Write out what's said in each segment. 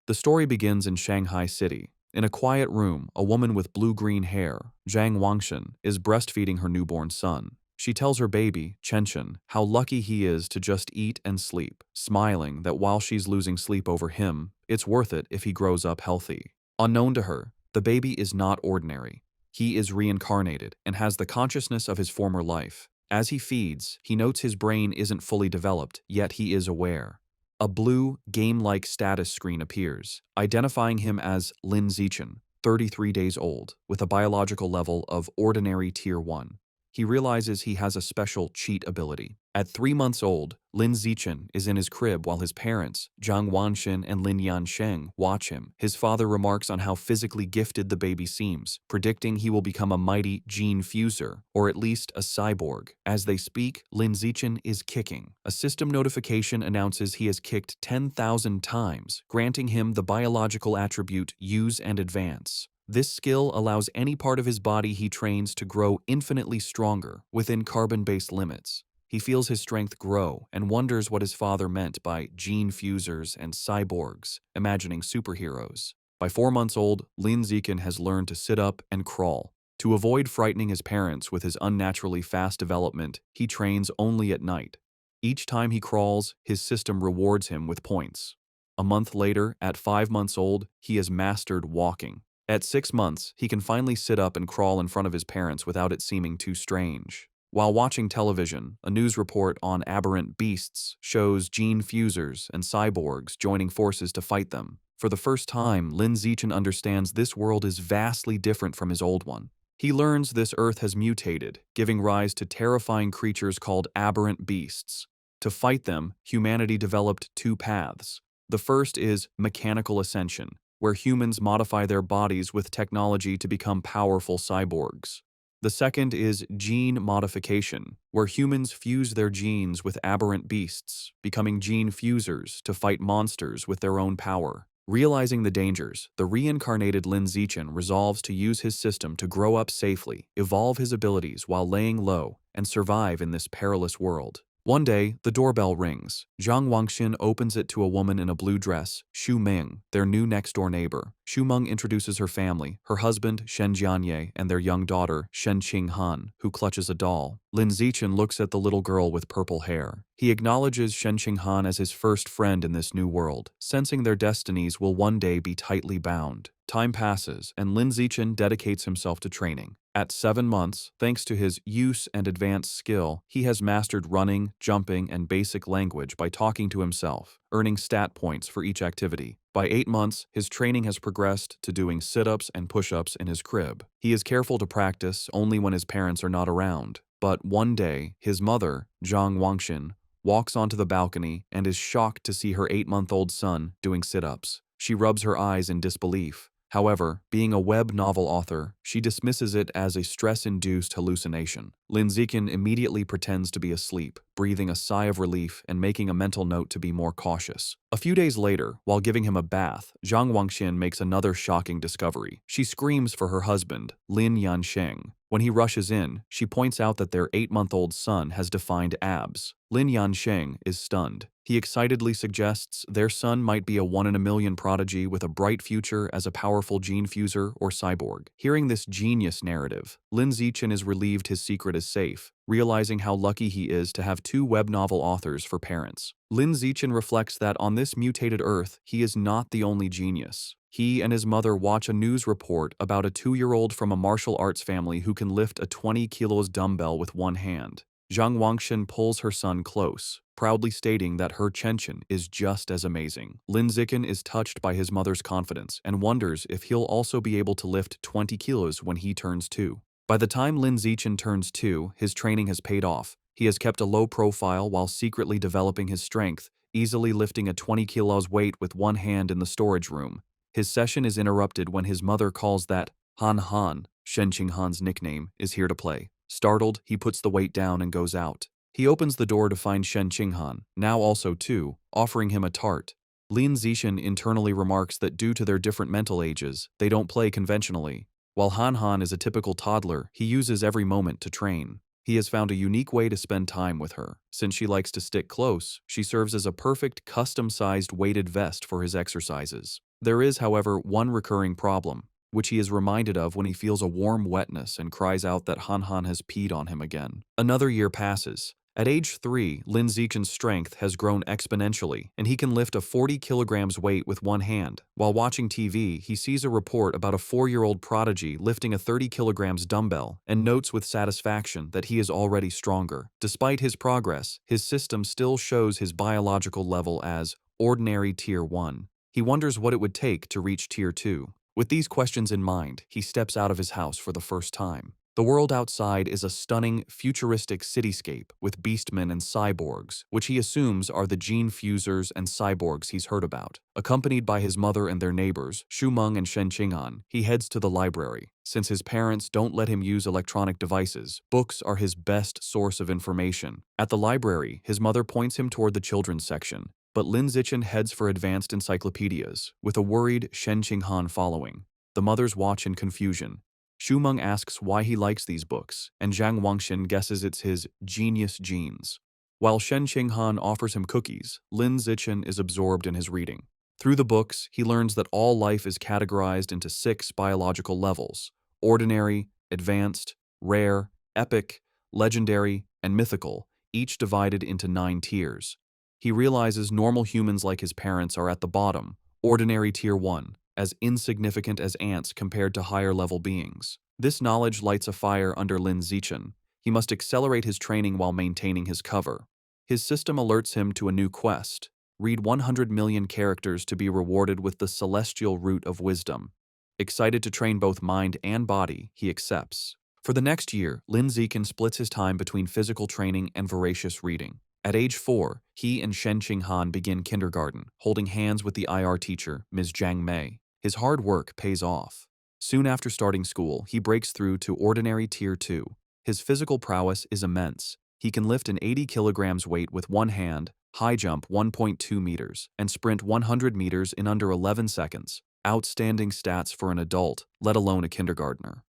The story begins in Shanghai City. In a quiet room, a woman with blue-green hair, Zhang Wangshan, is breastfeeding her newborn son. She tells her baby, Chenchen, how lucky he is to just eat and sleep, smiling that while she's losing sleep over him, it's worth it if he grows up healthy. Unknown to her, the baby is not ordinary. He is reincarnated and has the consciousness of his former life. As he feeds, he notes his brain isn't fully developed, yet he is aware. A blue, game-like status screen appears, identifying him as Lin Zichen, 33 days old, with a biological level of ordinary Tier 1. He realizes he has a special cheat ability. At 3 months old, Lin Zichen is in his crib while his parents, Zhang Wanxin and Lin Yansheng, watch him. His father remarks on how physically gifted the baby seems, predicting he will become a mighty gene fuser, or at least a cyborg. As they speak, Lin Zichen is kicking. A system notification announces he has kicked 10,000 times, granting him the biological attribute Use and Advance. This skill allows any part of his body he trains to grow infinitely stronger within carbon-based limits. He feels his strength grow and wonders what his father meant by gene fusers and cyborgs, imagining superheroes. By 4 months old, Lin Zichen has learned to sit up and crawl. To avoid frightening his parents with his unnaturally fast development, he trains only at night. Each time he crawls, his system rewards him with points. A month later, at 5 months old, he has mastered walking. At 6 months, he can finally sit up and crawl in front of his parents without it seeming too strange. While watching television, a news report on aberrant beasts shows gene fusers and cyborgs joining forces to fight them. For the first time, Lin Zichen understands this world is vastly different from his old one. He learns this Earth has mutated, giving rise to terrifying creatures called aberrant beasts. To fight them, humanity developed 2 paths. The first is mechanical ascension, where humans modify their bodies with technology to become powerful cyborgs. The second is gene modification, where humans fuse their genes with aberrant beasts, becoming gene fusers to fight monsters with their own power. Realizing the dangers, the reincarnated Lin Zichen resolves to use his system to grow up safely, evolve his abilities while laying low, and survive in this perilous world. One day, the doorbell rings. Zhang Wangxin opens it to a woman in a blue dress, Xu Ming, their new next-door neighbor. Xu Meng introduces her family, her husband, Shen Jianye, and their young daughter, Shen Qinghan, who clutches a doll. Lin Zichen looks at the little girl with purple hair. He acknowledges Shen Qinghan as his first friend in this new world, sensing their destinies will one day be tightly bound. Time passes, and Lin Zichen dedicates himself to training. At 7 months, thanks to his use and advanced skill, he has mastered running, jumping, and basic language by talking to himself, earning stat points for each activity. By 8 months, his training has progressed to doing sit-ups and push-ups in his crib. He is careful to practice only when his parents are not around. But one day, his mother, Zhang Wangxin, walks onto the balcony and is shocked to see her 8-month-old son doing sit-ups. She rubs her eyes in disbelief. However, being a web novel author, she dismisses it as a stress-induced hallucination. Lin Zichen immediately pretends to be asleep, breathing a sigh of relief and making a mental note to be more cautious. A few days later, while giving him a bath, Zhang Wangxian makes another shocking discovery. She screams for her husband, Lin Yansheng. When he rushes in, she points out that their 8-month-old son has defined abs. Lin Yansheng is stunned. He excitedly suggests their son might be a 1-in-a-million prodigy with a bright future as a powerful gene fuser or cyborg. Hearing this genius narrative, Lin Zichen is relieved his secret is safe, realizing how lucky he is to have 2 web novel authors for parents. Lin Zichen reflects that on this mutated Earth, he is not the only genius. He and his mother watch a news report about a 2-year-old from a martial arts family who can lift a 20 kilos dumbbell with one hand. Zhang Wangxin pulls her son close, proudly stating that her Chenchen is just as amazing. Lin Zichen is touched by his mother's confidence and wonders if he'll also be able to lift 20 kilos when he turns 2. By the time Lin Zichen turns 2, his training has paid off. He has kept a low profile while secretly developing his strength, easily lifting a 20 kilos weight with one hand in the storage room. His session is interrupted when his mother calls that Han Han, Shen Qinghan's nickname, is here to play. Startled, he puts the weight down and goes out. He opens the door to find Shen Qinghan, now also 2, offering him a tart. Lin Zichen internally remarks that due to their different mental ages, they don't play conventionally. While Han Han is a typical toddler, he uses every moment to train. He has found a unique way to spend time with her. Since she likes to stick close, she serves as a perfect custom-sized weighted vest for his exercises. There is, however, one recurring problem, which he is reminded of when he feels a warm wetness and cries out that Han has peed on him again. Another year passes. At age 3, Lin Zichen's strength has grown exponentially, and he can lift a 40 kilograms weight with one hand. While watching TV, he sees a report about a 4-year-old prodigy lifting a 30 kilograms dumbbell and notes with satisfaction that he is already stronger. Despite his progress, his system still shows his biological level as ordinary Tier 1. He wonders what it would take to reach Tier 2. With these questions in mind, he steps out of his house for the first time. The world outside is a stunning, futuristic cityscape with beastmen and cyborgs, which he assumes are the gene fusers and cyborgs he's heard about. Accompanied by his mother and their neighbors, Shumeng and Shen Qing'an, he heads to the library. Since his parents don't let him use electronic devices, books are his best source of information. At the library, his mother points him toward the children's section, but Lin Zichen heads for advanced encyclopedias, with a worried Shen Qing'an following. The mothers watch in confusion. Shumeng asks why he likes these books, and Zhang Wangxin guesses it's his genius genes. While Shen Qing'an offers him cookies, Lin Zichen is absorbed in his reading. Through the books, he learns that all life is categorized into 6 biological levels: ordinary, advanced, rare, epic, legendary, and mythical, each divided into 9 tiers. He realizes normal humans like his parents are at the bottom, ordinary Tier 1, as insignificant as ants compared to higher-level beings. This knowledge lights a fire under Lin Zichen. He must accelerate his training while maintaining his cover. His system alerts him to a new quest: read 100 million characters to be rewarded with the celestial root of wisdom. Excited to train both mind and body, he accepts. For the next year, Lin Zichen splits his time between physical training and voracious reading. At age 4, he and Shen Qing'an begin kindergarten, holding hands with the IR teacher, Ms. Zhang Mei. His hard work pays off. Soon after starting school, he breaks through to ordinary Tier 2. His physical prowess is immense. He can lift an 80 kilograms weight with one hand, high jump 1.2 meters, and sprint 100 meters in under 11 seconds. Outstanding stats for an adult, let alone a kindergartner.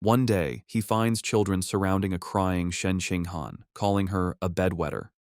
One day, he finds children surrounding a crying Shen Qing'an, calling her a bedwetter.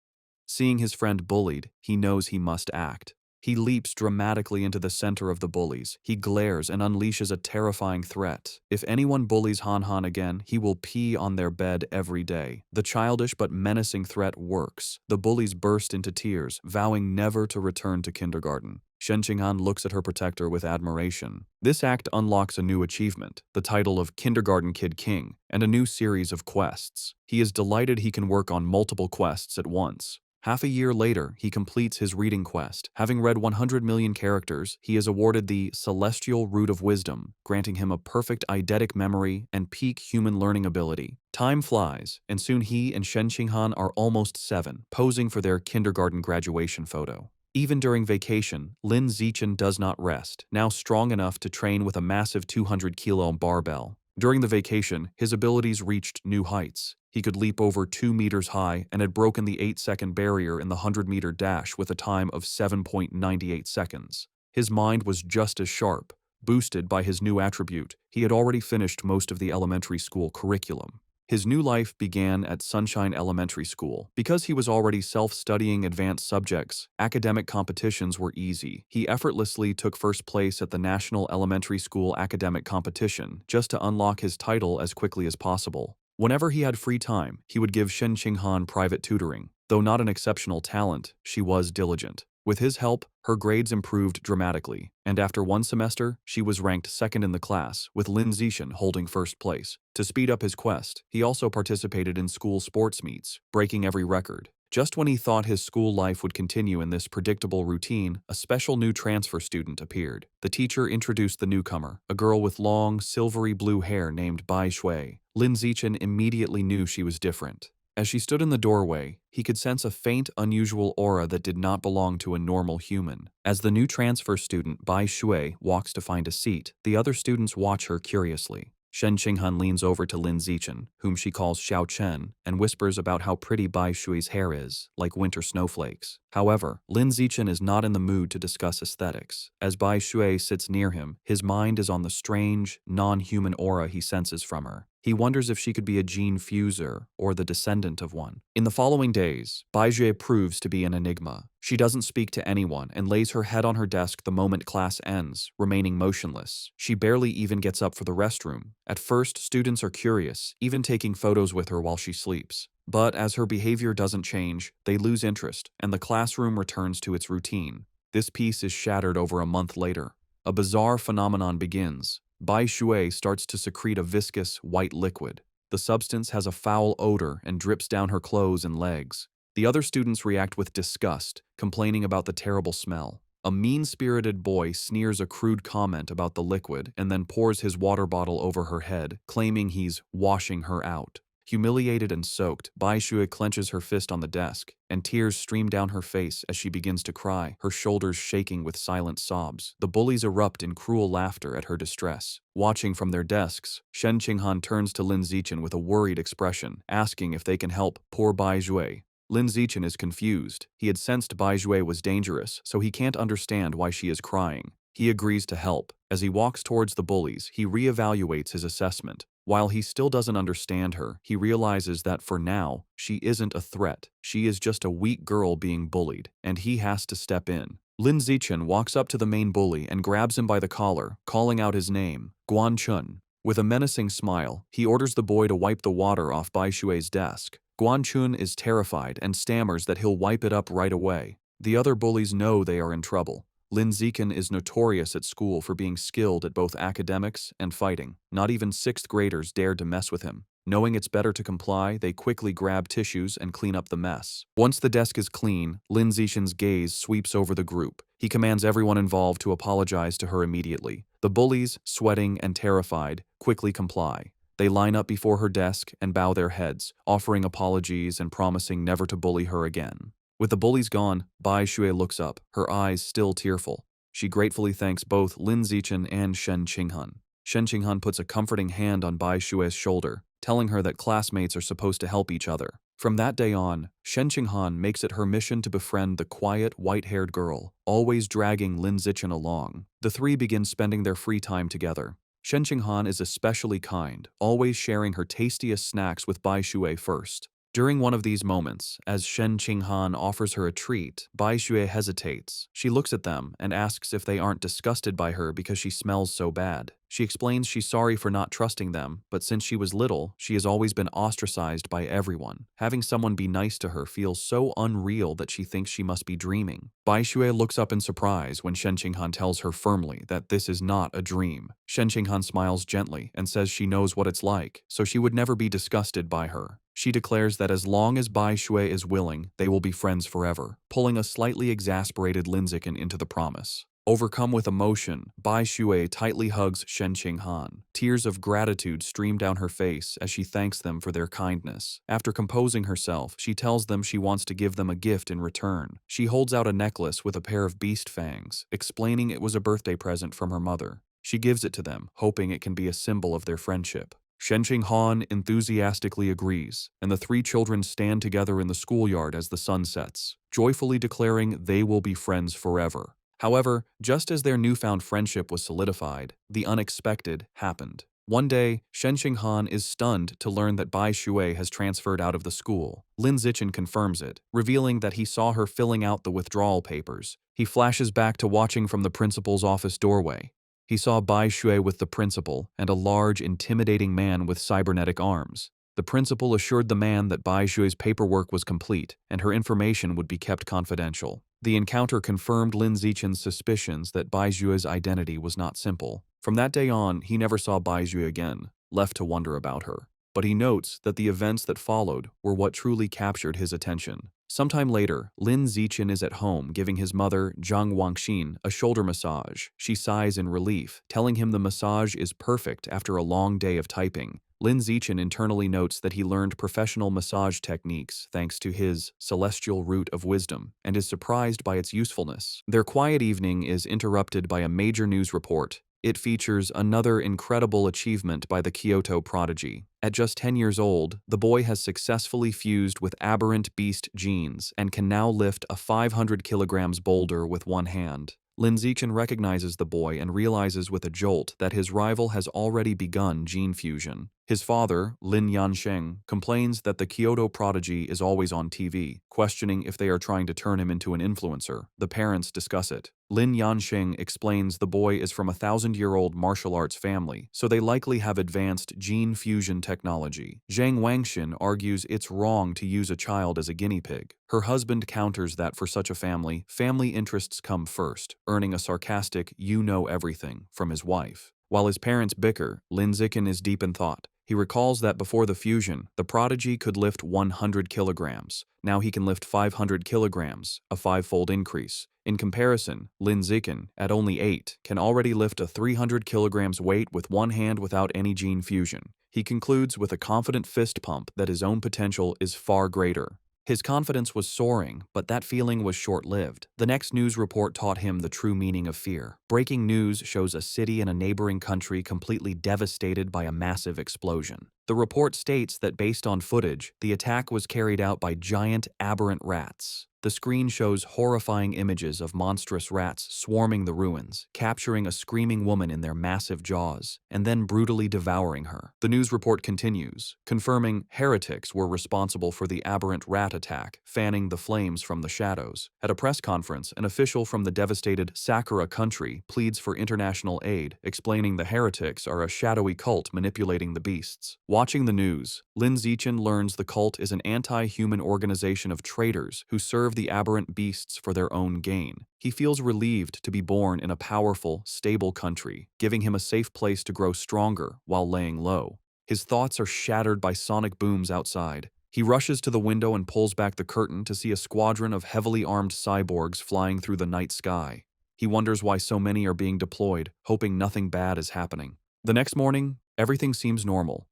Seeing his friend bullied, he knows he must act. He leaps dramatically into the center of the bullies. He glares and unleashes a terrifying threat. If anyone bullies Han again, he will pee on their bed every day. The childish but menacing threat works. The bullies burst into tears, vowing never to return to kindergarten. Shen Qing'an looks at her protector with admiration. This act unlocks a new achievement, the title of Kindergarten Kid King, and a new series of quests. He is delighted he can work on multiple quests at once. Half a year later, he completes his reading quest. Having read 100 million characters, he is awarded the Celestial Root of Wisdom, granting him a perfect eidetic memory and peak human learning ability. Time flies, and soon he and Shen Qing'an are almost 7, posing for their kindergarten graduation photo. Even during vacation, Lin Zichen does not rest, now strong enough to train with a massive 200-kilo barbell. During the vacation, his abilities reached new heights. He could leap over 2 meters high and had broken the 8-second barrier in the 100-meter dash with a time of 7.98 seconds. His mind was just as sharp. Boosted by his new attribute, he had already finished most of the elementary school curriculum. His new life began at Sunshine Elementary School. Because he was already self-studying advanced subjects, academic competitions were easy. He effortlessly took first place at the National Elementary School Academic Competition just to unlock his title as quickly as possible. Whenever he had free time, he would give Shen Qing'an private tutoring. Though not an exceptional talent, she was diligent. With his help, her grades improved dramatically, and after one semester, she was ranked second in the class, with Lin Zichen holding first place. To speed up his quest, he also participated in school sports meets, breaking every record. Just when he thought his school life would continue in this predictable routine, a special new transfer student appeared. The teacher introduced the newcomer, a girl with long, silvery blue hair named Bai Shui. Lin Zichen immediately knew she was different. As she stood in the doorway, he could sense a faint, unusual aura that did not belong to a normal human. As the new transfer student, Bai Shui, walks to find a seat, the other students watch her curiously. Shen Qing'an leans over to Lin Zichen, whom she calls Xiao Chen, and whispers about how pretty Bai Shui's hair is, like winter snowflakes. However, Lin Zichen is not in the mood to discuss aesthetics. As Bai Shui sits near him, his mind is on the strange, non-human aura he senses from her. He wonders if she could be a gene fuser or the descendant of one. In the following days, Baizue proves to be an enigma. She doesn't speak to anyone and lays her head on her desk the moment class ends, remaining motionless. She barely even gets up for the restroom. At first, students are curious, even taking photos with her while she sleeps. But as her behavior doesn't change, they lose interest, and the classroom returns to its routine. This peace is shattered over a month later. A bizarre phenomenon begins. Bai Shui starts to secrete a viscous, white liquid. The substance has a foul odor and drips down her clothes and legs. The other students react with disgust, complaining about the terrible smell. A mean-spirited boy sneers a crude comment about the liquid and then pours his water bottle over her head, claiming he's washing her out. Humiliated and soaked, Bai Shui clenches her fist on the desk, and tears stream down her face as she begins to cry, her shoulders shaking with silent sobs. The bullies erupt in cruel laughter at her distress. Watching from their desks, Shen Qinghan turns to Lin Zichen with a worried expression, asking if they can help poor Bai Shui. Lin Zichen is confused. He had sensed Bai Shui was dangerous, so he can't understand why she is crying. He agrees to help. As he walks towards the bullies, he reevaluates his assessment. While he still doesn't understand her, he realizes that for now, she isn't a threat. She is just a weak girl being bullied, and he has to step in. Lin Zichen walks up to the main bully and grabs him by the collar, calling out his name, Guan Chun. With a menacing smile, he orders the boy to wipe the water off Bai Shui's desk. Guan Chun is terrified and stammers that he'll wipe it up right away. The other bullies know they are in trouble. Lin Zichen is notorious at school for being skilled at both academics and fighting. Not even 6th graders dared to mess with him. Knowing it's better to comply, they quickly grab tissues and clean up the mess. Once the desk is clean, Lin Zichen's gaze sweeps over the group. He commands everyone involved to apologize to her immediately. The bullies, sweating and terrified, quickly comply. They line up before her desk and bow their heads, offering apologies and promising never to bully her again. With the bullies gone, Bai Shui looks up, her eyes still tearful. She gratefully thanks both Lin Zichen and Shen Qinghan. Shen Qinghan puts a comforting hand on Bai Shui's shoulder, telling her that classmates are supposed to help each other. From that day on, Shen Qinghan makes it her mission to befriend the quiet, white-haired girl, always dragging Lin Zichen along. The three begin spending their free time together. Shen Qinghan is especially kind, always sharing her tastiest snacks with Bai Shui first. During one of these moments, as Shen Qinghan offers her a treat, Bai Shui hesitates. She looks at them and asks if they aren't disgusted by her because she smells so bad. She explains she's sorry for not trusting them, but since she was little, she has always been ostracized by everyone. Having someone be nice to her feels so unreal that she thinks she must be dreaming. Bai Shui looks up in surprise when Shen Qinghan tells her firmly that this is not a dream. Shen Qinghan smiles gently and says she knows what it's like, so she would never be disgusted by her. She declares that as long as Bai Shui is willing, they will be friends forever, pulling a slightly exasperated Lin Zichen into the promise. Overcome with emotion, Bai Shui tightly hugs Shen Qinghan. Tears of gratitude stream down her face as she thanks them for their kindness. After composing herself, she tells them she wants to give them a gift in return. She holds out a necklace with a pair of beast fangs, explaining it was a birthday present from her mother. She gives it to them, hoping it can be a symbol of their friendship. Shen Qinghan enthusiastically agrees, and the three children stand together in the schoolyard as the sun sets, joyfully declaring they will be friends forever. However, just as their newfound friendship was solidified, the unexpected happened. One day, Shen Qinghan is stunned to learn that Bai Shui has transferred out of the school. Lin Zichen confirms it, revealing that he saw her filling out the withdrawal papers. He flashes back to watching from the principal's office doorway. He saw Bai Shui with the principal and a large, intimidating man with cybernetic arms. The principal assured the man that Bai Shui's paperwork was complete and her information would be kept confidential. The encounter confirmed Lin Zichen's suspicions that Bai Shui's identity was not simple. From that day on, he never saw Bai Shui again, left to wonder about her. But he notes that the events that followed were what truly captured his attention. Sometime later, Lin Zichen is at home giving his mother, Zhang Wangxin, a shoulder massage. She sighs in relief, telling him the massage is perfect after a long day of typing. Lin Zichen internally notes that he learned professional massage techniques thanks to his celestial root of wisdom and is surprised by its usefulness. Their quiet evening is interrupted by a major news report. It features another incredible achievement by the Kyoto prodigy. At just 10 years old, the boy has successfully fused with aberrant beast genes and can now lift a 500 kilograms boulder with one hand. Lin Zichen recognizes the boy and realizes with a jolt that his rival has already begun gene fusion. His father, Lin Yansheng, complains that the Kyoto prodigy is always on TV, questioning if they are trying to turn him into an influencer. The parents discuss it. Lin Yansheng explains the boy is from a 1,000-year-old martial arts family, so they likely have advanced gene fusion technology. Zhang Wangxin argues it's wrong to use a child as a guinea pig. Her husband counters that for such a family, family interests come first, earning a sarcastic "you know everything" from his wife. While his parents bicker, Lin Zichen is deep in thought. He recalls that before the fusion, the prodigy could lift 100 kilograms. Now he can lift 500 kilograms, a five-fold increase. In comparison, Lin Zichen, at only 8, can already lift a 300 kilograms weight with one hand without any gene fusion. He concludes with a confident fist pump that his own potential is far greater. His confidence was soaring, but that feeling was short-lived. The next news report taught him the true meaning of fear. Breaking news shows a city in a neighboring country completely devastated by a massive explosion. The report states that based on footage, the attack was carried out by giant aberrant rats. The screen shows horrifying images of monstrous rats swarming the ruins, capturing a screaming woman in their massive jaws, and then brutally devouring her. The news report continues, confirming heretics were responsible for the aberrant rat attack, fanning the flames from the shadows. At a press conference, an official from the devastated Sakura country pleads for international aid, explaining the heretics are a shadowy cult manipulating the beasts. Watching the news, Lin Zichen learns the cult is an anti-human organization of traitors who serve the aberrant beasts for their own gain. He feels relieved to be born in a powerful, stable country, giving him a safe place to grow stronger while laying low. His thoughts are shattered by sonic booms outside. He rushes to the window and pulls back the curtain to see a squadron of heavily armed cyborgs flying through the night sky. He wonders why so many are being deployed, hoping nothing bad is happening. The next morning, everything seems normal.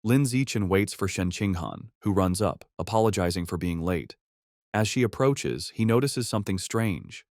Lin Zichen waits for Shen Qinghan, who runs up, apologizing for being late. As she approaches, he notices something strange.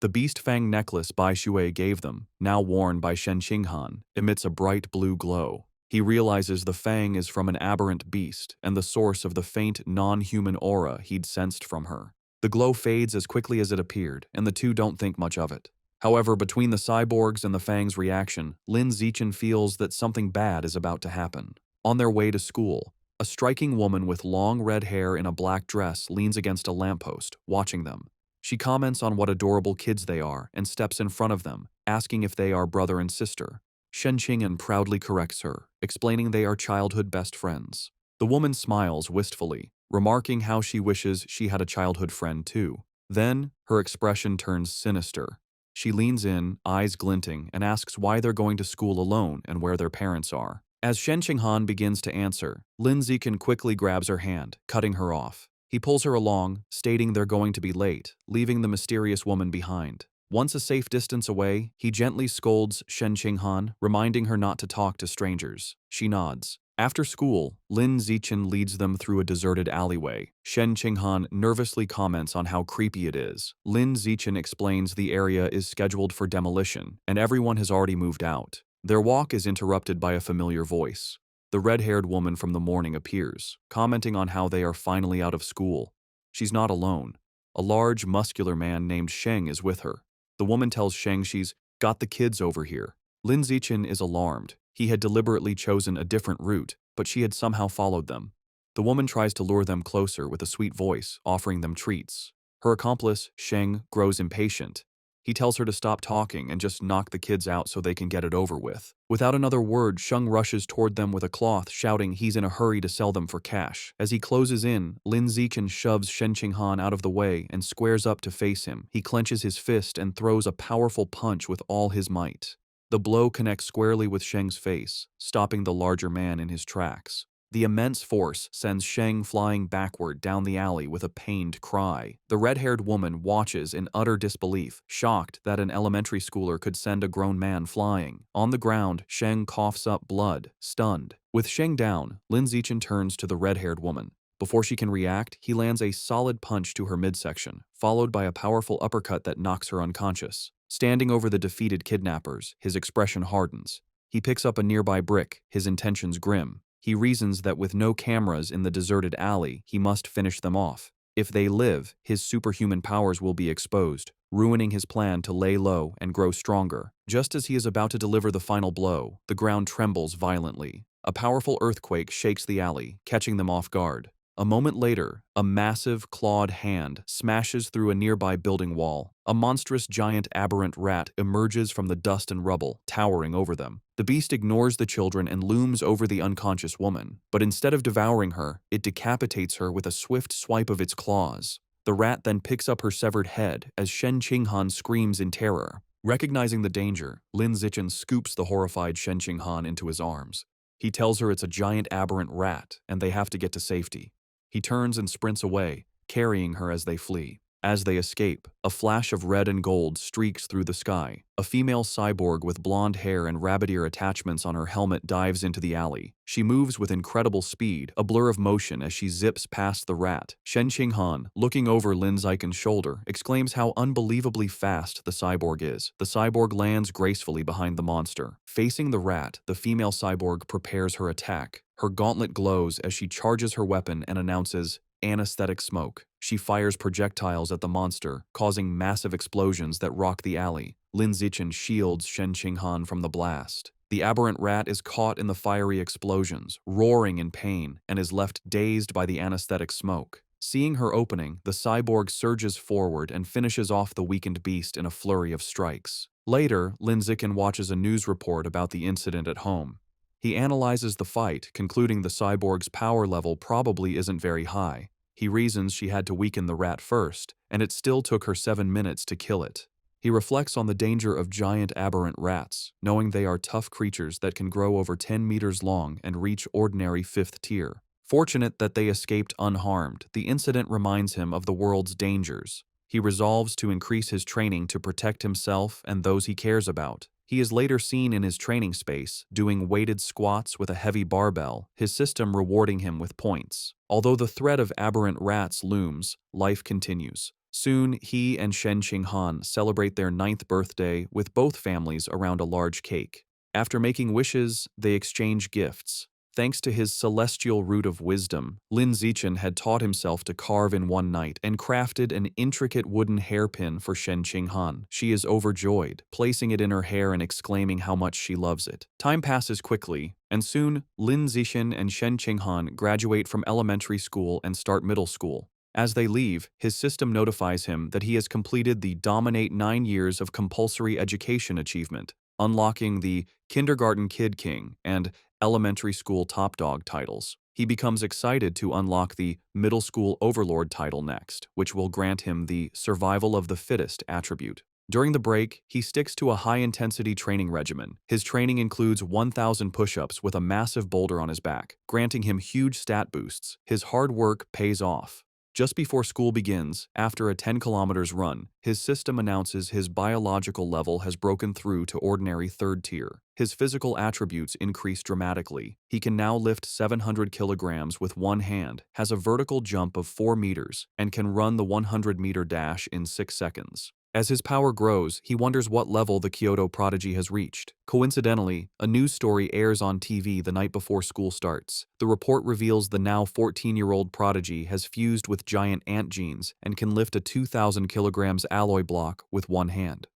The beast fang necklace Bai Shui gave them, now worn by Shen Qinghan, emits a bright blue glow. He realizes the fang is from an aberrant beast and the source of the faint, non-human aura he'd sensed from her. The glow fades as quickly as it appeared, and the two don't think much of it. However, between the cyborgs and the fang's reaction, Lin Zichen feels that something bad is about to happen. On their way to school, a striking woman with long red hair in a black dress leans against a lamppost, watching them. She comments on what adorable kids they are and steps in front of them, asking if they are brother and sister. Shen Qinghan proudly corrects her, explaining they are childhood best friends. The woman smiles wistfully, remarking how she wishes she had a childhood friend too. Then, her expression turns sinister. She leans in, eyes glinting, and asks why they're going to school alone and where their parents are. As Shen Qinghan begins to answer, Lin Zichen quickly grabs her hand, cutting her off. He pulls her along, stating they're going to be late, leaving the mysterious woman behind. Once a safe distance away, he gently scolds Shen Qinghan, reminding her not to talk to strangers. She nods. After school, Lin Zichen leads them through a deserted alleyway. Shen Qinghan nervously comments on how creepy it is. Lin Zichen explains the area is scheduled for demolition, and everyone has already moved out. Their walk is interrupted by a familiar voice. The red-haired woman from the morning appears, commenting on how they are finally out of school. She's not alone. A large, muscular man named Sheng is with her. The woman tells Sheng she's got the kids over here. Lin Zichen is alarmed. He had deliberately chosen a different route, but she had somehow followed them. The woman tries to lure them closer with a sweet voice, offering them treats. Her accomplice, Sheng, grows impatient. He tells her to stop talking and just knock the kids out so they can get it over with. Without another word, Sheng rushes toward them with a cloth, shouting he's in a hurry to sell them for cash. As he closes in, Lin Zichen shoves Shen Qinghan out of the way and squares up to face him. He clenches his fist and throws a powerful punch with all his might. The blow connects squarely with Sheng's face, stopping the larger man in his tracks. The immense force sends Sheng flying backward down the alley with a pained cry. The red-haired woman watches in utter disbelief, shocked that an elementary schooler could send a grown man flying. On the ground, Sheng coughs up blood, stunned. With Sheng down, Lin Zichen turns to the red-haired woman. Before she can react, he lands a solid punch to her midsection, followed by a powerful uppercut that knocks her unconscious. Standing over the defeated kidnappers, his expression hardens. He picks up a nearby brick, his intentions grim. He reasons that with no cameras in the deserted alley, he must finish them off. If they live, his superhuman powers will be exposed, ruining his plan to lay low and grow stronger. Just as he is about to deliver the final blow, the ground trembles violently. A powerful earthquake shakes the alley, catching them off guard. A moment later, a massive, clawed hand smashes through a nearby building wall. A monstrous giant aberrant rat emerges from the dust and rubble, towering over them. The beast ignores the children and looms over the unconscious woman, but instead of devouring her, it decapitates her with a swift swipe of its claws. The rat then picks up her severed head as Shen Qinghan screams in terror. Recognizing the danger, Lin Zichen scoops the horrified Shen Qinghan into his arms. He tells her it's a giant aberrant rat and they have to get to safety. He turns and sprints away, carrying her as they flee. As they escape, a flash of red and gold streaks through the sky. A female cyborg with blonde hair and rabbit ear attachments on her helmet dives into the alley. She moves with incredible speed, a blur of motion as she zips past the rat. Shen Qinghan, looking over Lin Zichen's shoulder, exclaims how unbelievably fast the cyborg is. The cyborg lands gracefully behind the monster. Facing the rat, the female cyborg prepares her attack. Her gauntlet glows as she charges her weapon and announces, "Anesthetic smoke." She fires projectiles at the monster, causing massive explosions that rock the alley. Lin Zichen shields Shen Qinghan from the blast. The aberrant rat is caught in the fiery explosions, roaring in pain, and is left dazed by the anesthetic smoke. Seeing her opening, the cyborg surges forward and finishes off the weakened beast in a flurry of strikes. Later, Lin Zichen watches a news report about the incident at home. He analyzes the fight, concluding the cyborg's power level probably isn't very high. He reasons she had to weaken the rat first, and it still took her 7 minutes to kill it. He reflects on the danger of giant aberrant rats, knowing they are tough creatures that can grow over 10 meters long and reach ordinary 5th tier. Fortunate that they escaped unharmed, the incident reminds him of the world's dangers. He resolves to increase his training to protect himself and those he cares about. He is later seen in his training space, doing weighted squats with a heavy barbell, his system rewarding him with points. Although the threat of aberrant rats looms, life continues. Soon, he and Shen Qinghan celebrate their 9th birthday with both families around a large cake. After making wishes, they exchange gifts. Thanks to his celestial root of wisdom, Lin Zichen had taught himself to carve in one night and crafted an intricate wooden hairpin for Shen Qinghan. She is overjoyed, placing it in her hair and exclaiming how much she loves it. Time passes quickly, and soon Lin Zichen and Shen Qinghan graduate from elementary school and start middle school. As they leave, his system notifies him that he has completed the Dominate 9 years of compulsory education achievement, unlocking the Kindergarten Kid King and Elementary School Top Dog titles. He becomes excited to unlock the Middle School Overlord title next, which will grant him the Survival of the Fittest attribute. During the break, he sticks to a high-intensity training regimen. His training includes 1,000 push-ups with a massive boulder on his back, granting him huge stat boosts. His hard work pays off. Just before school begins, after a 10 kilometers run, his system announces his biological level has broken through to ordinary 3rd tier. His physical attributes increase dramatically. He can now lift 700 kilograms with one hand, has a vertical jump of 4 meters, and can run the 100-meter dash in 6 seconds. As his power grows, he wonders what level the Kyoto prodigy has reached. Coincidentally, a news story airs on TV the night before school starts. The report reveals the now 14-year-old prodigy has fused with giant ant genes and can lift a 2,000 kilograms alloy block with one hand.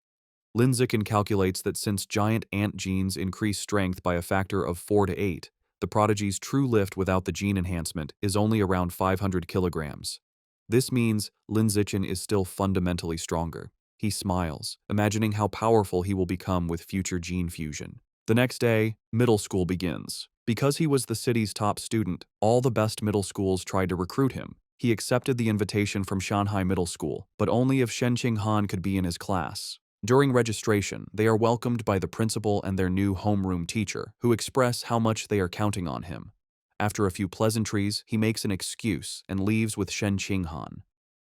Lin Zichen calculates that since giant ant genes increase strength by a factor of 4 to 8, the prodigy's true lift without the gene enhancement is only around 500 kilograms. This means Lin Zichen is still fundamentally stronger. He smiles, imagining how powerful he will become with future gene fusion. The next day, middle school begins. Because he was the city's top student, all the best middle schools tried to recruit him. He accepted the invitation from Shanghai Middle School, but only if Shen Qinghan could be in his class. During registration, they are welcomed by the principal and their new homeroom teacher, who express how much they are counting on him. After a few pleasantries, he makes an excuse and leaves with Shen Qinghan.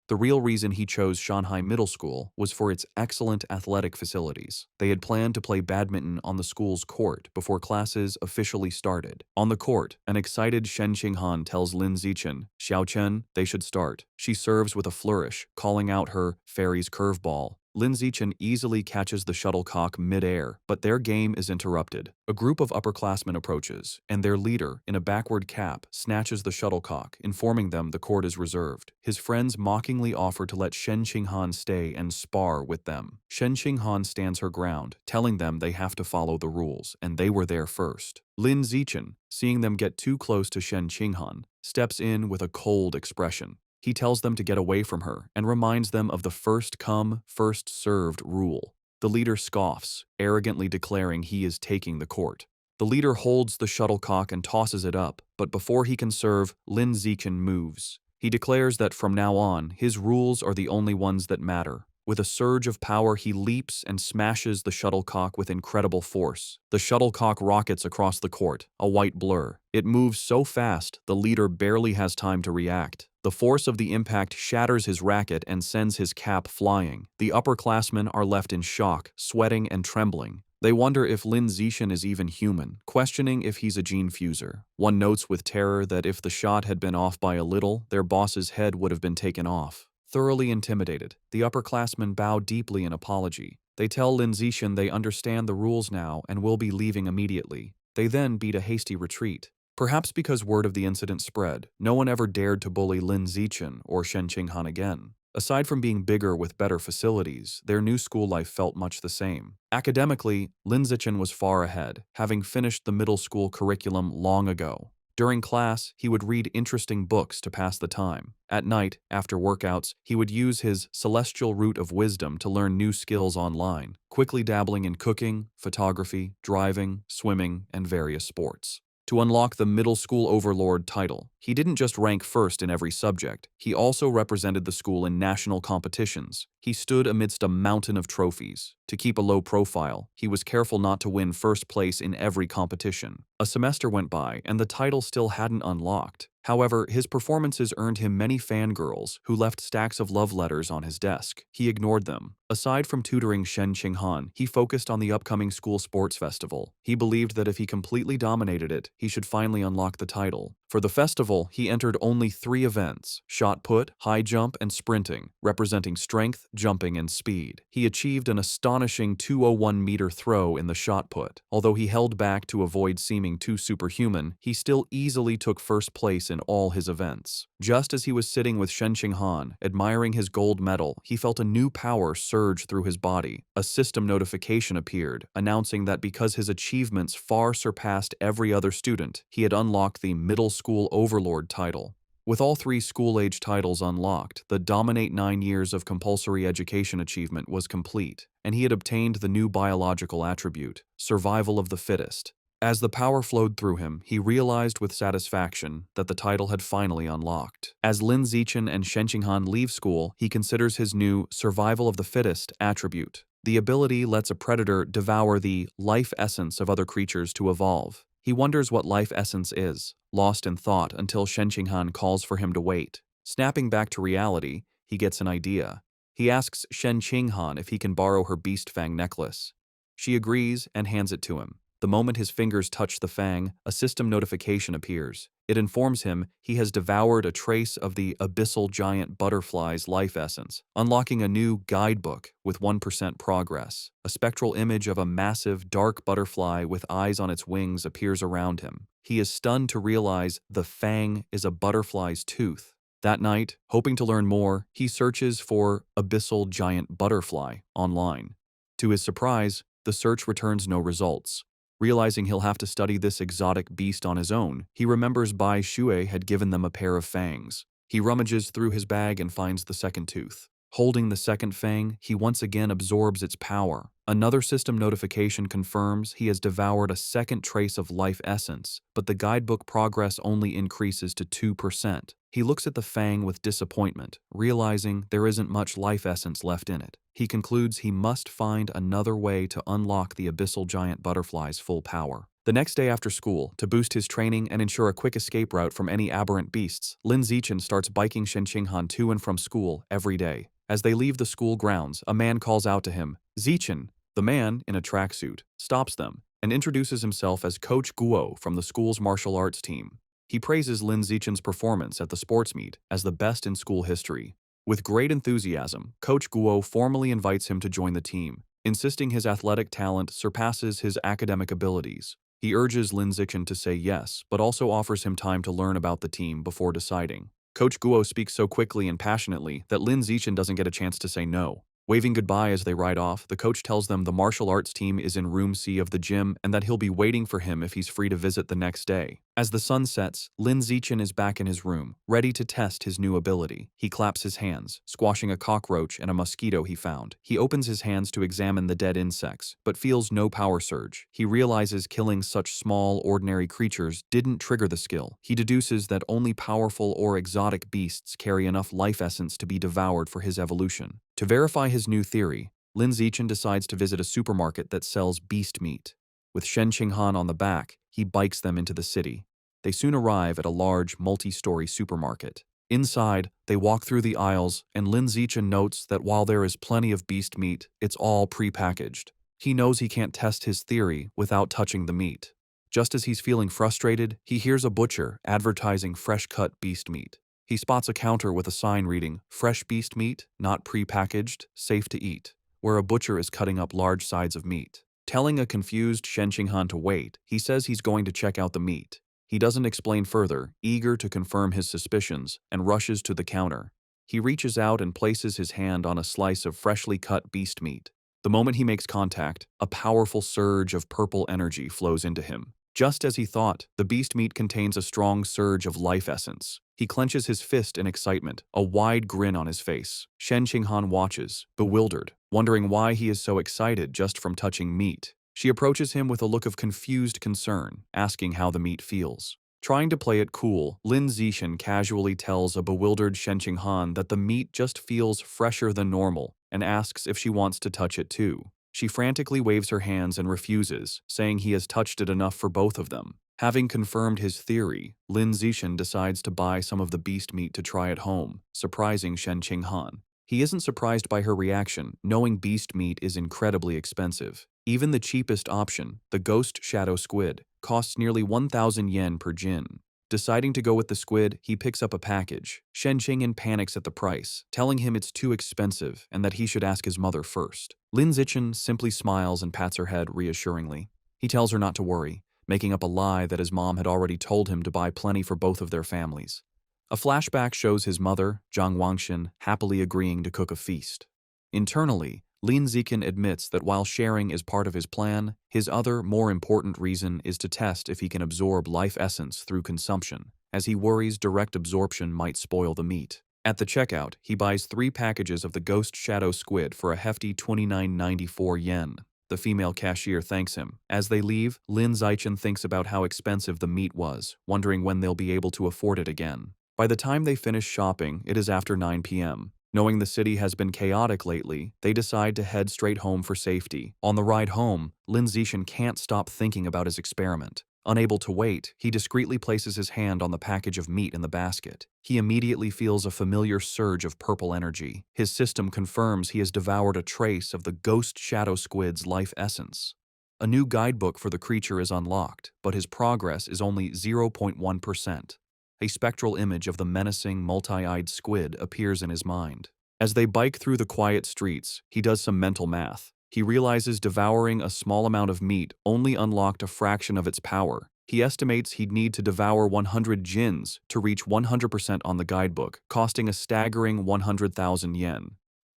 The real reason he chose Shanghai Middle School was for its excellent athletic facilities. They had planned to play badminton on the school's court before classes officially started. On the court, an excited Shen Qinghan tells Lin Zichen, "Xiao Chen, they should start." She serves with a flourish, calling out her fairy's curveball. Lin Zichen easily catches the shuttlecock mid-air, but their game is interrupted. A group of upperclassmen approaches, and their leader, in a backward cap, snatches the shuttlecock, informing them the court is reserved. His friends mockingly offer to let Shen Qinghan stay and spar with them. Shen Qinghan stands her ground, telling them they have to follow the rules, and they were there first. Lin Zichen, seeing them get too close to Shen Qinghan, steps in with a cold expression. He tells them to get away from her and reminds them of the first come, first served rule. The leader scoffs, arrogantly declaring he is taking the court. The leader holds the shuttlecock and tosses it up, but before he can serve, Lin Zichen moves. He declares that from now on, his rules are the only ones that matter. With a surge of power, he leaps and smashes the shuttlecock with incredible force. The shuttlecock rockets across the court, a white blur. It moves so fast, the leader barely has time to react. The force of the impact shatters his racket and sends his cap flying. The upperclassmen are left in shock, sweating and trembling. They wonder if Lin Zichen is even human, questioning if he's a gene fuser. One notes with terror that if the shot had been off by a little, their boss's head would have been taken off. Thoroughly intimidated, the upperclassmen bow deeply in apology. They tell Lin Zichen they understand the rules now and will be leaving immediately. They then beat a hasty retreat. Perhaps because word of the incident spread, no one ever dared to bully Lin Zichen or Shen Qinghan again. Aside from being bigger with better facilities, their new school life felt much the same. Academically, Lin Zichen was far ahead, having finished the middle school curriculum long ago. During class, he would read interesting books to pass the time. At night, after workouts, he would use his celestial root of wisdom to learn new skills online, quickly dabbling in cooking, photography, driving, swimming, and various sports. To unlock the middle school overlord title, he didn't just rank first in every subject, he also represented the school in national competitions. He stood amidst a mountain of trophies. To keep a low profile, he was careful not to win first place in every competition. A semester went by, and the title still hadn't unlocked. However, his performances earned him many fangirls who left stacks of love letters on his desk. He ignored them. Aside from tutoring Shen Qinghan, he focused on the upcoming school sports festival. He believed that if he completely dominated it, he should finally unlock the title. For the festival, he entered only 3 events: shot put, high jump, and sprinting, representing strength, jumping, and speed. He achieved an astonishing 201-meter throw in the shot put. Although he held back to avoid seeming too superhuman, he still easily took first place in all his events. Just as he was sitting with Shen Qinghan, admiring his gold medal, he felt a new power surge through his body. A system notification appeared, announcing that because his achievements far surpassed every other student, he had unlocked the middle school overlord title. With all 3 school-age titles unlocked, the Dominate 9 years of compulsory education achievement was complete, and he had obtained the new biological attribute, survival of the fittest. As the power flowed through him, he realized with satisfaction that the title had finally unlocked. As Lin Zichen and Shen Qinghan leave school, he considers his new survival of the fittest attribute. The ability lets a predator devour the life essence of other creatures to evolve. He wonders what life essence is, lost in thought until Shen Qinghan calls for him to wait. Snapping back to reality, he gets an idea. He asks Shen Qinghan if he can borrow her beast fang necklace. She agrees and hands it to him. The moment his fingers touch the fang, a system notification appears. It informs him he has devoured a trace of the abyssal giant butterfly's life essence, unlocking a new guidebook with 1% progress. A spectral image of a massive, dark butterfly with eyes on its wings appears around him. He is stunned to realize the fang is a butterfly's tooth. That night, hoping to learn more, he searches for abyssal giant butterfly online. To his surprise, the search returns no results. Realizing he'll have to study this exotic beast on his own, he remembers Bai Shui had given them a pair of fangs. He rummages through his bag and finds the second tooth. Holding the second fang, he once again absorbs its power. Another system notification confirms he has devoured a second trace of life essence, but the guidebook progress only increases to 2%. He looks at the fang with disappointment, realizing there isn't much life essence left in it. He concludes he must find another way to unlock the abyssal giant butterfly's full power. The next day after school, to boost his training and ensure a quick escape route from any aberrant beasts, Lin Zichen starts biking Shen Qinghan to and from school every day. As they leave the school grounds, a man calls out to him, "Zichen." The man, in a tracksuit, stops them and introduces himself as Coach Guo from the school's martial arts team. He praises Lin Zichen's performance at the sports meet as the best in school history. With great enthusiasm, Coach Guo formally invites him to join the team, insisting his athletic talent surpasses his academic abilities. He urges Lin Zichen to say yes, but also offers him time to learn about the team before deciding. Coach Guo speaks so quickly and passionately that Lin Zichen doesn't get a chance to say no. Waving goodbye as they ride off, the coach tells them the martial arts team is in room C of the gym and that he'll be waiting for him if he's free to visit the next day. As the sun sets, Lin Zichen is back in his room, ready to test his new ability. He claps his hands, squashing a cockroach and a mosquito he found. He opens his hands to examine the dead insects, but feels no power surge. He realizes killing such small, ordinary creatures didn't trigger the skill. He deduces that only powerful or exotic beasts carry enough life essence to be devoured for his evolution. To verify his new theory, Lin Zichen decides to visit a supermarket that sells beast meat. With Shen Qinghan on the back, he bikes them into the city. They soon arrive at a large, multi-story supermarket. Inside, they walk through the aisles, and Lin Zichen notes that while there is plenty of beast meat, it's all pre-packaged. He knows he can't test his theory without touching the meat. Just as he's feeling frustrated, he hears a butcher advertising fresh-cut beast meat. He spots a counter with a sign reading, "Fresh beast meat, not pre-packaged, safe to eat," where a butcher is cutting up large sides of meat. Telling a confused Shen Qinghan to wait, he says he's going to check out the meat. He doesn't explain further, eager to confirm his suspicions, and rushes to the counter. He reaches out and places his hand on a slice of freshly cut beast meat. The moment he makes contact, a powerful surge of purple energy flows into him. Just as he thought, the beast meat contains a strong surge of life essence. He clenches his fist in excitement, a wide grin on his face. Shen Qinghan watches, bewildered, wondering why he is so excited just from touching meat. She approaches him with a look of confused concern, asking how the meat feels. Trying to play it cool, Lin Zichen casually tells a bewildered Shen Qinghan that the meat just feels fresher than normal and asks if she wants to touch it too. She frantically waves her hands and refuses, saying he has touched it enough for both of them. Having confirmed his theory, Lin Zichen decides to buy some of the beast meat to try at home, surprising Shen Qinghan. He isn't surprised by her reaction, knowing beast meat is incredibly expensive. Even the cheapest option, the ghost shadow squid, costs nearly 1,000 yen per jin. Deciding to go with the squid, he picks up a package. Shen Qinghan panics at the price, telling him it's too expensive and that he should ask his mother first. Lin Zichen simply smiles and pats her head reassuringly. He tells her not to worry, making up a lie that his mom had already told him to buy plenty for both of their families. A flashback shows his mother, Zhang Wangshan, happily agreeing to cook a feast. Internally, Lin Zichen admits that while sharing is part of his plan, his other, more important reason is to test if he can absorb life essence through consumption, as he worries direct absorption might spoil the meat. At the checkout, he buys 3 packages of the ghost shadow squid for a hefty 29.94 yen. The female cashier thanks him. As they leave, Lin Zichen thinks about how expensive the meat was, wondering when they'll be able to afford it again. By the time they finish shopping, it is after 9 p.m. Knowing the city has been chaotic lately, they decide to head straight home for safety. On the ride home, Lin Zichen can't stop thinking about his experiment. Unable to wait, he discreetly places his hand on the package of meat in the basket. He immediately feels a familiar surge of purple energy. His system confirms he has devoured a trace of the ghost shadow squid's life essence. A new guidebook for the creature is unlocked, but his progress is only 0.1%. A spectral image of the menacing, multi-eyed squid appears in his mind. As they bike through the quiet streets, he does some mental math. He realizes devouring a small amount of meat only unlocked a fraction of its power. He estimates he'd need to devour 100 jins to reach 100% on the guidebook, costing a staggering 100,000 yen.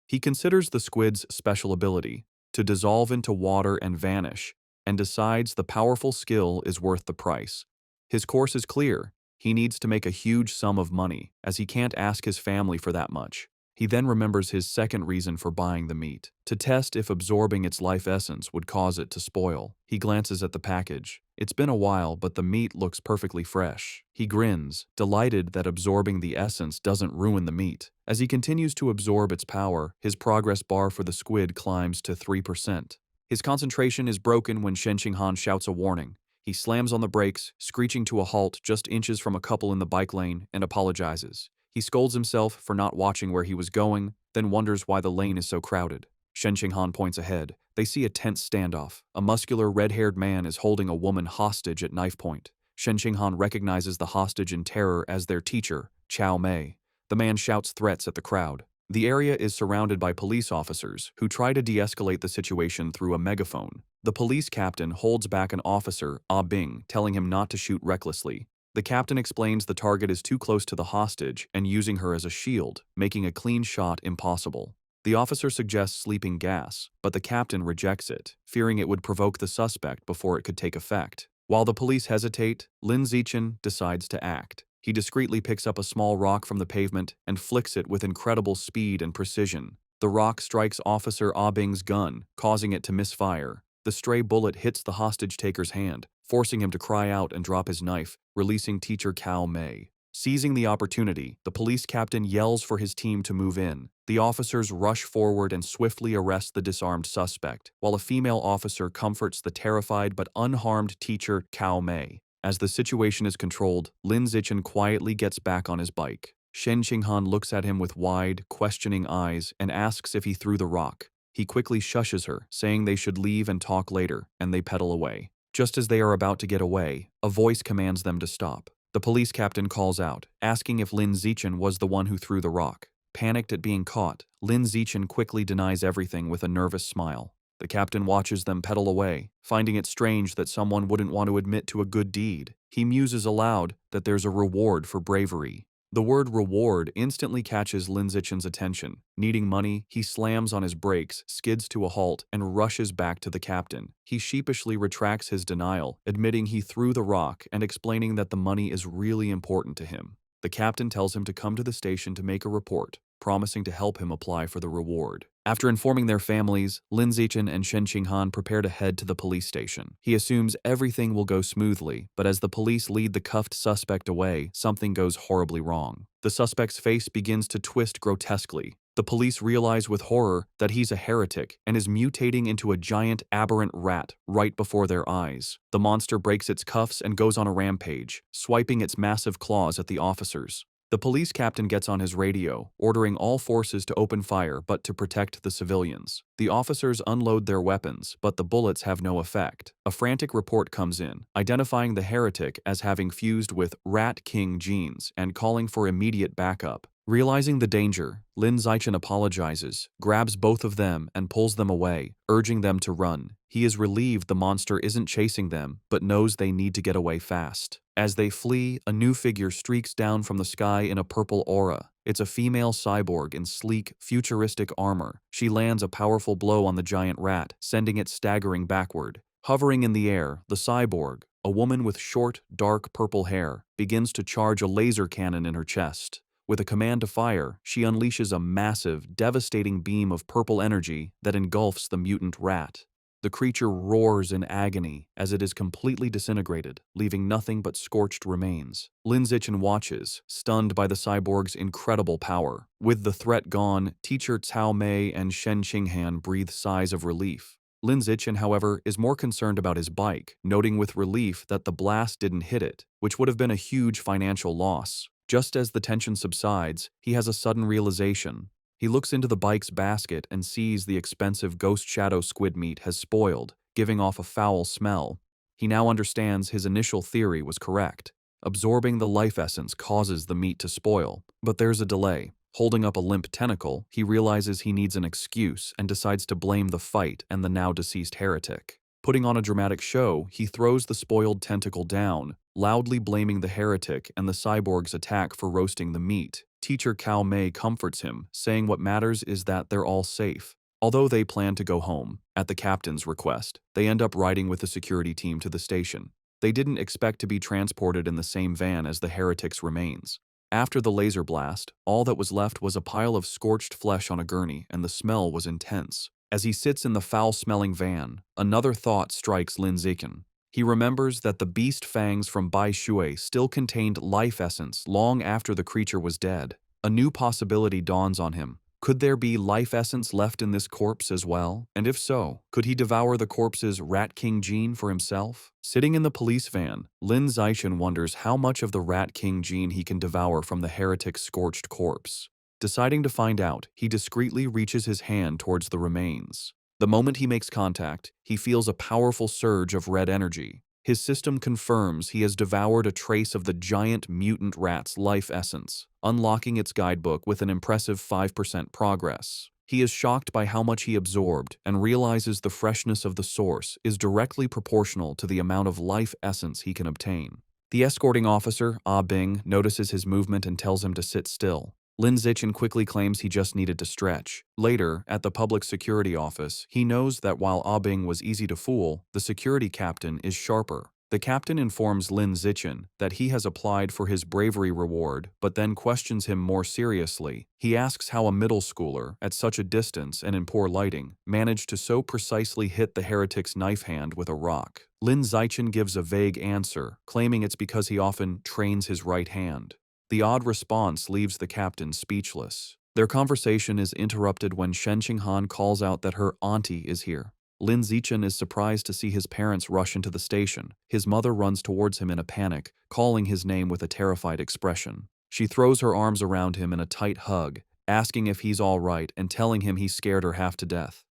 He considers the squid's special ability, to dissolve into water and vanish, and decides the powerful skill is worth the price. His course is clear. He needs to make a huge sum of money, as he can't ask his family for that much. He then remembers his second reason for buying the meat, to test if absorbing its life essence would cause it to spoil. He glances at the package. It's been a while, but the meat looks perfectly fresh. He grins, delighted that absorbing the essence doesn't ruin the meat. As he continues to absorb its power, his progress bar for the squid climbs to 3%. His concentration is broken when Shen Qinghan shouts a warning. He slams on the brakes, screeching to a halt just inches from a couple in the bike lane, and apologizes. He scolds himself for not watching where he was going, then wonders why the lane is so crowded. Shen Qinghan points ahead. They see a tense standoff. A muscular, red-haired man is holding a woman hostage at knife point. Shen Qinghan recognizes the hostage in terror as their teacher, Chao Mei. The man shouts threats at the crowd. The area is surrounded by police officers who try to de-escalate the situation through a megaphone. The police captain holds back an officer, Ah Bing, telling him not to shoot recklessly. The captain explains the target is too close to the hostage and using her as a shield, making a clean shot impossible. The officer suggests sleeping gas, but the captain rejects it, fearing it would provoke the suspect before it could take effect. While the police hesitate, Lin Zichen decides to act. He discreetly picks up a small rock from the pavement and flicks it with incredible speed and precision. The rock strikes Officer Ah Bing's gun, causing it to misfire. The stray bullet hits the hostage-taker's hand, forcing him to cry out and drop his knife, releasing Teacher Cao Mei. Seizing the opportunity, the police captain yells for his team to move in. The officers rush forward and swiftly arrest the disarmed suspect, while a female officer comforts the terrified but unharmed Teacher Cao Mei. As the situation is controlled, Lin Zichen quietly gets back on his bike. Shen Qinghan looks at him with wide, questioning eyes and asks if he threw the rock. He quickly shushes her, saying they should leave and talk later, and they pedal away. Just as they are about to get away, a voice commands them to stop. The police captain calls out, asking if Lin Zichen was the one who threw the rock. Panicked at being caught, Lin Zichen quickly denies everything with a nervous smile. The captain watches them pedal away, finding it strange that someone wouldn't want to admit to a good deed. He muses aloud that there's a reward for bravery. The word reward instantly catches Lin Zichen's attention. Needing money, he slams on his brakes, skids to a halt, and rushes back to the captain. He sheepishly retracts his denial, admitting he threw the rock and explaining that the money is really important to him. The captain tells him to come to the station to make a report, promising to help him apply for the reward. After informing their families, Lin Zichen and Shen Qinghan prepare to head to the police station. He assumes everything will go smoothly, but as the police lead the cuffed suspect away, something goes horribly wrong. The suspect's face begins to twist grotesquely. The police realize with horror that he's a heretic and is mutating into a giant aberrant rat right before their eyes. The monster breaks its cuffs and goes on a rampage, swiping its massive claws at the officers. The police captain gets on his radio, ordering all forces to open fire but to protect the civilians. The officers unload their weapons, but the bullets have no effect. A frantic report comes in, identifying the heretic as having fused with Rat King genes and calling for immediate backup. Realizing the danger, Lin Zichen apologizes, grabs both of them and pulls them away, urging them to run. He is relieved the monster isn't chasing them, but knows they need to get away fast. As they flee, a new figure streaks down from the sky in a purple aura. It's a female cyborg in sleek, futuristic armor. She lands a powerful blow on the giant rat, sending it staggering backward. Hovering in the air, the cyborg, a woman with short, dark purple hair, begins to charge a laser cannon in her chest. With a command to fire, she unleashes a massive, devastating beam of purple energy that engulfs the mutant rat. The creature roars in agony as it is completely disintegrated, leaving nothing but scorched remains. Lin Zichen watches, stunned by the cyborg's incredible power. With the threat gone, Teacher Cao Mei and Shen Qinghan breathe sighs of relief. Lin Zichen, however, is more concerned about his bike, noting with relief that the blast didn't hit it, which would have been a huge financial loss. Just as the tension subsides, he has a sudden realization. He looks into the bike's basket and sees the expensive ghost shadow squid meat has spoiled, giving off a foul smell. He now understands his initial theory was correct. Absorbing the life essence causes the meat to spoil, but there's a delay. Holding up a limp tentacle, he realizes he needs an excuse and decides to blame the fight and the now deceased heretic. Putting on a dramatic show, he throws the spoiled tentacle down, loudly blaming the heretic and the cyborg's attack for roasting the meat. Teacher Cao Mei comforts him, saying what matters is that they're all safe. Although they plan to go home, at the captain's request, they end up riding with the security team to the station. They didn't expect to be transported in the same van as the heretic's remains. After the laser blast, all that was left was a pile of scorched flesh on a gurney, and the smell was intense. As he sits in the foul-smelling van, another thought strikes Lin Zichen. He remembers that the beast fangs from Bai Shui still contained life essence long after the creature was dead. A new possibility dawns on him. Could there be life essence left in this corpse as well? And if so, could he devour the corpse's Rat King gene for himself? Sitting in the police van, Lin Zichen wonders how much of the Rat King gene he can devour from the heretic's scorched corpse. Deciding to find out, he discreetly reaches his hand towards the remains. The moment he makes contact, he feels a powerful surge of red energy. His system confirms he has devoured a trace of the giant mutant rat's life essence, unlocking its guidebook with an impressive 5% progress. He is shocked by how much he absorbed and realizes the freshness of the source is directly proportional to the amount of life essence he can obtain. The escorting officer, Ah Bing, notices his movement and tells him to sit still. Lin Zichen quickly claims he just needed to stretch. Later, at the public security office, he knows that while Ah Bing was easy to fool, the security captain is sharper. The captain informs Lin Zichen that he has applied for his bravery reward, but then questions him more seriously. He asks how a middle schooler, at such a distance and in poor lighting, managed to so precisely hit the heretic's knife hand with a rock. Lin Zichen gives a vague answer, claiming it's because he often trains his right hand. The odd response leaves the captain speechless. Their conversation is interrupted when Shen Qinghan calls out that her auntie is here. Lin Zichen is surprised to see his parents rush into the station. His mother runs towards him in a panic, calling his name with a terrified expression. She throws her arms around him in a tight hug, asking if he's all right and telling him he scared her half to death.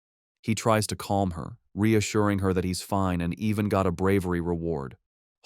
He tries to calm her, reassuring her that he's fine and even got a bravery reward.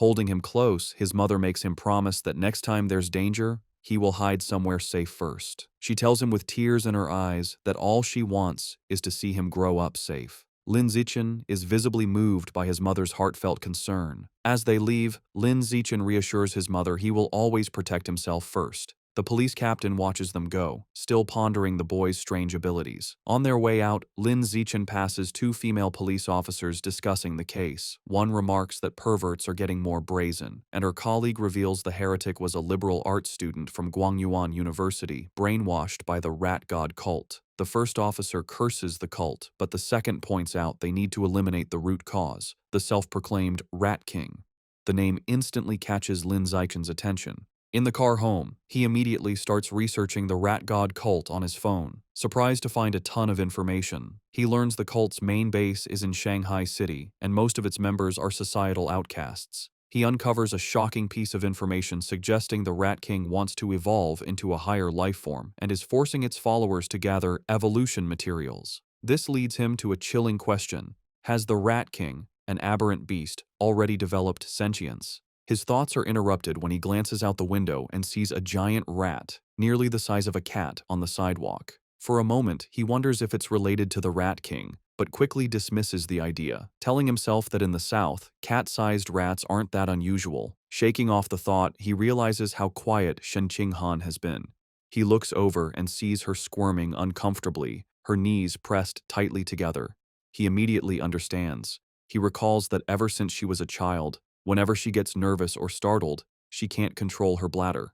Holding him close, his mother makes him promise that next time there's danger, he will hide somewhere safe first. She tells him with tears in her eyes that all she wants is to see him grow up safe. Lin Zichen is visibly moved by his mother's heartfelt concern. As they leave, Lin Zichen reassures his mother he will always protect himself first. The police captain watches them go, still pondering the boy's strange abilities. On their way out, Lin Zichen passes two female police officers discussing the case. One remarks that perverts are getting more brazen, and her colleague reveals the heretic was a liberal arts student from Guangyuan University, brainwashed by the rat god cult. The first officer curses the cult, but the second points out they need to eliminate the root cause, the self-proclaimed Rat King. The name instantly catches Lin Zichen's attention. In the car home, he immediately starts researching the rat god cult on his phone. Surprised to find a ton of information, he learns the cult's main base is in Shanghai City, and most of its members are societal outcasts. He uncovers a shocking piece of information suggesting the Rat King wants to evolve into a higher life form and is forcing its followers to gather evolution materials. This leads him to a chilling question. Has the Rat King, an aberrant beast, already developed sentience? His thoughts are interrupted when he glances out the window and sees a giant rat, nearly the size of a cat, on the sidewalk. For a moment, he wonders if it's related to the Rat King, but quickly dismisses the idea, telling himself that in the South, cat-sized rats aren't that unusual. Shaking off the thought, he realizes how quiet Shen Qinghan has been. He looks over and sees her squirming uncomfortably, her knees pressed tightly together. He immediately understands. He recalls that ever since she was a child, whenever she gets nervous or startled, she can't control her bladder.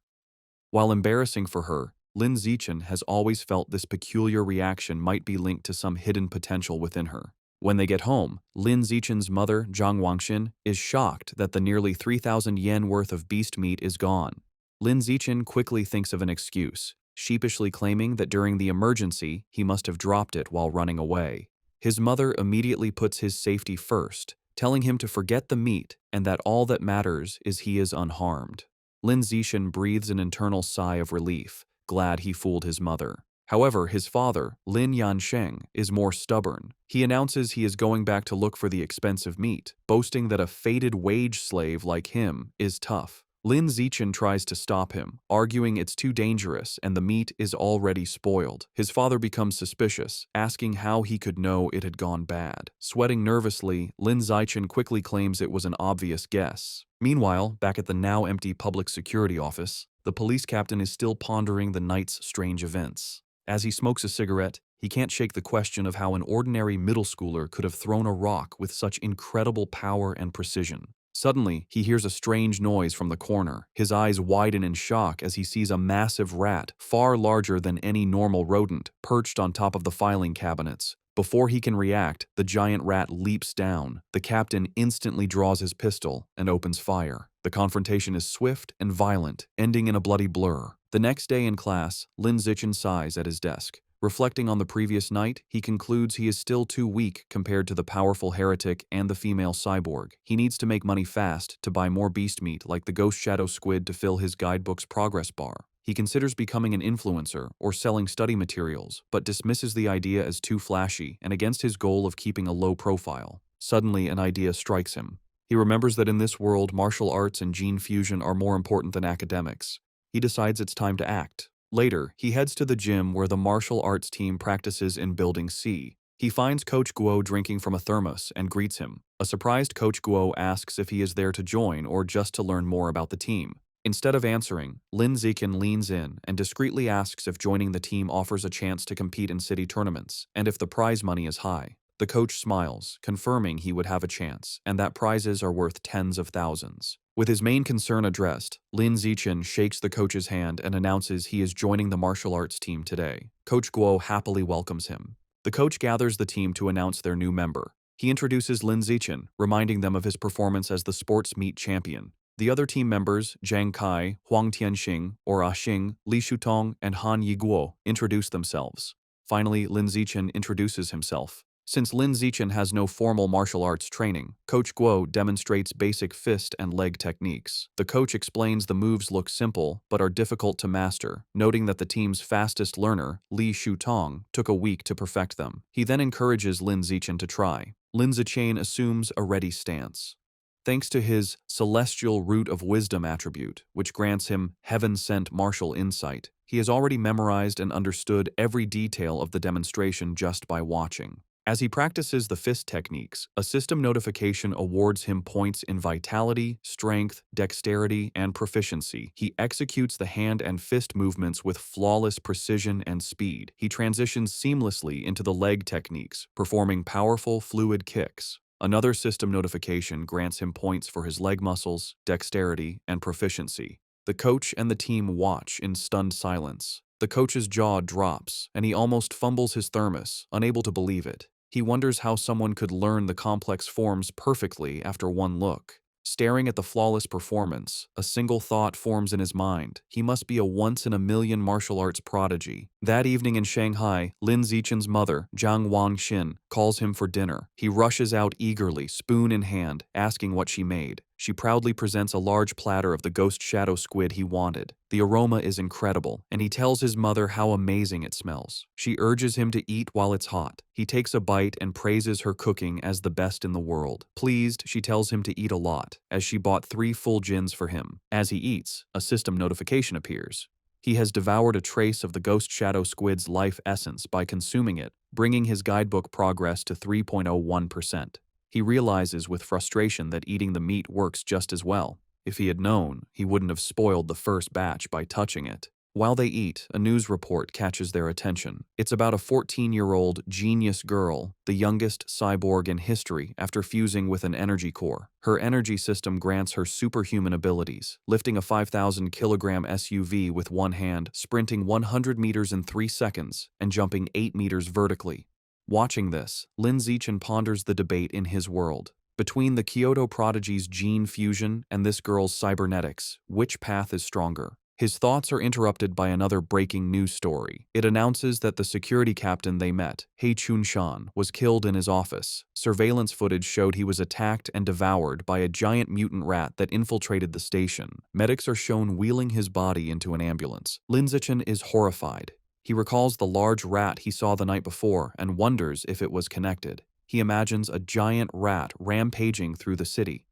While embarrassing for her, Lin Zichen has always felt this peculiar reaction might be linked to some hidden potential within her. When they get home, Lin Zichen's mother, Zhang Wangxin, is shocked that the nearly 3,000 yen worth of beast meat is gone. Lin Zichen quickly thinks of an excuse, sheepishly claiming that during the emergency, he must have dropped it while running away. His mother immediately puts his safety first, telling him to forget the meat and that all that matters is he is unharmed. Lin Zichen breathes an internal sigh of relief, glad he fooled his mother. However, his father, Lin Yansheng, is more stubborn. He announces he is going back to look for the expensive meat, boasting that a fated wage slave like him is tough. Lin Zichen tries to stop him, arguing it's too dangerous and the meat is already spoiled. His father becomes suspicious, asking how he could know it had gone bad. Sweating nervously, Lin Zichen quickly claims it was an obvious guess. Meanwhile, back at the now empty public security office, the police captain is still pondering the night's strange events. As he smokes a cigarette, he can't shake the question of how an ordinary middle schooler could have thrown a rock with such incredible power and precision. Suddenly, he hears a strange noise from the corner. His eyes widen in shock as he sees a massive rat, far larger than any normal rodent, perched on top of the filing cabinets. Before he can react, the giant rat leaps down. The captain instantly draws his pistol and opens fire. The confrontation is swift and violent, ending in a bloody blur. The next day in class, Lin Zichen sighs at his desk. Reflecting on the previous night, he concludes he is still too weak compared to the powerful heretic and the female cyborg. He needs to make money fast to buy more beast meat like the ghost shadow squid to fill his guidebook's progress bar. He considers becoming an influencer or selling study materials, but dismisses the idea as too flashy and against his goal of keeping a low profile. Suddenly, an idea strikes him. He remembers that in this world, martial arts and gene fusion are more important than academics. He decides it's time to act. Later, he heads to the gym where the martial arts team practices in Building C. He finds Coach Guo drinking from a thermos and greets him. A surprised Coach Guo asks if he is there to join or just to learn more about the team. Instead of answering, Lin Zichen leans in and discreetly asks if joining the team offers a chance to compete in city tournaments and if the prize money is high. The coach smiles, confirming he would have a chance and that prizes are worth tens of thousands. With his main concern addressed, Lin Zichen shakes the coach's hand and announces he is joining the martial arts team today. Coach Guo happily welcomes him. The coach gathers the team to announce their new member. He introduces Lin Zichen, reminding them of his performance as the sports meet champion. The other team members, Zhang Kai, Huang Tianxing, or Ah Xing, Li Shutong, and Han Yiguo, introduce themselves. Finally, Lin Zichen introduces himself. Since Lin Zichen has no formal martial arts training, Coach Guo demonstrates basic fist and leg techniques. The coach explains the moves look simple but are difficult to master, noting that the team's fastest learner, Li Shutong, took a week to perfect them. He then encourages Lin Zichen to try. Lin Zichen assumes a ready stance. Thanks to his celestial root of wisdom attribute, which grants him heaven-sent martial insight, he has already memorized and understood every detail of the demonstration just by watching. As he practices the fist techniques, a system notification awards him points in vitality, strength, dexterity, and proficiency. He executes the hand and fist movements with flawless precision and speed. He transitions seamlessly into the leg techniques, performing powerful, fluid kicks. Another system notification grants him points for his leg muscles, dexterity, and proficiency. The coach and the team watch in stunned silence. The coach's jaw drops, and he almost fumbles his thermos, unable to believe it. He wonders how someone could learn the complex forms perfectly after one look. Staring at the flawless performance, a single thought forms in his mind. He must be a once-in-a-million martial arts prodigy. That evening in Shanghai, Lin Zichen's mother, Jiang Wangxin, calls him for dinner. He rushes out eagerly, spoon in hand, asking what she made. She proudly presents a large platter of the ghost shadow squid he wanted. The aroma is incredible, and he tells his mother how amazing it smells. She urges him to eat while it's hot. He takes a bite and praises her cooking as the best in the world. Pleased, she tells him to eat a lot, as she bought 3 full gins for him. As he eats, a system notification appears. He has devoured a trace of the ghost shadow squid's life essence by consuming it, bringing his guidebook progress to 3.01%. He realizes with frustration that eating the meat works just as well. If he had known, he wouldn't have spoiled the first batch by touching it. While they eat, a news report catches their attention. It's about a 14-year-old genius girl, the youngest cyborg in history after fusing with an energy core. Her energy system grants her superhuman abilities, lifting a 5,000-kilogram SUV with one hand, sprinting 100 meters in 3 seconds, and jumping 8 meters vertically. Watching this, Lin Zichen ponders the debate in his world. Between the Kyoto prodigy's gene fusion and this girl's cybernetics, which path is stronger? His thoughts are interrupted by another breaking news story. It announces that the security captain they met, He Chun-shan, was killed in his office. Surveillance footage showed he was attacked and devoured by a giant mutant rat that infiltrated the station. Medics are shown wheeling his body into an ambulance. Lin Zichen is horrified. He recalls the large rat he saw the night before and wonders if it was connected. He imagines a giant rat rampaging through the city.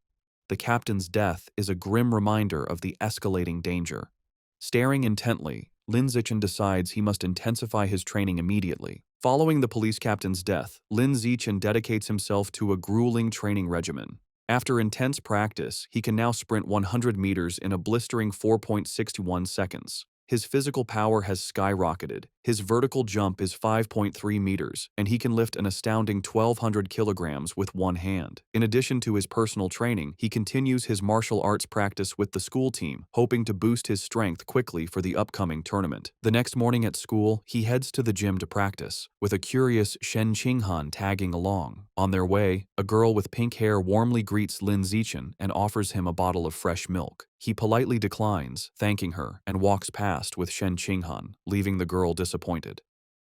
The captain's death is a grim reminder of the escalating danger. Staring intently, Lin Zichen decides he must intensify his training immediately. Following the police captain's death, Lin Zichen dedicates himself to a grueling training regimen. After intense practice, he can now sprint 100 meters in a blistering 4.61 seconds. His physical power has skyrocketed. His vertical jump is 5.3 meters, and he can lift an astounding 1,200 kilograms with one hand. In addition to his personal training, he continues his martial arts practice with the school team, hoping to boost his strength quickly for the upcoming tournament. The next morning at school, he heads to the gym to practice, with a curious Shen Qinghan tagging along. On their way, a girl with pink hair warmly greets Lin Zichen and offers him a bottle of fresh milk. He politely declines, thanking her, and walks past with Shen Qinghan, leaving the girl disappointed.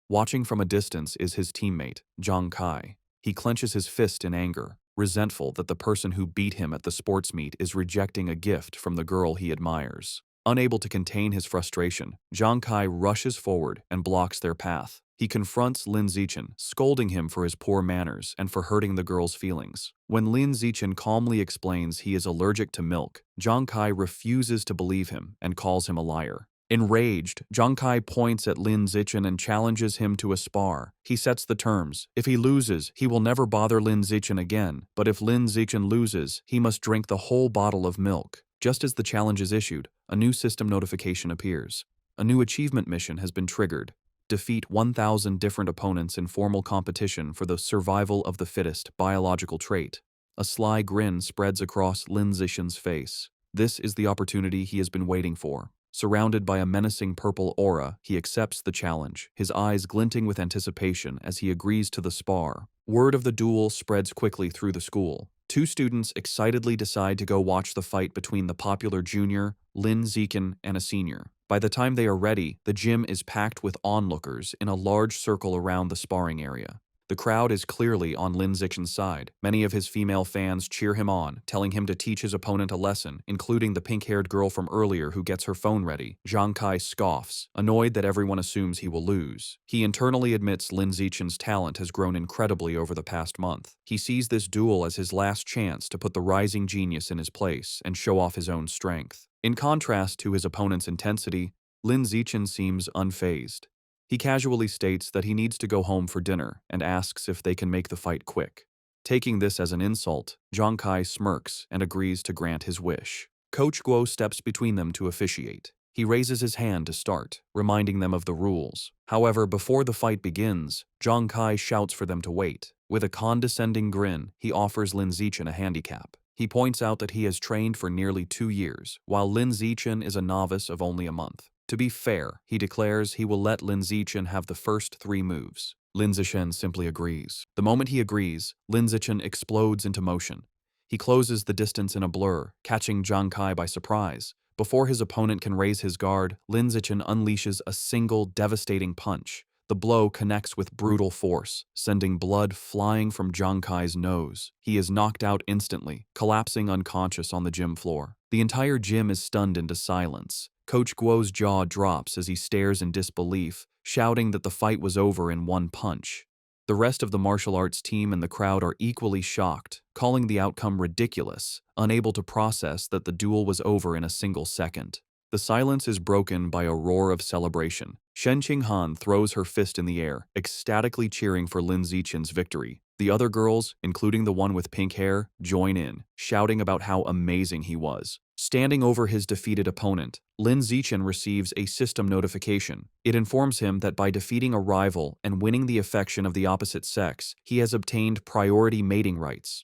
Watching from a distance is his teammate, Zhang Kai. He clenches his fist in anger, resentful that the person who beat him at the sports meet is rejecting a gift from the girl he admires. Unable to contain his frustration, Zhang Kai rushes forward and blocks their path. He confronts Lin Zichen, scolding him for his poor manners and for hurting the girl's feelings. When Lin Zichen calmly explains he is allergic to milk, Zhang Kai refuses to believe him and calls him a liar. Enraged, Zhang Kai points at Lin Zichen and challenges him to a spar. He sets the terms. If he loses, he will never bother Lin Zichen again, but if Lin Zichen loses, he must drink the whole bottle of milk. Just as the challenge is issued, a new system notification appears. A new achievement mission has been triggered. Defeat 1,000 different opponents in formal competition for the survival of the fittest biological trait. A sly grin spreads across Lin Zichen's face. This is the opportunity he has been waiting for. Surrounded by a menacing purple aura, he accepts the challenge, his eyes glinting with anticipation as he agrees to the spar. Word of the duel spreads quickly through the school. Two students excitedly decide to go watch the fight between the popular junior, Lin Zichen, and a senior. By the time they are ready, the gym is packed with onlookers in a large circle around the sparring area. The crowd is clearly on Lin Zichen's side. Many of his female fans cheer him on, telling him to teach his opponent a lesson, including the pink-haired girl from earlier who gets her phone ready. Zhang Kai scoffs, annoyed that everyone assumes he will lose. He internally admits Lin Zichen's talent has grown incredibly over the past month. He sees this duel as his last chance to put the rising genius in his place and show off his own strength. In contrast to his opponent's intensity, Lin Zichen seems unfazed. He casually states that he needs to go home for dinner and asks if they can make the fight quick. Taking this as an insult, Zhang Kai smirks and agrees to grant his wish. Coach Guo steps between them to officiate. He raises his hand to start, reminding them of the rules. However, before the fight begins, Zhang Kai shouts for them to wait. With a condescending grin, he offers Lin Zichen a handicap. He points out that he has trained for nearly 2 years, while Lin Zichen is a novice of only a month. To be fair, he declares he will let Lin Zichen have the first 3 moves. Lin Zichen simply agrees. The moment he agrees, Lin Zichen explodes into motion. He closes the distance in a blur, catching Zhang Kai by surprise. Before his opponent can raise his guard, Lin Zichen unleashes a single devastating punch. The blow connects with brutal force, sending blood flying from Zhang Kai's nose. He is knocked out instantly, collapsing unconscious on the gym floor. The entire gym is stunned into silence. Coach Guo's jaw drops as he stares in disbelief, shouting that the fight was over in one punch. The rest of the martial arts team and the crowd are equally shocked, calling the outcome ridiculous, unable to process that the duel was over in a single second. The silence is broken by a roar of celebration. Shen Qinghan throws her fist in the air, ecstatically cheering for Lin Zichen's victory. The other girls, including the one with pink hair, join in, shouting about how amazing he was. Standing over his defeated opponent, Lin Zichen receives a system notification. It informs him that by defeating a rival and winning the affection of the opposite sex, he has obtained priority mating rights.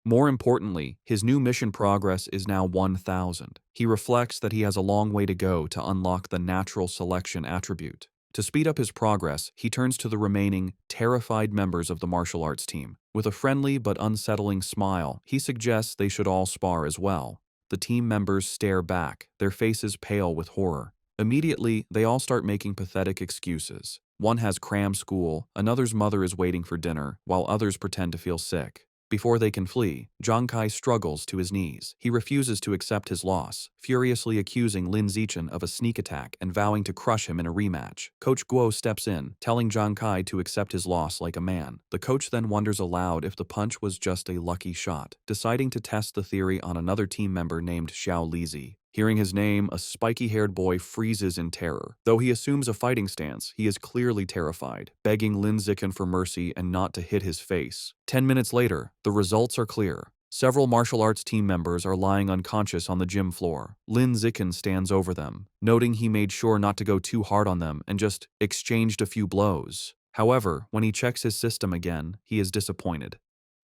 More importantly, his new mission progress is now 1,000. He reflects that he has a long way to go to unlock the natural selection attribute. To speed up his progress, he turns to the remaining, terrified members of the martial arts team. With a friendly but unsettling smile, he suggests they should all spar as well. The team members stare back, their faces pale with horror. Immediately, they all start making pathetic excuses. One has cram school, another's mother is waiting for dinner, while others pretend to feel sick. Before they can flee, Zhang Kai struggles to his knees. He refuses to accept his loss, furiously accusing Lin Zichen of a sneak attack and vowing to crush him in a rematch. Coach Guo steps in, telling Zhang Kai to accept his loss like a man. The coach then wonders aloud if the punch was just a lucky shot, deciding to test the theory on another team member named Xiao Lizi. Hearing his name, a spiky-haired boy freezes in terror. Though he assumes a fighting stance, he is clearly terrified, begging Lin Zichen for mercy and not to hit his face. 10 minutes later, the results are clear. Several martial arts team members are lying unconscious on the gym floor. Lin Zichen stands over them, noting he made sure not to go too hard on them and just exchanged a few blows. However, when he checks his system again, he is disappointed.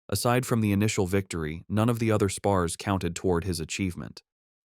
Aside from the initial victory, none of the other spars counted toward his achievement.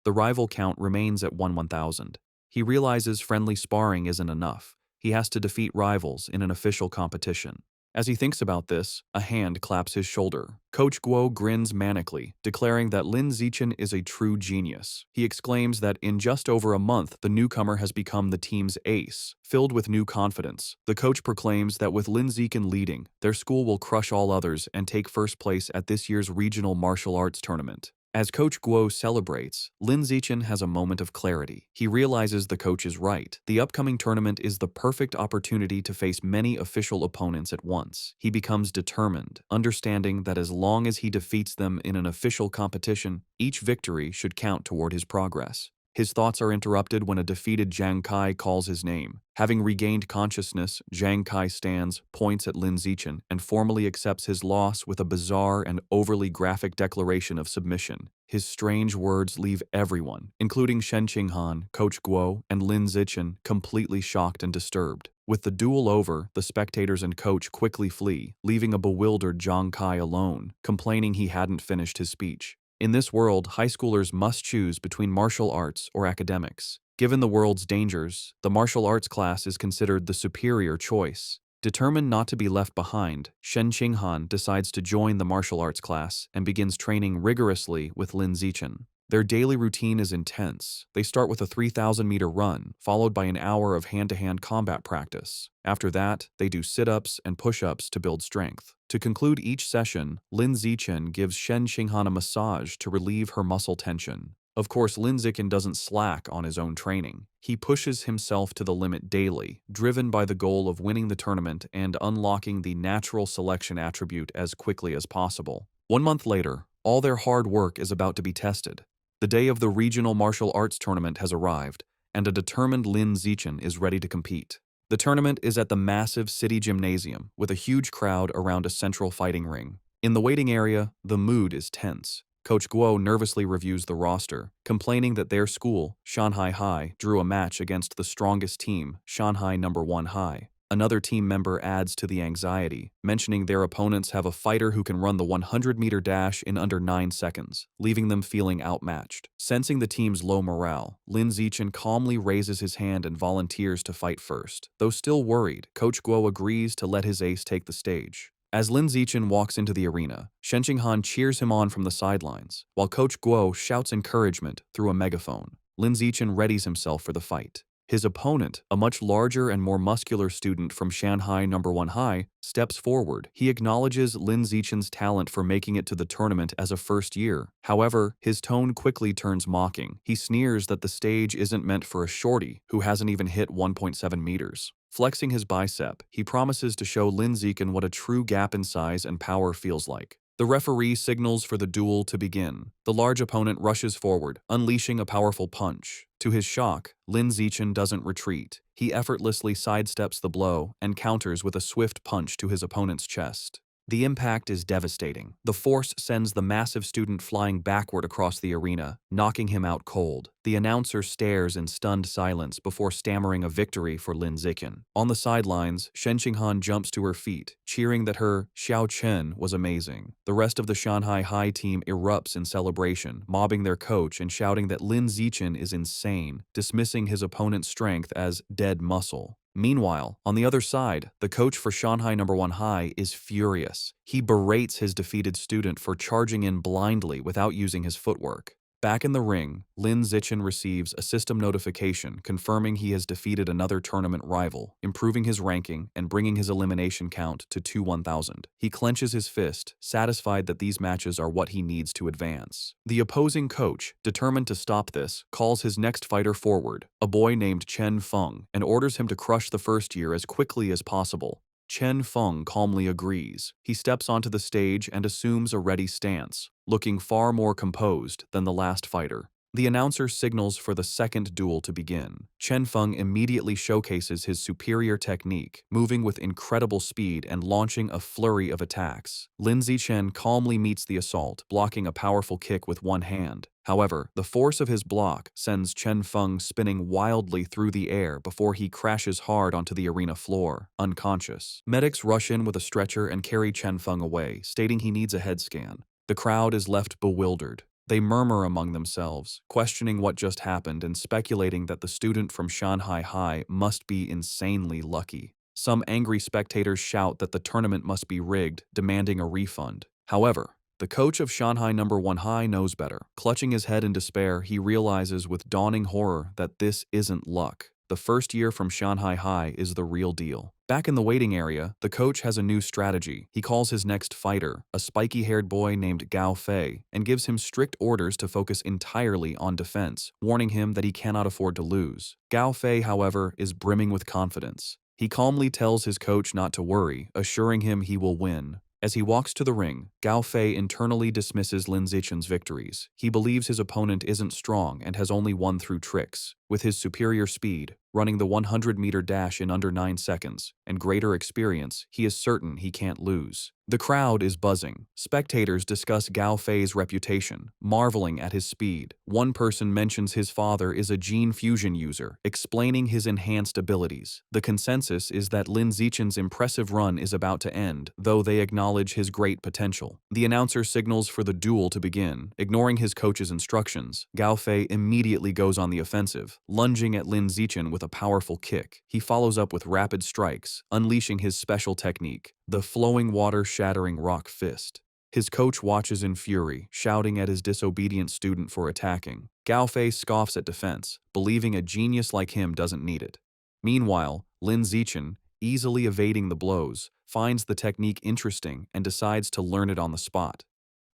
The rival count remains at 1,000. He realizes friendly sparring isn't enough. He has to defeat rivals in an official competition. As he thinks about this, a hand claps his shoulder. Coach Guo grins manically, declaring that Lin Zichen is a true genius. He exclaims that in just over a month, the newcomer has become the team's ace. Filled with new confidence, the coach proclaims that with Lin Zichen leading, their school will crush all others and take first place at this year's regional martial arts tournament. As Coach Guo celebrates, Lin Zichen has a moment of clarity. He realizes the coach is right. The upcoming tournament is the perfect opportunity to face many official opponents at once. He becomes determined, understanding that as long as he defeats them in an official competition, each victory should count toward his progress. His thoughts are interrupted when a defeated Zhang Kai calls his name. Having regained consciousness, Zhang Kai stands, points at Lin Zichen, and formally accepts his loss with a bizarre and overly graphic declaration of submission. His strange words leave everyone, including Shen Qinghan, Coach Guo, and Lin Zichen, completely shocked and disturbed. With the duel over, the spectators and coach quickly flee, leaving a bewildered Zhang Kai alone, complaining he hadn't finished his speech. In this world, high schoolers must choose between martial arts or academics. Given the world's dangers, the martial arts class is considered the superior choice. Determined not to be left behind, Shen Qinghan decides to join the martial arts class and begins training rigorously with Lin Zichen. Their daily routine is intense. They start with a 3,000-meter run, followed by an hour of hand-to-hand combat practice. After that, they do sit-ups and push-ups to build strength. To conclude each session, Lin Zichen gives Shen Qinghan a massage to relieve her muscle tension. Of course, Lin Zichen doesn't slack on his own training. He pushes himself to the limit daily, driven by the goal of winning the tournament and unlocking the natural selection attribute as quickly as possible. 1 month later, all their hard work is about to be tested. The day of the regional martial arts tournament has arrived, and a determined Lin Zichen is ready to compete. The tournament is at the massive city gymnasium, with a huge crowd around a central fighting ring. In the waiting area, the mood is tense. Coach Guo nervously reviews the roster, complaining that their school, Shanghai High, drew a match against the strongest team, Shanghai No. 1 High. Another team member adds to the anxiety, mentioning their opponents have a fighter who can run the 100-meter dash in under 9 seconds, leaving them feeling outmatched. Sensing the team's low morale, Lin Zichen calmly raises his hand and volunteers to fight first. Though still worried, Coach Guo agrees to let his ace take the stage. As Lin Zichen walks into the arena, Shen Qinghan cheers him on from the sidelines, while Coach Guo shouts encouragement through a megaphone. Lin Zichen readies himself for the fight. His opponent, a much larger and more muscular student from Shanghai No. 1 High, steps forward. He acknowledges Lin Zichen's talent for making it to the tournament as a first year. However, his tone quickly turns mocking. He sneers that the stage isn't meant for a shorty who hasn't even hit 1.7 meters. Flexing his bicep, he promises to show Lin Zichen what a true gap in size and power feels like. The referee signals for the duel to begin. The large opponent rushes forward, unleashing a powerful punch. To his shock, Lin Zichen doesn't retreat. He effortlessly sidesteps the blow and counters with a swift punch to his opponent's chest. The impact is devastating. The force sends the massive student flying backward across the arena, knocking him out cold. The announcer stares in stunned silence before stammering a victory for Lin Zichen. On the sidelines, Shen Qinghan jumps to her feet, cheering that her Xiao Chen was amazing. The rest of the Shanghai High team erupts in celebration, mobbing their coach and shouting that Lin Zichen is insane, dismissing his opponent's strength as dead muscle. Meanwhile, on the other side, the coach for Shanghai No. 1 High is furious. He berates his defeated student for charging in blindly without using his footwork. Back in the ring, Lin Zichen receives a system notification confirming he has defeated another tournament rival, improving his ranking and bringing his elimination count to 1,000. He clenches his fist, satisfied that these matches are what he needs to advance. The opposing coach, determined to stop this, calls his next fighter forward, a boy named Chen Feng, and orders him to crush the first year as quickly as possible. Chen Feng calmly agrees. He steps onto the stage and assumes a ready stance, looking far more composed than the last fighter. The announcer signals for the second duel to begin. Chen Feng immediately showcases his superior technique, moving with incredible speed and launching a flurry of attacks. Lin Zichen calmly meets the assault, blocking a powerful kick with one hand. However, the force of his block sends Chen Feng spinning wildly through the air before he crashes hard onto the arena floor, unconscious. Medics rush in with a stretcher and carry Chen Feng away, stating he needs a head scan. The crowd is left bewildered. They murmur among themselves, questioning what just happened and speculating that the student from Shanghai High must be insanely lucky. Some angry spectators shout that the tournament must be rigged, demanding a refund. However, the coach of Shanghai No. 1 High knows better. Clutching his head in despair, he realizes with dawning horror that this isn't luck. The first year from Shanghai High is the real deal. Back in the waiting area, the coach has a new strategy. He calls his next fighter, a spiky-haired boy named Gao Fei, and gives him strict orders to focus entirely on defense, warning him that he cannot afford to lose. Gao Fei, however, is brimming with confidence. He calmly tells his coach not to worry, assuring him he will win. As he walks to the ring, Gao Fei internally dismisses Lin Zichen's victories. He believes his opponent isn't strong and has only won through tricks. With his superior speed, running the 100-meter dash in under 9 seconds, and greater experience, he is certain he can't lose. The crowd is buzzing. Spectators discuss Gao Fei's reputation, marveling at his speed. One person mentions his father is a gene fusion user, explaining his enhanced abilities. The consensus is that Lin Zichen's impressive run is about to end, though they acknowledge his great potential. The announcer signals for the duel to begin. Ignoring his coach's instructions, Gao Fei immediately goes on the offensive, lunging at Lin Zichen with a powerful kick. He follows up with rapid strikes, unleashing his special technique, the flowing water-shattering rock fist. His coach watches in fury, shouting at his disobedient student for attacking. Gao Fei scoffs at defense, believing a genius like him doesn't need it. Meanwhile, Lin Zichen, easily evading the blows, finds the technique interesting and decides to learn it on the spot.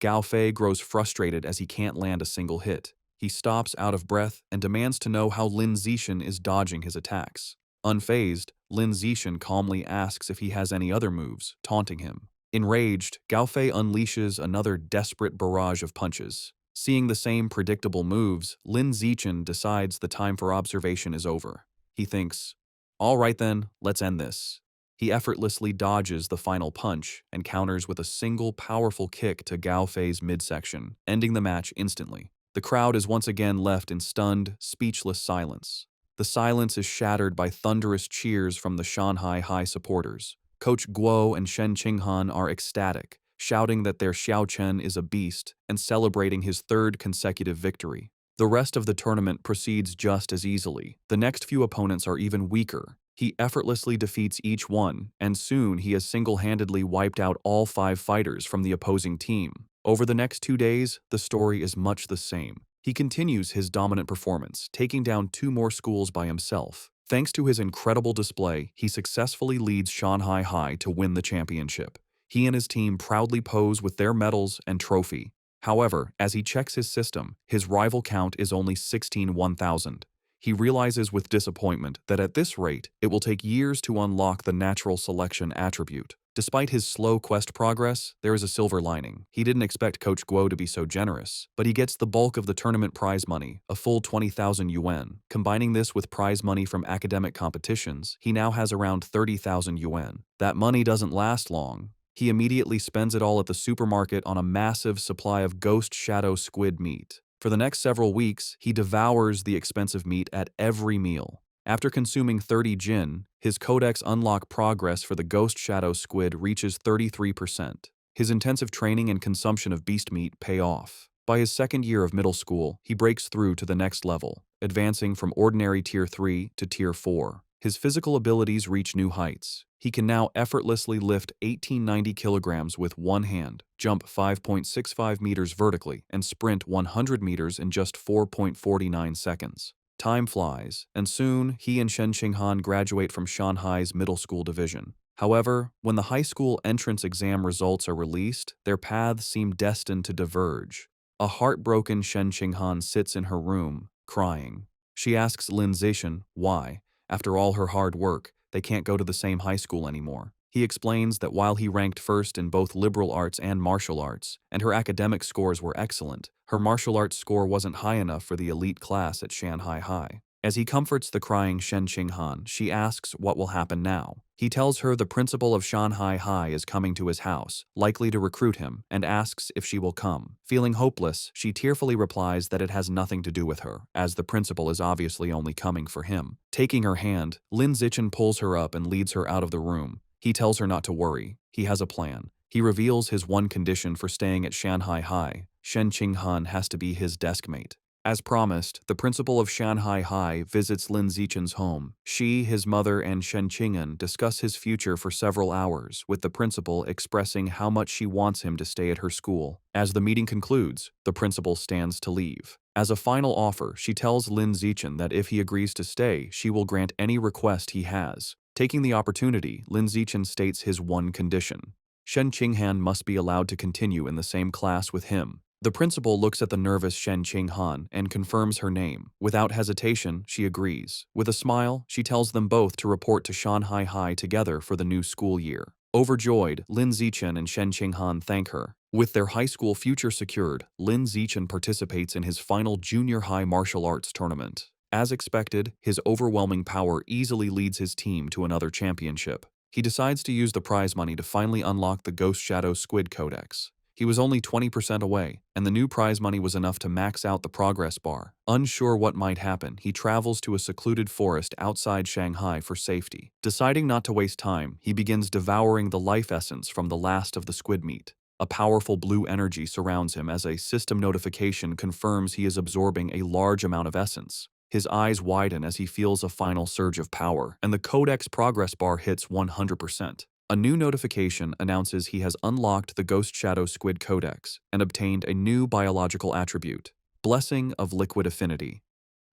Gao Fei grows frustrated as he can't land a single hit. He stops out of breath and demands to know how Lin Zichen is dodging his attacks. Unfazed, Lin Zichen calmly asks if he has any other moves, taunting him. Enraged, Gao Fei unleashes another desperate barrage of punches. Seeing the same predictable moves, Lin Zichen decides the time for observation is over. He thinks, "All right then, let's end this." He effortlessly dodges the final punch and counters with a single powerful kick to Gao Fei's midsection, ending the match instantly. The crowd is once again left in stunned, speechless silence. The silence is shattered by thunderous cheers from the Shanghai High supporters. Coach Guo and Shen Qinghan are ecstatic, shouting that their Xiao Chen is a beast and celebrating his third consecutive victory. The rest of the tournament proceeds just as easily. The next few opponents are even weaker. He effortlessly defeats each one, and soon he has single-handedly wiped out all 5 fighters from the opposing team. Over the next 2 days, the story is much the same. He continues his dominant performance, taking down 2 more schools by himself. Thanks to his incredible display, he successfully leads Shanghai High to win the championship. He and his team proudly pose with their medals and trophy. However, as he checks his system, his rival count is only 16,000. He realizes with disappointment that at this rate, it will take years to unlock the natural selection attribute. Despite his slow quest progress, there is a silver lining. He didn't expect Coach Guo to be so generous, but he gets the bulk of the tournament prize money, a full 20,000 yuan. Combining this with prize money from academic competitions, he now has around 30,000 yuan. That money doesn't last long. He immediately spends it all at the supermarket on a massive supply of ghost shadow squid meat. For the next several weeks, he devours the expensive meat at every meal. After consuming 30 jin, his codex unlock progress for the ghost shadow squid reaches 33%. His intensive training and consumption of beast meat pay off. By his second year of middle school, he breaks through to the next level, advancing from ordinary Tier 3 to Tier 4. His physical abilities reach new heights. He can now effortlessly lift 1890 kilograms with one hand, jump 5.65 meters vertically, and sprint 100 meters in just 4.49 seconds. Time flies, and soon he and Shen Qinghan graduate from Shanghai's middle school division. However, when the high school entrance exam results are released, their paths seem destined to diverge. A heartbroken Shen Qinghan sits in her room, crying. She asks Lin Zichen why, after all her hard work, they can't go to the same high school anymore. He explains that while he ranked first in both liberal arts and martial arts, and her academic scores were excellent, her martial arts score wasn't high enough for the elite class at Shanghai High. As he comforts the crying Shen Qinghan, she asks what will happen now. He tells her the principal of Shanghai High is coming to his house, likely to recruit him, and asks if she will come. Feeling hopeless, she tearfully replies that it has nothing to do with her, as the principal is obviously only coming for him. Taking her hand, Lin Zichen pulls her up and leads her out of the room. He tells her not to worry. He has a plan. He reveals his one condition for staying at Shanghai High. Shen Qinghan has to be his deskmate. As promised, the principal of Shanghai High visits Lin Zichen's home. She, his mother, and Shen Qinghan discuss his future for several hours, with the principal expressing how much she wants him to stay at her school. As the meeting concludes, the principal stands to leave. As a final offer, she tells Lin Zichen that if he agrees to stay, she will grant any request he has. Taking the opportunity, Lin Zichen states his one condition. Shen Qinghan must be allowed to continue in the same class with him. The principal looks at the nervous Shen Qinghan and confirms her name. Without hesitation, she agrees. With a smile, she tells them both to report to Shanghai High together for the new school year. Overjoyed, Lin Zichen and Shen Qinghan thank her. With their high school future secured, Lin Zichen participates in his final junior high martial arts tournament. As expected, his overwhelming power easily leads his team to another championship. He decides to use the prize money to finally unlock the Ghost Shadow Squid Codex. He was only 20% away, and the new prize money was enough to max out the progress bar. Unsure what might happen, he travels to a secluded forest outside Shanghai for safety. Deciding not to waste time, he begins devouring the life essence from the last of the squid meat. A powerful blue energy surrounds him as a system notification confirms he is absorbing a large amount of essence. His eyes widen as he feels a final surge of power, and the Codex progress bar hits 100%. A new notification announces he has unlocked the Ghost Shadow Squid Codex and obtained a new biological attribute, Blessing of Liquid Affinity.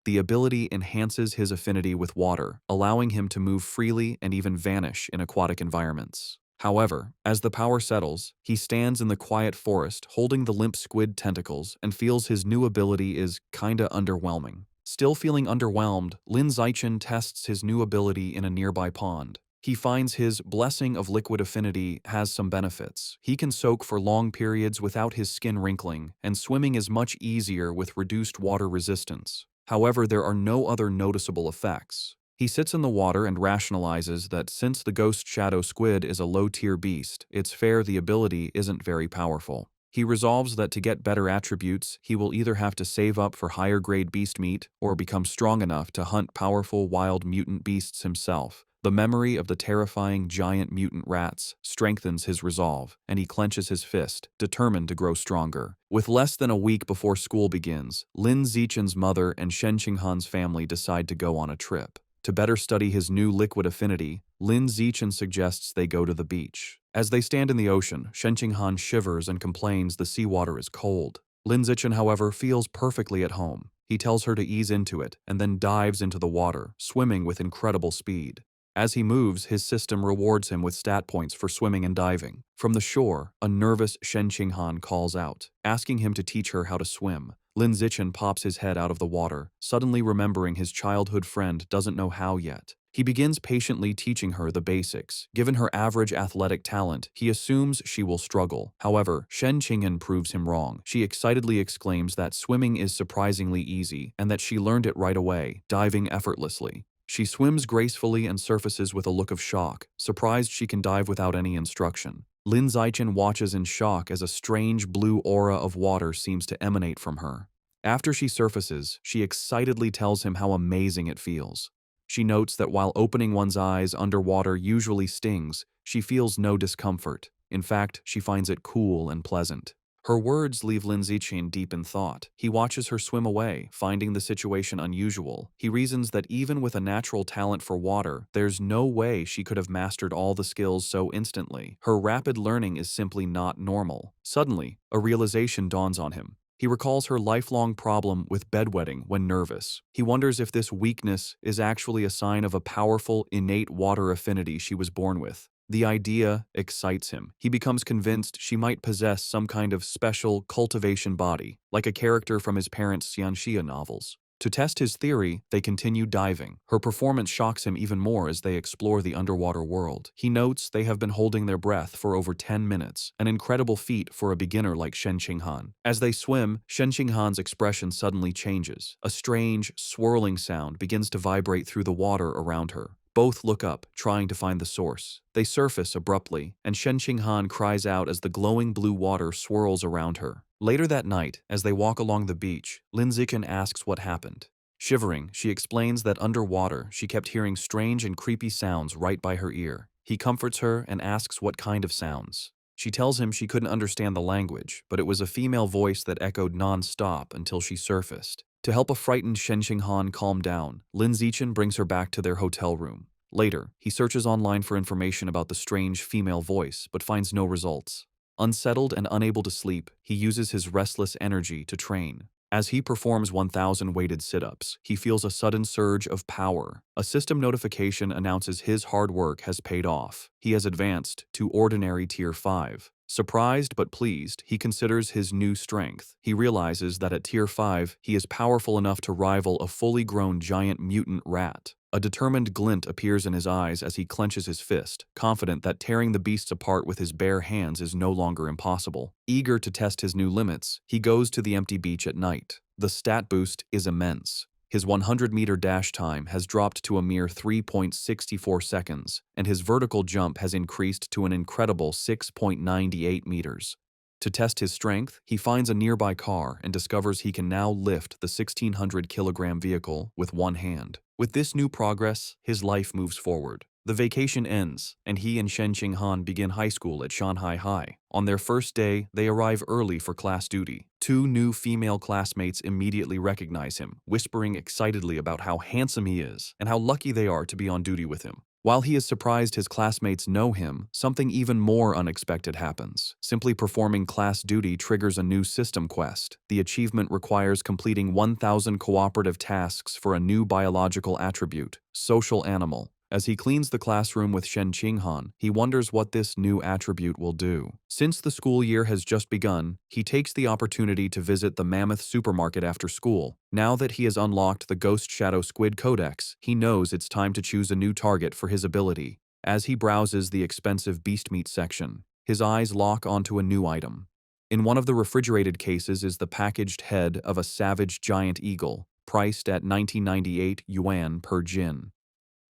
The ability enhances his affinity with water, allowing him to move freely and even vanish in aquatic environments. However, as the power settles, he stands in the quiet forest holding the limp squid tentacles and feels his new ability is kinda underwhelming. Still feeling underwhelmed, Lin Zichen tests his new ability in a nearby pond. He finds his Blessing of Liquid Affinity has some benefits. He can soak for long periods without his skin wrinkling, and swimming is much easier with reduced water resistance. However, there are no other noticeable effects. He sits in the water and rationalizes that since the Ghost Shadow Squid is a low-tier beast, it's fair the ability isn't very powerful. He resolves that to get better attributes, he will either have to save up for higher-grade beast meat or become strong enough to hunt powerful wild mutant beasts himself. The memory of the terrifying giant mutant rats strengthens his resolve, and he clenches his fist, determined to grow stronger. With less than a week before school begins, Lin Zichen's mother and Shen Qinghan's family decide to go on a trip. To better study his new liquid affinity, Lin Zichen suggests they go to the beach. As they stand in the ocean, Shen Qinghan shivers and complains the seawater is cold. Lin Zichen, however, feels perfectly at home. He tells her to ease into it, and then dives into the water, swimming with incredible speed. As he moves, his system rewards him with stat points for swimming and diving. From the shore, a nervous Shen Qinghan calls out, asking him to teach her how to swim. Lin Zichen pops his head out of the water, suddenly remembering his childhood friend doesn't know how yet. He begins patiently teaching her the basics. Given her average athletic talent, he assumes she will struggle. However, Shen Qinghan proves him wrong. She excitedly exclaims that swimming is surprisingly easy and that she learned it right away, diving effortlessly. She swims gracefully and surfaces with a look of shock, surprised she can dive without any instruction. Lin Zichen watches in shock as a strange blue aura of water seems to emanate from her. After she surfaces, she excitedly tells him how amazing it feels. She notes that while opening one's eyes underwater usually stings, she feels no discomfort. In fact, she finds it cool and pleasant. Her words leave Lin Zichen deep in thought. He watches her swim away, finding the situation unusual. He reasons that even with a natural talent for water, there's no way she could have mastered all the skills so instantly. Her rapid learning is simply not normal. Suddenly, a realization dawns on him. He recalls her lifelong problem with bedwetting when nervous. He wonders if this weakness is actually a sign of a powerful, innate water affinity she was born with. The idea excites him. He becomes convinced she might possess some kind of special cultivation body, like a character from his parents' Xianxia novels. To test his theory, they continue diving. Her performance shocks him even more as they explore the underwater world. He notes they have been holding their breath for over 10 minutes, an incredible feat for a beginner like Shen Qinghan. As they swim, Shen Qinghan's expression suddenly changes. A strange, swirling sound begins to vibrate through the water around her. Both look up, trying to find the source. They surface abruptly, and Shen Qinghan cries out as the glowing blue water swirls around her. Later that night, as they walk along the beach, Lin Zichen asks what happened. Shivering, she explains that underwater, she kept hearing strange and creepy sounds right by her ear. He comforts her and asks what kind of sounds. She tells him she couldn't understand the language, but it was a female voice that echoed non-stop until she surfaced. To help a frightened Shen Qinghan calm down, Lin Zichen brings her back to their hotel room. Later, he searches online for information about the strange female voice, but finds no results. Unsettled and unable to sleep, he uses his restless energy to train. As he performs 1,000 weighted sit-ups, he feels a sudden surge of power. A system notification announces his hard work has paid off. He has advanced to ordinary Tier 5. Surprised but pleased, he considers his new strength. He realizes that at Tier 5, he is powerful enough to rival a fully grown giant mutant rat. A determined glint appears in his eyes as he clenches his fist, confident that tearing the beasts apart with his bare hands is no longer impossible. Eager to test his new limits, he goes to the empty beach at night. The stat boost is immense. His 100-meter dash time has dropped to a mere 3.64 seconds, and his vertical jump has increased to an incredible 6.98 meters. To test his strength, he finds a nearby car and discovers he can now lift the 1,600-kilogram vehicle with one hand. With this new progress, his life moves forward. The vacation ends, and he and Shen Qinghan begin high school at Shanghai High. On their first day, they arrive early for class duty. Two new female classmates immediately recognize him, whispering excitedly about how handsome he is and how lucky they are to be on duty with him. While he is surprised his classmates know him, something even more unexpected happens. Simply performing class duty triggers a new system quest. The achievement requires completing 1,000 cooperative tasks for a new biological attribute, social animal. As he cleans the classroom with Shen Qinghan, he wonders what this new attribute will do. Since the school year has just begun, he takes the opportunity to visit the Mammoth supermarket after school. Now that he has unlocked the Ghost Shadow Squid Codex, he knows it's time to choose a new target for his ability. As he browses the expensive beast meat section, his eyes lock onto a new item. In one of the refrigerated cases is the packaged head of a savage giant eagle, priced at 1998 yuan per jin.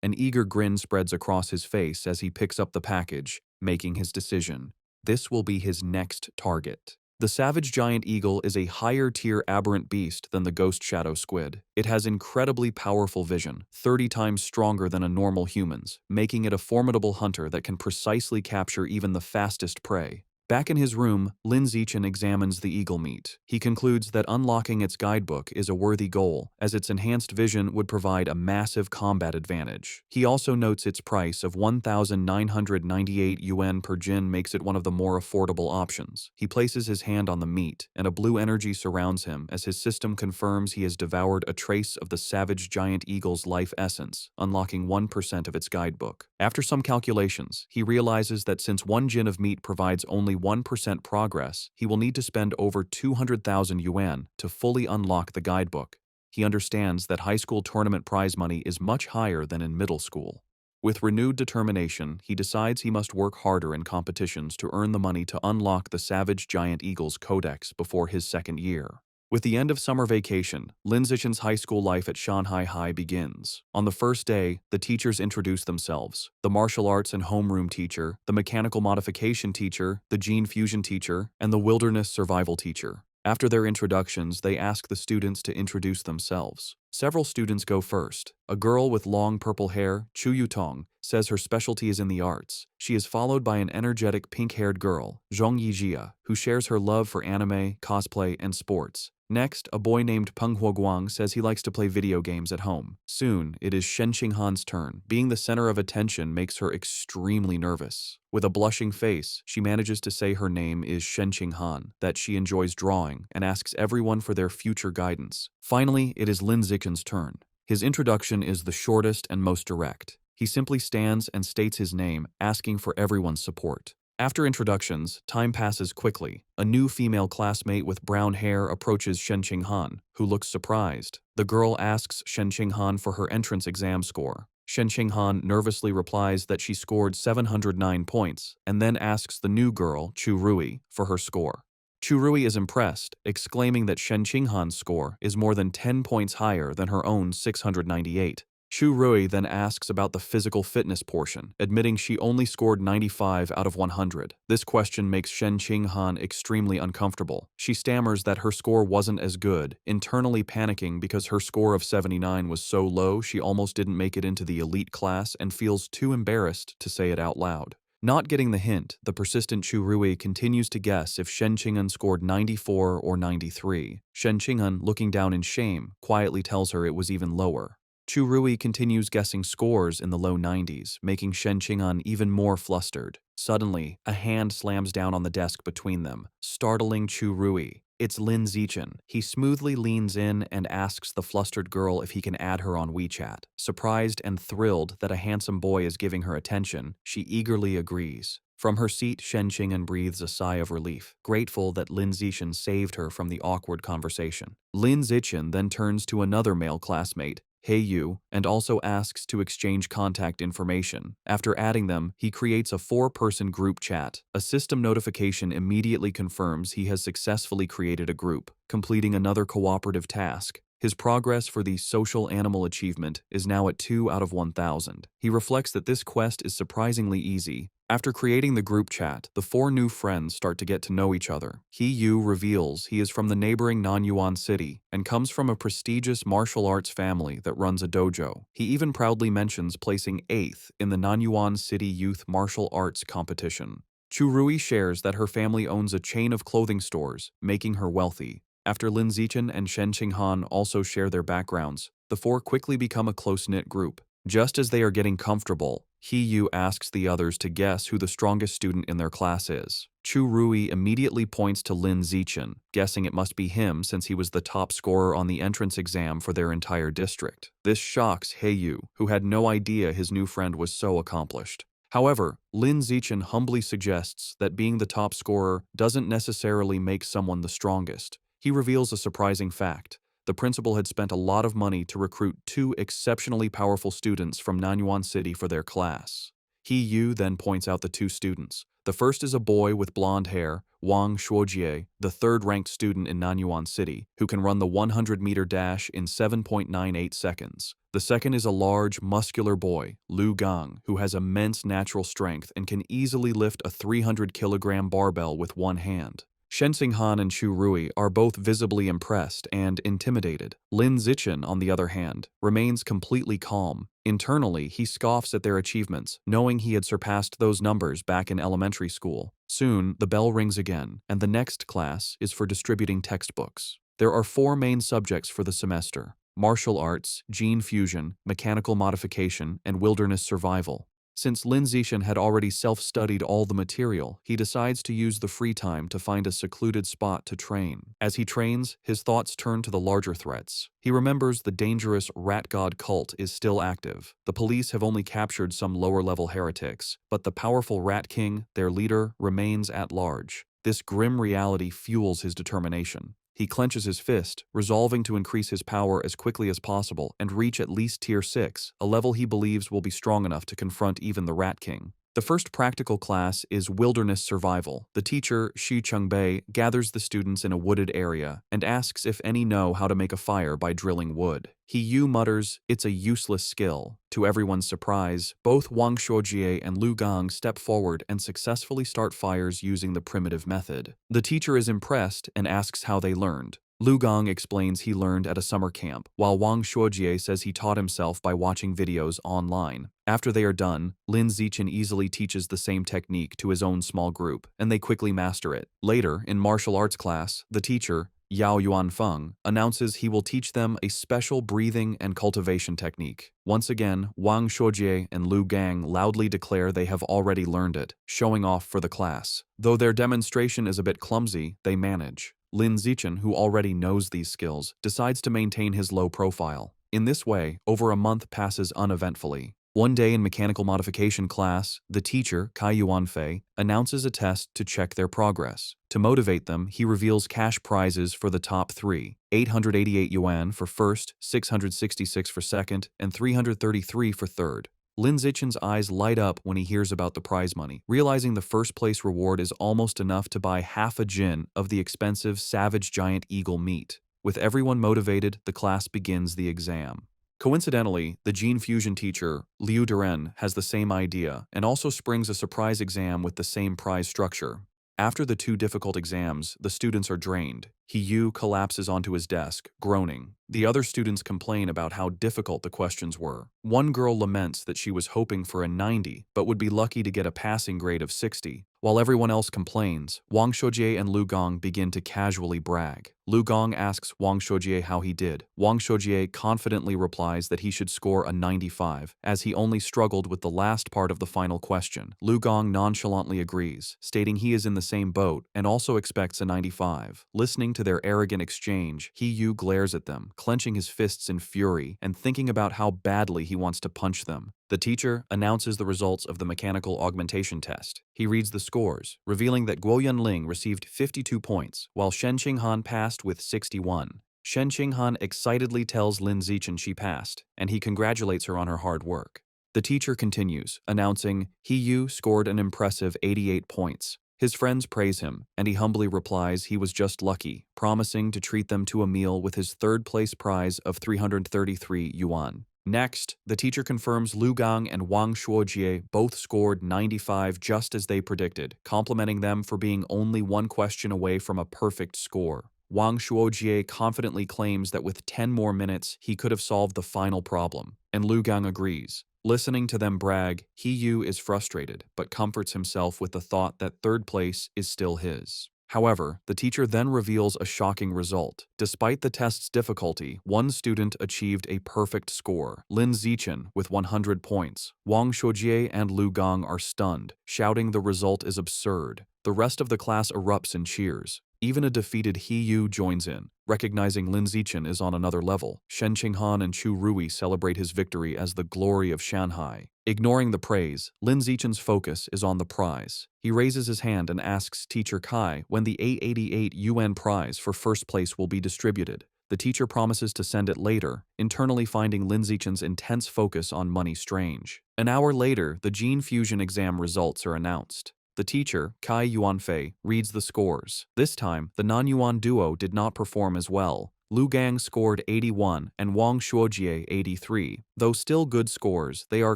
An eager grin spreads across his face as he picks up the package, making his decision. This will be his next target. The savage giant eagle is a higher-tier aberrant beast than the ghost shadow squid. It has incredibly powerful vision, 30 times stronger than a normal human's, making it a formidable hunter that can precisely capture even the fastest prey. Back in his room, Lin Zichen examines the eagle meat. He concludes that unlocking its guidebook is a worthy goal, as its enhanced vision would provide a massive combat advantage. He also notes its price of 1,998 yuan per jin makes it one of the more affordable options. He places his hand on the meat, and a blue energy surrounds him as his system confirms he has devoured a trace of the savage giant eagle's life essence, unlocking 1% of its guidebook. After some calculations, he realizes that since 1 jin of meat provides only 1% progress, he will need to spend over 200,000 yuan to fully unlock the guidebook. He understands that high school tournament prize money is much higher than in middle school. With renewed determination, he decides he must work harder in competitions to earn the money to unlock the Savage Giant Eagle's codex before his second year. With the end of summer vacation, Lin Zichen's high school life at Shanghai High begins. On the first day, the teachers introduce themselves: the martial arts and homeroom teacher, the mechanical modification teacher, the gene fusion teacher, and the wilderness survival teacher. After their introductions, they ask the students to introduce themselves. Several students go first. A girl with long purple hair, Chu Yutong, says her specialty is in the arts. She is followed by an energetic pink-haired girl, Zhong Yijia, who shares her love for anime, cosplay, and sports. Next, a boy named Peng Huoguang says he likes to play video games at home. Soon, it is Shen Qinghan's turn. Being the center of attention makes her extremely nervous. With a blushing face, she manages to say her name is Shen Qinghan, that she enjoys drawing, and asks everyone for their future guidance. Finally, it is Lin Zichen's turn. His introduction is the shortest and most direct. He simply stands and states his name, asking for everyone's support. After introductions, time passes quickly. A new female classmate with brown hair approaches Shen Qinghan, who looks surprised. The girl asks Shen Qinghan for her entrance exam score. Shen Qinghan nervously replies that she scored 709 points, and then asks the new girl, Chu Rui, for her score. Chu Rui is impressed, exclaiming that Shen Qinghan's score is more than 10 points higher than her own 698. Chu Rui then asks about the physical fitness portion, admitting she only scored 95 out of 100. This question makes Shen Qinghan extremely uncomfortable. She stammers that her score wasn't as good, internally panicking because her score of 79 was so low she almost didn't make it into the elite class and feels too embarrassed to say it out loud. Not getting the hint, the persistent Chu Rui continues to guess if Shen Qinghan scored 94 or 93. Shen Qinghan, looking down in shame, quietly tells her it was even lower. Chu Rui continues guessing scores in the low 90s, making Shen Qinghan even more flustered. Suddenly, a hand slams down on the desk between them, startling Chu Rui. It's Lin Zichen. He smoothly leans in and asks the flustered girl if he can add her on WeChat. Surprised and thrilled that a handsome boy is giving her attention, she eagerly agrees. From her seat, Shen Qing'an breathes a sigh of relief, grateful that Lin Zichen saved her from the awkward conversation. Lin Zichen then turns to another male classmate, Hey Yu, and also asks to exchange contact information. After adding them, he creates a 4-person group chat. A system notification immediately confirms he has successfully created a group, completing another cooperative task. His progress for the social animal achievement is now at 2 out of 1,000. He reflects that this quest is surprisingly easy. After creating the group chat, the 4 new friends start to get to know each other. He Yu reveals he is from the neighboring Nanyuan city and comes from a prestigious martial arts family that runs a dojo. He even proudly mentions placing 8th in the Nanyuan City Youth Martial Arts competition. Chu Rui shares that her family owns a chain of clothing stores, making her wealthy. After Lin Zichen and Shen Qinghan also share their backgrounds, the 4 quickly become a close-knit group. Just as they are getting comfortable, He Yu asks the others to guess who the strongest student in their class is. Chu Rui immediately points to Lin Zichen, guessing it must be him since he was the top scorer on the entrance exam for their entire district. This shocks He Yu, who had no idea his new friend was so accomplished. However, Lin Zichen humbly suggests that being the top scorer doesn't necessarily make someone the strongest. He reveals a surprising fact. The principal had spent a lot of money to recruit 2 exceptionally powerful students from Nanyuan City for their class. He Yu then points out the 2 students. The first is a boy with blonde hair, Wang Shuojie, the 3rd-ranked student in Nanyuan City, who can run the 100-meter dash in 7.98 seconds. The second is a large, muscular boy, Lu Gang, who has immense natural strength and can easily lift a 300-kilogram barbell with one hand. Shen Qinghan and Chu Rui are both visibly impressed and intimidated. Lin Zichen, on the other hand, remains completely calm. Internally, he scoffs at their achievements, knowing he had surpassed those numbers back in elementary school. Soon, the bell rings again, and the next class is for distributing textbooks. There are 4 main subjects for the semester: martial arts, gene fusion, mechanical modification, and wilderness survival. Since Lin Zichen had already self-studied all the material, he decides to use the free time to find a secluded spot to train. As he trains, his thoughts turn to the larger threats. He remembers the dangerous rat god cult is still active. The police have only captured some lower-level heretics, but the powerful Rat King, their leader, remains at large. This grim reality fuels his determination. He clenches his fist, resolving to increase his power as quickly as possible and reach at least Tier 6, a level he believes will be strong enough to confront even the Rat King. The first practical class is Wilderness Survival. The teacher, Xu Chungbei, gathers the students in a wooded area and asks if any know how to make a fire by drilling wood. He Yu mutters, "It's a useless skill." To everyone's surprise, both Wang Shuojie and Lu Gang step forward and successfully start fires using the primitive method. The teacher is impressed and asks how they learned. Lu Gang explains he learned at a summer camp, while Wang Shuojie says he taught himself by watching videos online. After they are done, Lin Zichen easily teaches the same technique to his own small group, and they quickly master it. Later, in martial arts class, the teacher, Yao Yuanfeng, announces he will teach them a special breathing and cultivation technique. Once again, Wang Shuojie and Lu Gang loudly declare they have already learned it, showing off for the class. Though their demonstration is a bit clumsy, they manage. Lin Zichen, who already knows these skills, decides to maintain his low profile. In this way, over a month passes uneventfully. One day in mechanical modification class, the teacher, Kai Yuanfei, announces a test to check their progress. To motivate them, he reveals cash prizes for the top 3, 888 yuan for first, 666 for second, and 333 for third. Lin Zichen's eyes light up when he hears about the prize money, realizing the first-place reward is almost enough to buy half a jin of the expensive savage giant eagle meat. With everyone motivated, the class begins the exam. Coincidentally, the gene fusion teacher, Liu Duren, has the same idea and also springs a surprise exam with the same prize structure. After the 2 difficult exams, the students are drained. He Yu collapses onto his desk, groaning. The other students complain about how difficult the questions were. One girl laments that she was hoping for a 90 but would be lucky to get a passing grade of 60. While everyone else complains, Wang Shoujie and Lu Gong begin to casually brag. Lu Gong asks Wang Shoujie how he did. Wang Shoujie confidently replies that he should score a 95, as he only struggled with the last part of the final question. Lu Gong nonchalantly agrees, stating he is in the same boat and also expects a 95. Listening to their arrogant exchange, He Yu glares at them, clenching his fists in fury and thinking about how badly he wants to punch them. The teacher announces the results of the mechanical augmentation test. He reads the scores, revealing that Guo Yunling received 52 points, while Shen Qinghan passed with 61. Shen Qinghan excitedly tells Lin Zichen she passed, and he congratulates her on her hard work. The teacher continues, announcing, He Yu scored an impressive 88 points. His friends praise him, and he humbly replies he was just lucky, promising to treat them to a meal with his third-place prize of 333 yuan. Next, the teacher confirms Lu Gang and Wang Shuojie both scored 95 just as they predicted, complimenting them for being only one question away from a perfect score. Wang Shuojie confidently claims that with 10 more minutes, he could have solved the final problem, and Lu Gang agrees. Listening to them brag, He Yu is frustrated, but comforts himself with the thought that third place is still his. However, the teacher then reveals a shocking result. Despite the test's difficulty, one student achieved a perfect score, Lin Zichen, with 100 points. Wang Shoujie and Lu Gong are stunned, shouting the result is absurd. The rest of the class erupts in cheers. Even a defeated He Yu joins in, recognizing Lin Zichen is on another level. Shen Qinghan and Chu Rui celebrate his victory as the glory of Shanghai. Ignoring the praise, Lin Zichen's focus is on the prize. He raises his hand and asks Teacher Kai when the 888 yuan prize for first place will be distributed. The teacher promises to send it later, internally finding Lin Zichen's intense focus on money strange. An hour later, the gene fusion exam results are announced. The teacher, Kai Yuanfei, reads the scores. This time, the non-yuan duo did not perform as well. Lu Gang scored 81 and Wang Shuojie 83. Though still good scores, they are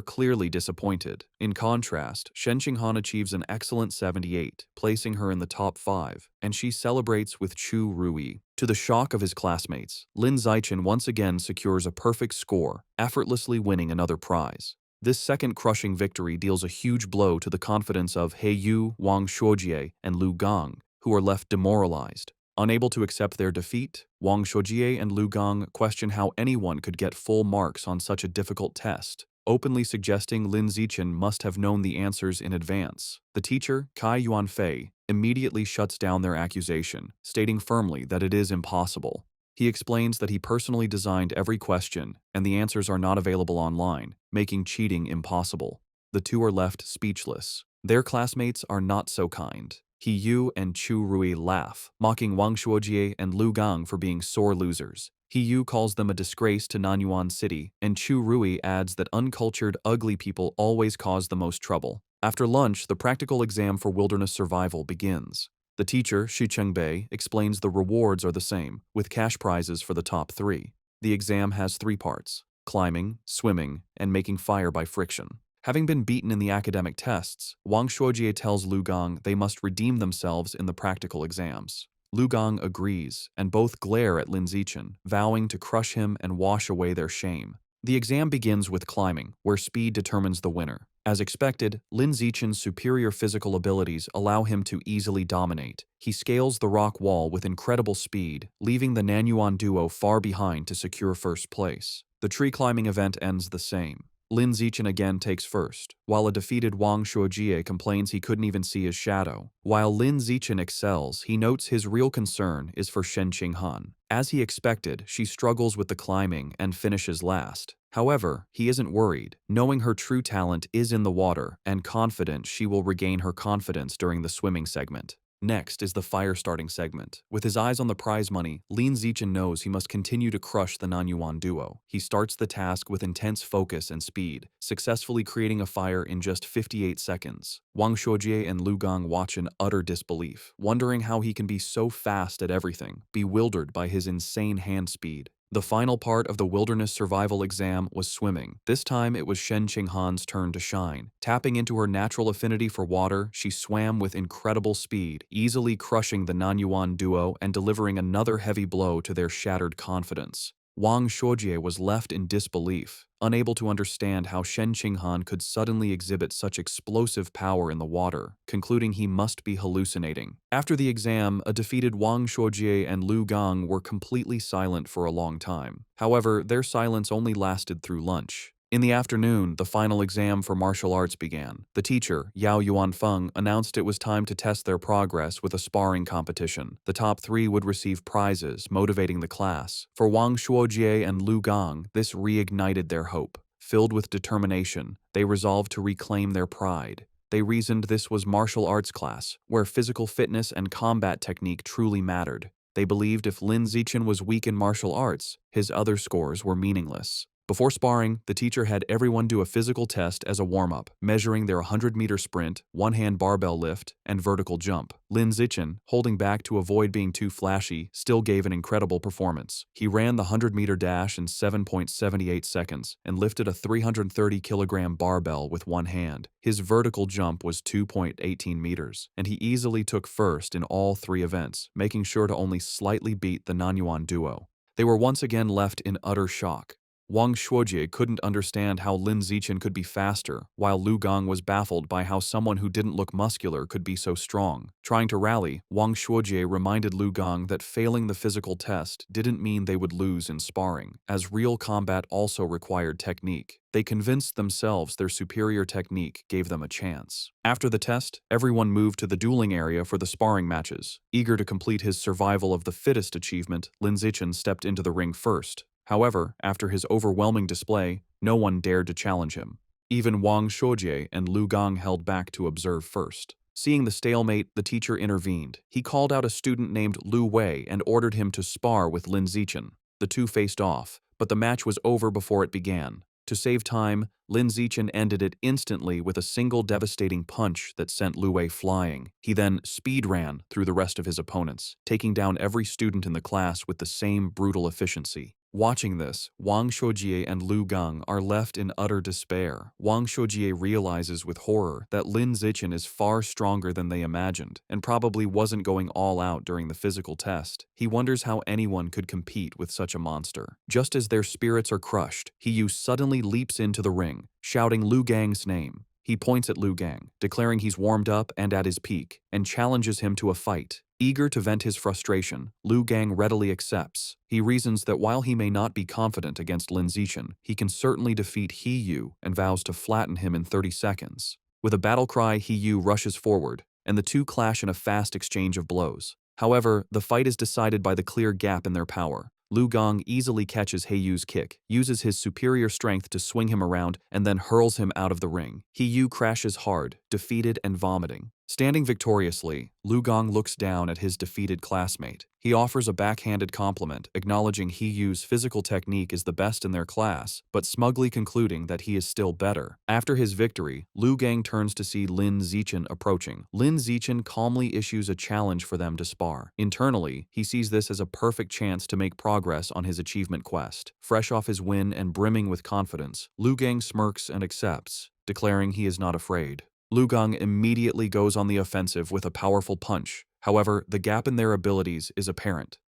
clearly disappointed. In contrast, Shen Qinghan achieves an excellent 78, placing her in the top 5, and she celebrates with Chu Rui. To the shock of his classmates, Lin Zichen once again secures a perfect score, effortlessly winning another prize. This second crushing victory deals a huge blow to the confidence of He Yu, Wang Shuojie, and Lu Gang, who are left demoralized. Unable to accept their defeat, Wang Shuojie and Lu Gang question how anyone could get full marks on such a difficult test, openly suggesting Lin Zichen must have known the answers in advance. The teacher, Kai Yuanfei, immediately shuts down their accusation, stating firmly that it is impossible. He explains that he personally designed every question, and the answers are not available online, making cheating impossible. The two are left speechless. Their classmates are not so kind. He Yu and Chu Rui laugh, mocking Wang Shuojie and Lu Gang for being sore losers. He Yu calls them a disgrace to Nanyuan City, and Chu Rui adds that uncultured, ugly people always cause the most trouble. After lunch, the practical exam for wilderness survival begins. The teacher, Xu Chengbei, explains the rewards are the same, with cash prizes for the top 3. The exam has 3 parts: climbing, swimming, and making fire by friction. Having been beaten in the academic tests, Wang Shuojie tells Lu Gang they must redeem themselves in the practical exams. Lu Gang agrees, and both glare at Lin Zichen, vowing to crush him and wash away their shame. The exam begins with climbing, where speed determines the winner. As expected, Lin Zichen's superior physical abilities allow him to easily dominate. He scales the rock wall with incredible speed, leaving the Nanyuan duo far behind to secure first place. The tree climbing event ends the same. Lin Zichen again takes first, while a defeated Wang Shuojie complains he couldn't even see his shadow. While Lin Zichen excels, he notes his real concern is for Shen Qinghan. As he expected, she struggles with the climbing and finishes last. However, he isn't worried, knowing her true talent is in the water and confident she will regain her confidence during the swimming segment. Next is the fire starting segment. With his eyes on the prize money, Lin Zichen knows he must continue to crush the Nanyuan duo. He starts the task with intense focus and speed, successfully creating a fire in just 58 seconds. Wang Shuojie and Lu Gang watch in utter disbelief, wondering how he can be so fast at everything, bewildered by his insane hand speed. The final part of the wilderness survival exam was swimming. This time it was Shen Qinghan's turn to shine. Tapping into her natural affinity for water, she swam with incredible speed, easily crushing the Nanyuan duo and delivering another heavy blow to their shattered confidence. Wang Shuojie was left in disbelief, unable to understand how Shen Qinghan could suddenly exhibit such explosive power in the water, concluding he must be hallucinating. After the exam, a defeated Wang Shuojie and Lu Gang were completely silent for a long time. However, their silence only lasted through lunch. In the afternoon, the final exam for martial arts began. The teacher, Yao Yuanfeng, announced it was time to test their progress with a sparring competition. The top 3 would receive prizes, motivating the class. For Wang Shuojie and Lu Gang, this reignited their hope. Filled with determination, they resolved to reclaim their pride. They reasoned this was martial arts class, where physical fitness and combat technique truly mattered. They believed if Lin Zichen was weak in martial arts, his other scores were meaningless. Before sparring, the teacher had everyone do a physical test as a warm-up, measuring their 100-meter sprint, one-hand barbell lift, and vertical jump. Lin Zichen, holding back to avoid being too flashy, still gave an incredible performance. He ran the 100-meter dash in 7.78 seconds and lifted a 330-kilogram barbell with one hand. His vertical jump was 2.18 meters, and he easily took first in all 3 events, making sure to only slightly beat the Nanyuan duo. They were once again left in utter shock. Wang Shuojie couldn't understand how Lin Zichen could be faster, while Lu Gang was baffled by how someone who didn't look muscular could be so strong. Trying to rally, Wang Shuojie reminded Lu Gang that failing the physical test didn't mean they would lose in sparring, as real combat also required technique. They convinced themselves their superior technique gave them a chance. After the test, everyone moved to the dueling area for the sparring matches. Eager to complete his survival of the fittest achievement, Lin Zichen stepped into the ring first. However, after his overwhelming display, no one dared to challenge him. Even Wang Shuojie and Lu Gang held back to observe first. Seeing the stalemate, the teacher intervened. He called out a student named Lu Wei and ordered him to spar with Lin Zichen. The two faced off, but the match was over before it began. To save time, Lin Zichen ended it instantly with a single devastating punch that sent Lu Wei flying. He then speed ran through the rest of his opponents, taking down every student in the class with the same brutal efficiency. Watching this, Wang Shuojie and Lu Gang are left in utter despair. Wang Shuojie realizes with horror that Lin Zichen is far stronger than they imagined, and probably wasn't going all out during the physical test. He wonders how anyone could compete with such a monster. Just as their spirits are crushed, He suddenly leaps into the ring, shouting Lu Gang's name. He points at Lu Gang, declaring he's warmed up and at his peak, and challenges him to a fight. Eager to vent his frustration, Lu Gang readily accepts. He reasons that while he may not be confident against Lin Zichen, he can certainly defeat He and vows to flatten him in 30 seconds. With a battle cry, He rushes forward, and the two clash in a fast exchange of blows. However, the fight is decided by the clear gap in their power. Lu Gang easily catches Heiyu's kick, uses his superior strength to swing him around, and then hurls him out of the ring. Heiyu crashes hard, defeated and vomiting. Standing victoriously, Lu Gang looks down at his defeated classmate. He offers a backhanded compliment, acknowledging Heiyu's physical technique is the best in their class, but smugly concluding that he is still better. After his victory, Lu Gang turns to see Lin Zichen approaching. Lin Zichen calmly issues a challenge for them to spar. Internally, he sees this as a perfect chance to make progress on his achievement quest. Fresh off his win and brimming with confidence, Lu Gang smirks and accepts, declaring he is not afraid. Lu Gang immediately goes on the offensive with a powerful punch. However, the gap in their abilities is apparent.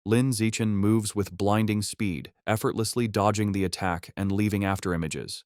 Lin Zichen moves with blinding speed, effortlessly dodging the attack and leaving after images.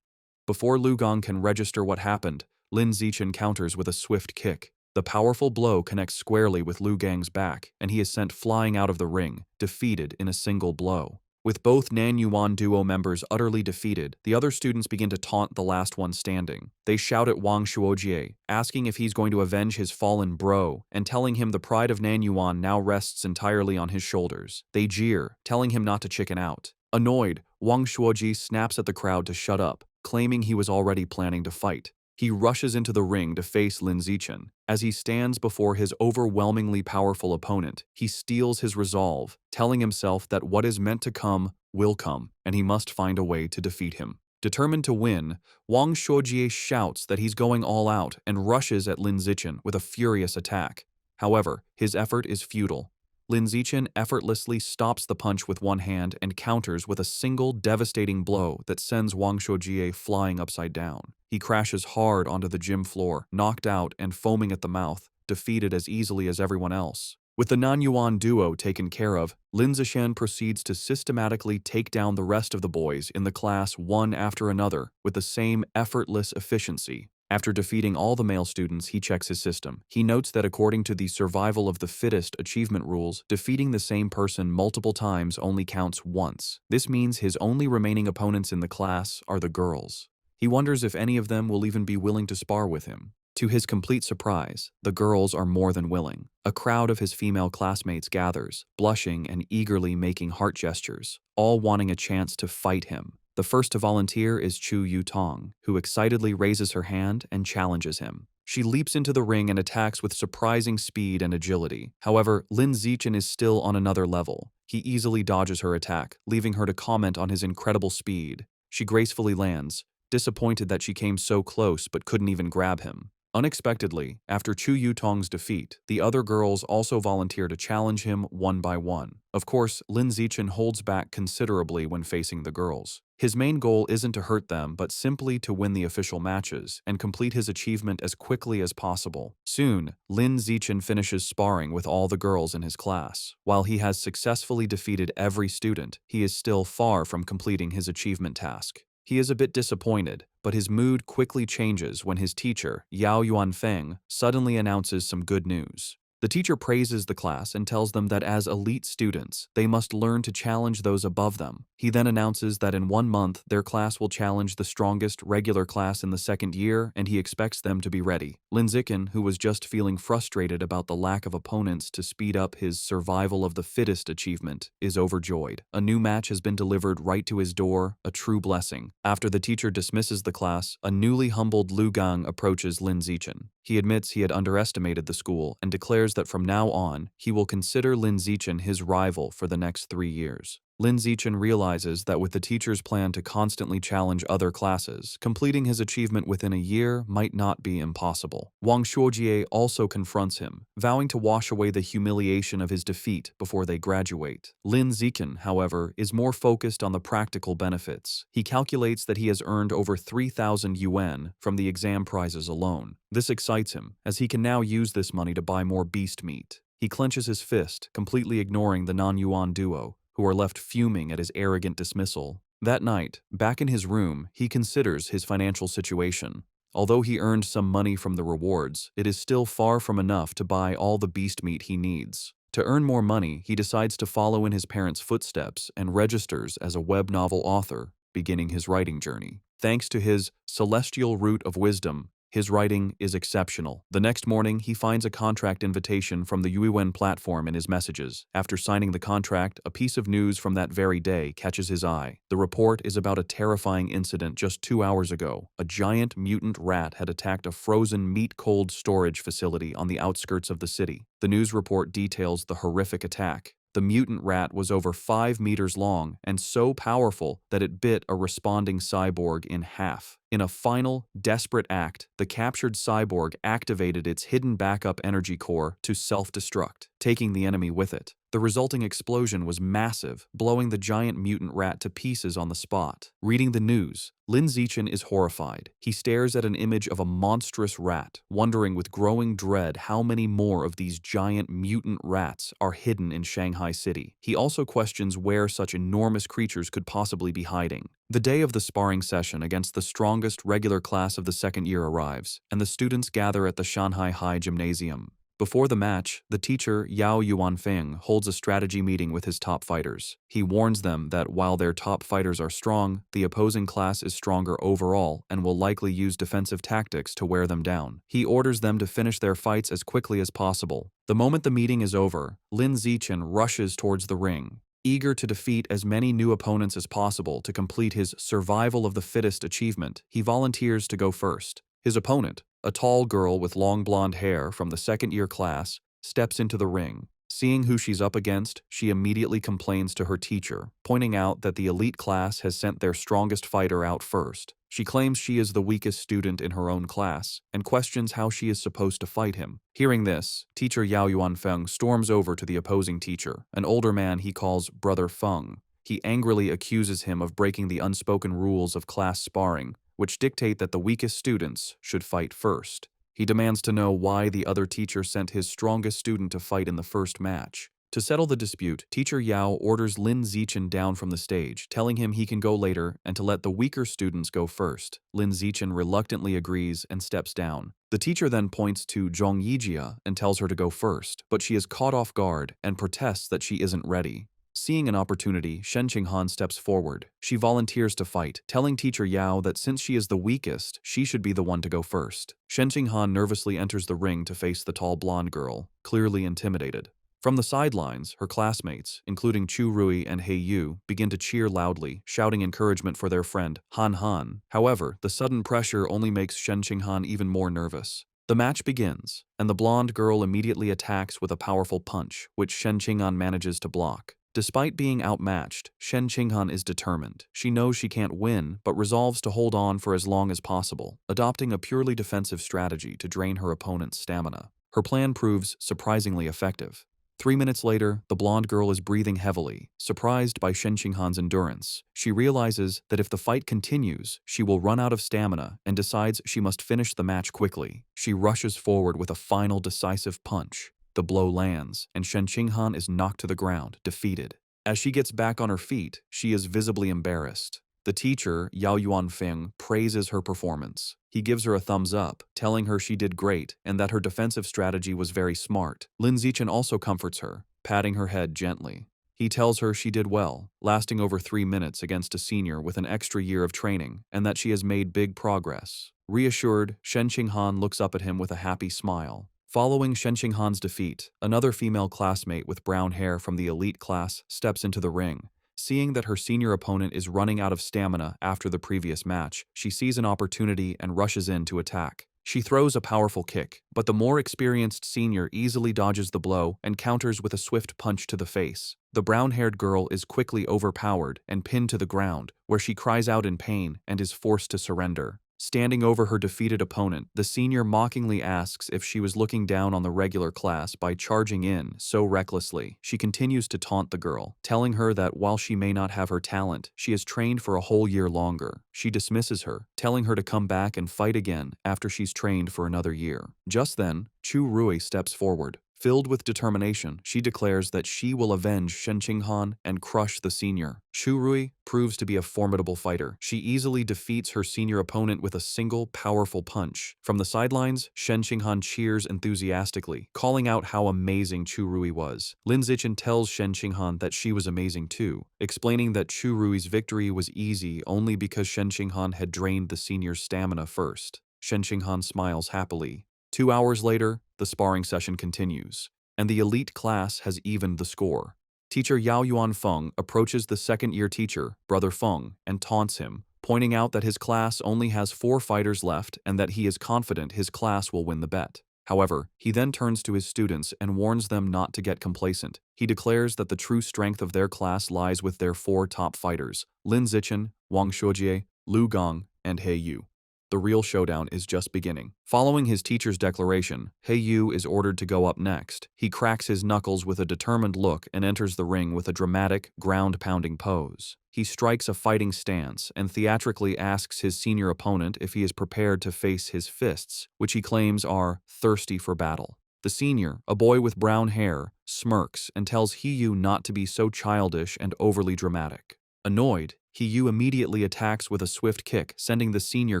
Before Lu Gang can register what happened, Lin Zichen counters with a swift kick. The powerful blow connects squarely with Lu Gang's back, and he is sent flying out of the ring, defeated in a single blow. With both Nanyuan duo members utterly defeated, the other students begin to taunt the last one standing. They shout at Wang Shuojie, asking if he's going to avenge his fallen bro, and telling him the pride of Nanyuan now rests entirely on his shoulders. They jeer, telling him not to chicken out. Annoyed, Wang Shuojie snaps at the crowd to shut up, claiming he was already planning to fight. He rushes into the ring to face Lin Zichen. As he stands before his overwhelmingly powerful opponent, he steels his resolve, telling himself that what is meant to come will come, and he must find a way to defeat him. Determined to win, Wang Shuojie shouts that he's going all out and rushes at Lin Zichen with a furious attack. However, his effort is futile. Lin Zichen effortlessly stops the punch with one hand and counters with a single devastating blow that sends Wang Shuojie flying upside down. He crashes hard onto the gym floor, knocked out and foaming at the mouth, defeated as easily as everyone else. With the Nanyuan duo taken care of, Lin Zishan proceeds to systematically take down the rest of the boys in the class one after another with the same effortless efficiency. After defeating all the male students, he checks his system. He notes that according to the survival of the fittest achievement rules, defeating the same person multiple times only counts once. This means his only remaining opponents in the class are the girls. He wonders if any of them will even be willing to spar with him. To his complete surprise, the girls are more than willing. A crowd of his female classmates gathers, blushing and eagerly making heart gestures, all wanting a chance to fight him. The first to volunteer is Chu Yu-tong, who excitedly raises her hand and challenges him. She leaps into the ring and attacks with surprising speed and agility. However, Lin Zichen is still on another level. He easily dodges her attack, leaving her to comment on his incredible speed. She gracefully lands, disappointed that she came so close but couldn't even grab him. Unexpectedly, after Chu Yu-tong's defeat, the other girls also volunteer to challenge him one by one. Of course, Lin Zichen holds back considerably when facing the girls. His main goal isn't to hurt them, but simply to win the official matches and complete his achievement as quickly as possible. Soon, Lin Zichen finishes sparring with all the girls in his class. While he has successfully defeated every student, he is still far from completing his achievement task. He is a bit disappointed, but his mood quickly changes when his teacher, Yao Yuanfeng, suddenly announces some good news. The teacher praises the class and tells them that as elite students, they must learn to challenge those above them. He then announces that in 1 month, their class will challenge the strongest regular class in the second year, and he expects them to be ready. Lin Zichen, who was just feeling frustrated about the lack of opponents to speed up his survival of the fittest achievement, is overjoyed. A new match has been delivered right to his door, a true blessing. After the teacher dismisses the class, a newly humbled Lu Gang approaches Lin Zichen. He admits he had underestimated the school and declares that from now on, he will consider Lin Zichen his rival for the next 3 years. Lin Zichen realizes that with the teacher's plan to constantly challenge other classes, completing his achievement within a year might not be impossible. Wang Shuojie also confronts him, vowing to wash away the humiliation of his defeat before they graduate. Lin Zichen, however, is more focused on the practical benefits. He calculates that he has earned over 3,000 yuan from the exam prizes alone. This excites him, as he can now use this money to buy more beast meat. He clenches his fist, completely ignoring the non-yuan duo, who are left fuming at his arrogant dismissal. That night, back in his room, he considers his financial situation. Although he earned some money from the rewards, it is still far from enough to buy all the beast meat he needs. To earn more money, he decides to follow in his parents' footsteps and registers as a web novel author, beginning his writing journey. Thanks to his celestial root of wisdom, his writing is exceptional. The next morning, he finds a contract invitation from the Yuiwen platform in his messages. After signing the contract, a piece of news from that very day catches his eye. The report is about a terrifying incident just 2 hours ago. A giant mutant rat had attacked a frozen meat-cold storage facility on the outskirts of the city. The news report details the horrific attack. The mutant rat was over 5 meters long and so powerful that it bit a responding cyborg in half. In a final, desperate act, the captured cyborg activated its hidden backup energy core to self-destruct, taking the enemy with it. The resulting explosion was massive, blowing the giant mutant rat to pieces on the spot. Reading the news, Lin Zichen is horrified. He stares at an image of a monstrous rat, wondering with growing dread how many more of these giant mutant rats are hidden in Shanghai City. He also questions where such enormous creatures could possibly be hiding. The day of the sparring session against the strongest regular class of the second year arrives, and the students gather at the Shanghai High Gymnasium. Before the match, the teacher, Yao Yuanfeng, holds a strategy meeting with his top fighters. He warns them that while their top fighters are strong, the opposing class is stronger overall and will likely use defensive tactics to wear them down. He orders them to finish their fights as quickly as possible. The moment the meeting is over, Lin Zichen rushes towards the ring, eager to defeat as many new opponents as possible to complete his survival of the fittest achievement. He volunteers to go first. His opponent, a tall girl with long blonde hair from the second-year class, steps into the ring. Seeing who she's up against, she immediately complains to her teacher, pointing out that the elite class has sent their strongest fighter out first. She claims she is the weakest student in her own class, and questions how she is supposed to fight him. Hearing this, teacher Yao Yuanfeng storms over to the opposing teacher, an older man he calls Brother Feng. He angrily accuses him of breaking the unspoken rules of class sparring, which dictate that the weakest students should fight first. He demands to know why the other teacher sent his strongest student to fight in the first match. To settle the dispute, Teacher Yao orders Lin Zichen down from the stage, telling him he can go later and to let the weaker students go first. Lin Zichen reluctantly agrees and steps down. The teacher then points to Zhong Yijia and tells her to go first, but she is caught off guard and protests that she isn't ready. Seeing an opportunity, Shen Qinghan steps forward. She volunteers to fight, telling Teacher Yao that since she is the weakest, she should be the one to go first. Shen Qinghan nervously enters the ring to face the tall blonde girl, clearly intimidated. From the sidelines, her classmates, including Chu Rui and He Yu, begin to cheer loudly, shouting encouragement for their friend, Han Han. However, the sudden pressure only makes Shen Qinghan even more nervous. The match begins, and the blonde girl immediately attacks with a powerful punch, which Shen Qinghan manages to block. Despite being outmatched, Shen Qinghan is determined. She knows she can't win, but resolves to hold on for as long as possible, adopting a purely defensive strategy to drain her opponent's stamina. Her plan proves surprisingly effective. 3 minutes later, the blonde girl is breathing heavily. Surprised by Shen Qinghan's endurance, she realizes that if the fight continues, she will run out of stamina and decides she must finish the match quickly. She rushes forward with a final decisive punch. The blow lands, and Shen Qinghan is knocked to the ground, defeated. As she gets back on her feet, she is visibly embarrassed. The teacher, Yao Yuanfeng, praises her performance. He gives her a thumbs up, telling her she did great and that her defensive strategy was very smart. Lin Zichen also comforts her, patting her head gently. He tells her she did well, lasting over 3 minutes against a senior with an extra year of training, and that she has made big progress. Reassured, Shen Qinghan looks up at him with a happy smile. Following Shen Qinghan's defeat, another female classmate with brown hair from the elite class steps into the ring. Seeing that her senior opponent is running out of stamina after the previous match, she sees an opportunity and rushes in to attack. She throws a powerful kick, but the more experienced senior easily dodges the blow and counters with a swift punch to the face. The brown-haired girl is quickly overpowered and pinned to the ground, where she cries out in pain and is forced to surrender. Standing over her defeated opponent, the senior mockingly asks if she was looking down on the regular class by charging in so recklessly. She continues to taunt the girl, telling her that while she may not have her talent, she has trained for a whole year longer. She dismisses her, telling her to come back and fight again after she's trained for another year. Just then, Chu Rui steps forward. Filled with determination, she declares that she will avenge Shen Qinghan and crush the senior. Chu Rui proves to be a formidable fighter. She easily defeats her senior opponent with a single powerful punch. From the sidelines, Shen Qinghan cheers enthusiastically, calling out how amazing Chu Rui was. Lin Zichen tells Shen Qinghan that she was amazing too, explaining that Chu Rui's victory was easy only because Shen Qinghan had drained the senior's stamina first. Shen Qinghan smiles happily. 2 hours later, the sparring session continues, and the elite class has evened the score. Teacher Yao Yuanfeng approaches the second-year teacher, Brother Feng, and taunts him, pointing out that his class only has 4 fighters left and that he is confident his class will win the bet. However, he then turns to his students and warns them not to get complacent. He declares that the true strength of their class lies with their 4 top fighters, Lin Zichen, Wang Shuojie, Lu Gong, and He Yu. The real showdown is just beginning. Following his teacher's declaration, He Yu is ordered to go up next. He cracks his knuckles with a determined look and enters the ring with a dramatic, ground-pounding pose. He strikes a fighting stance and theatrically asks his senior opponent if he is prepared to face his fists, which he claims are thirsty for battle. The senior, a boy with brown hair, smirks and tells He Yu not to be so childish and overly dramatic. Annoyed, He Yu immediately attacks with a swift kick, sending the senior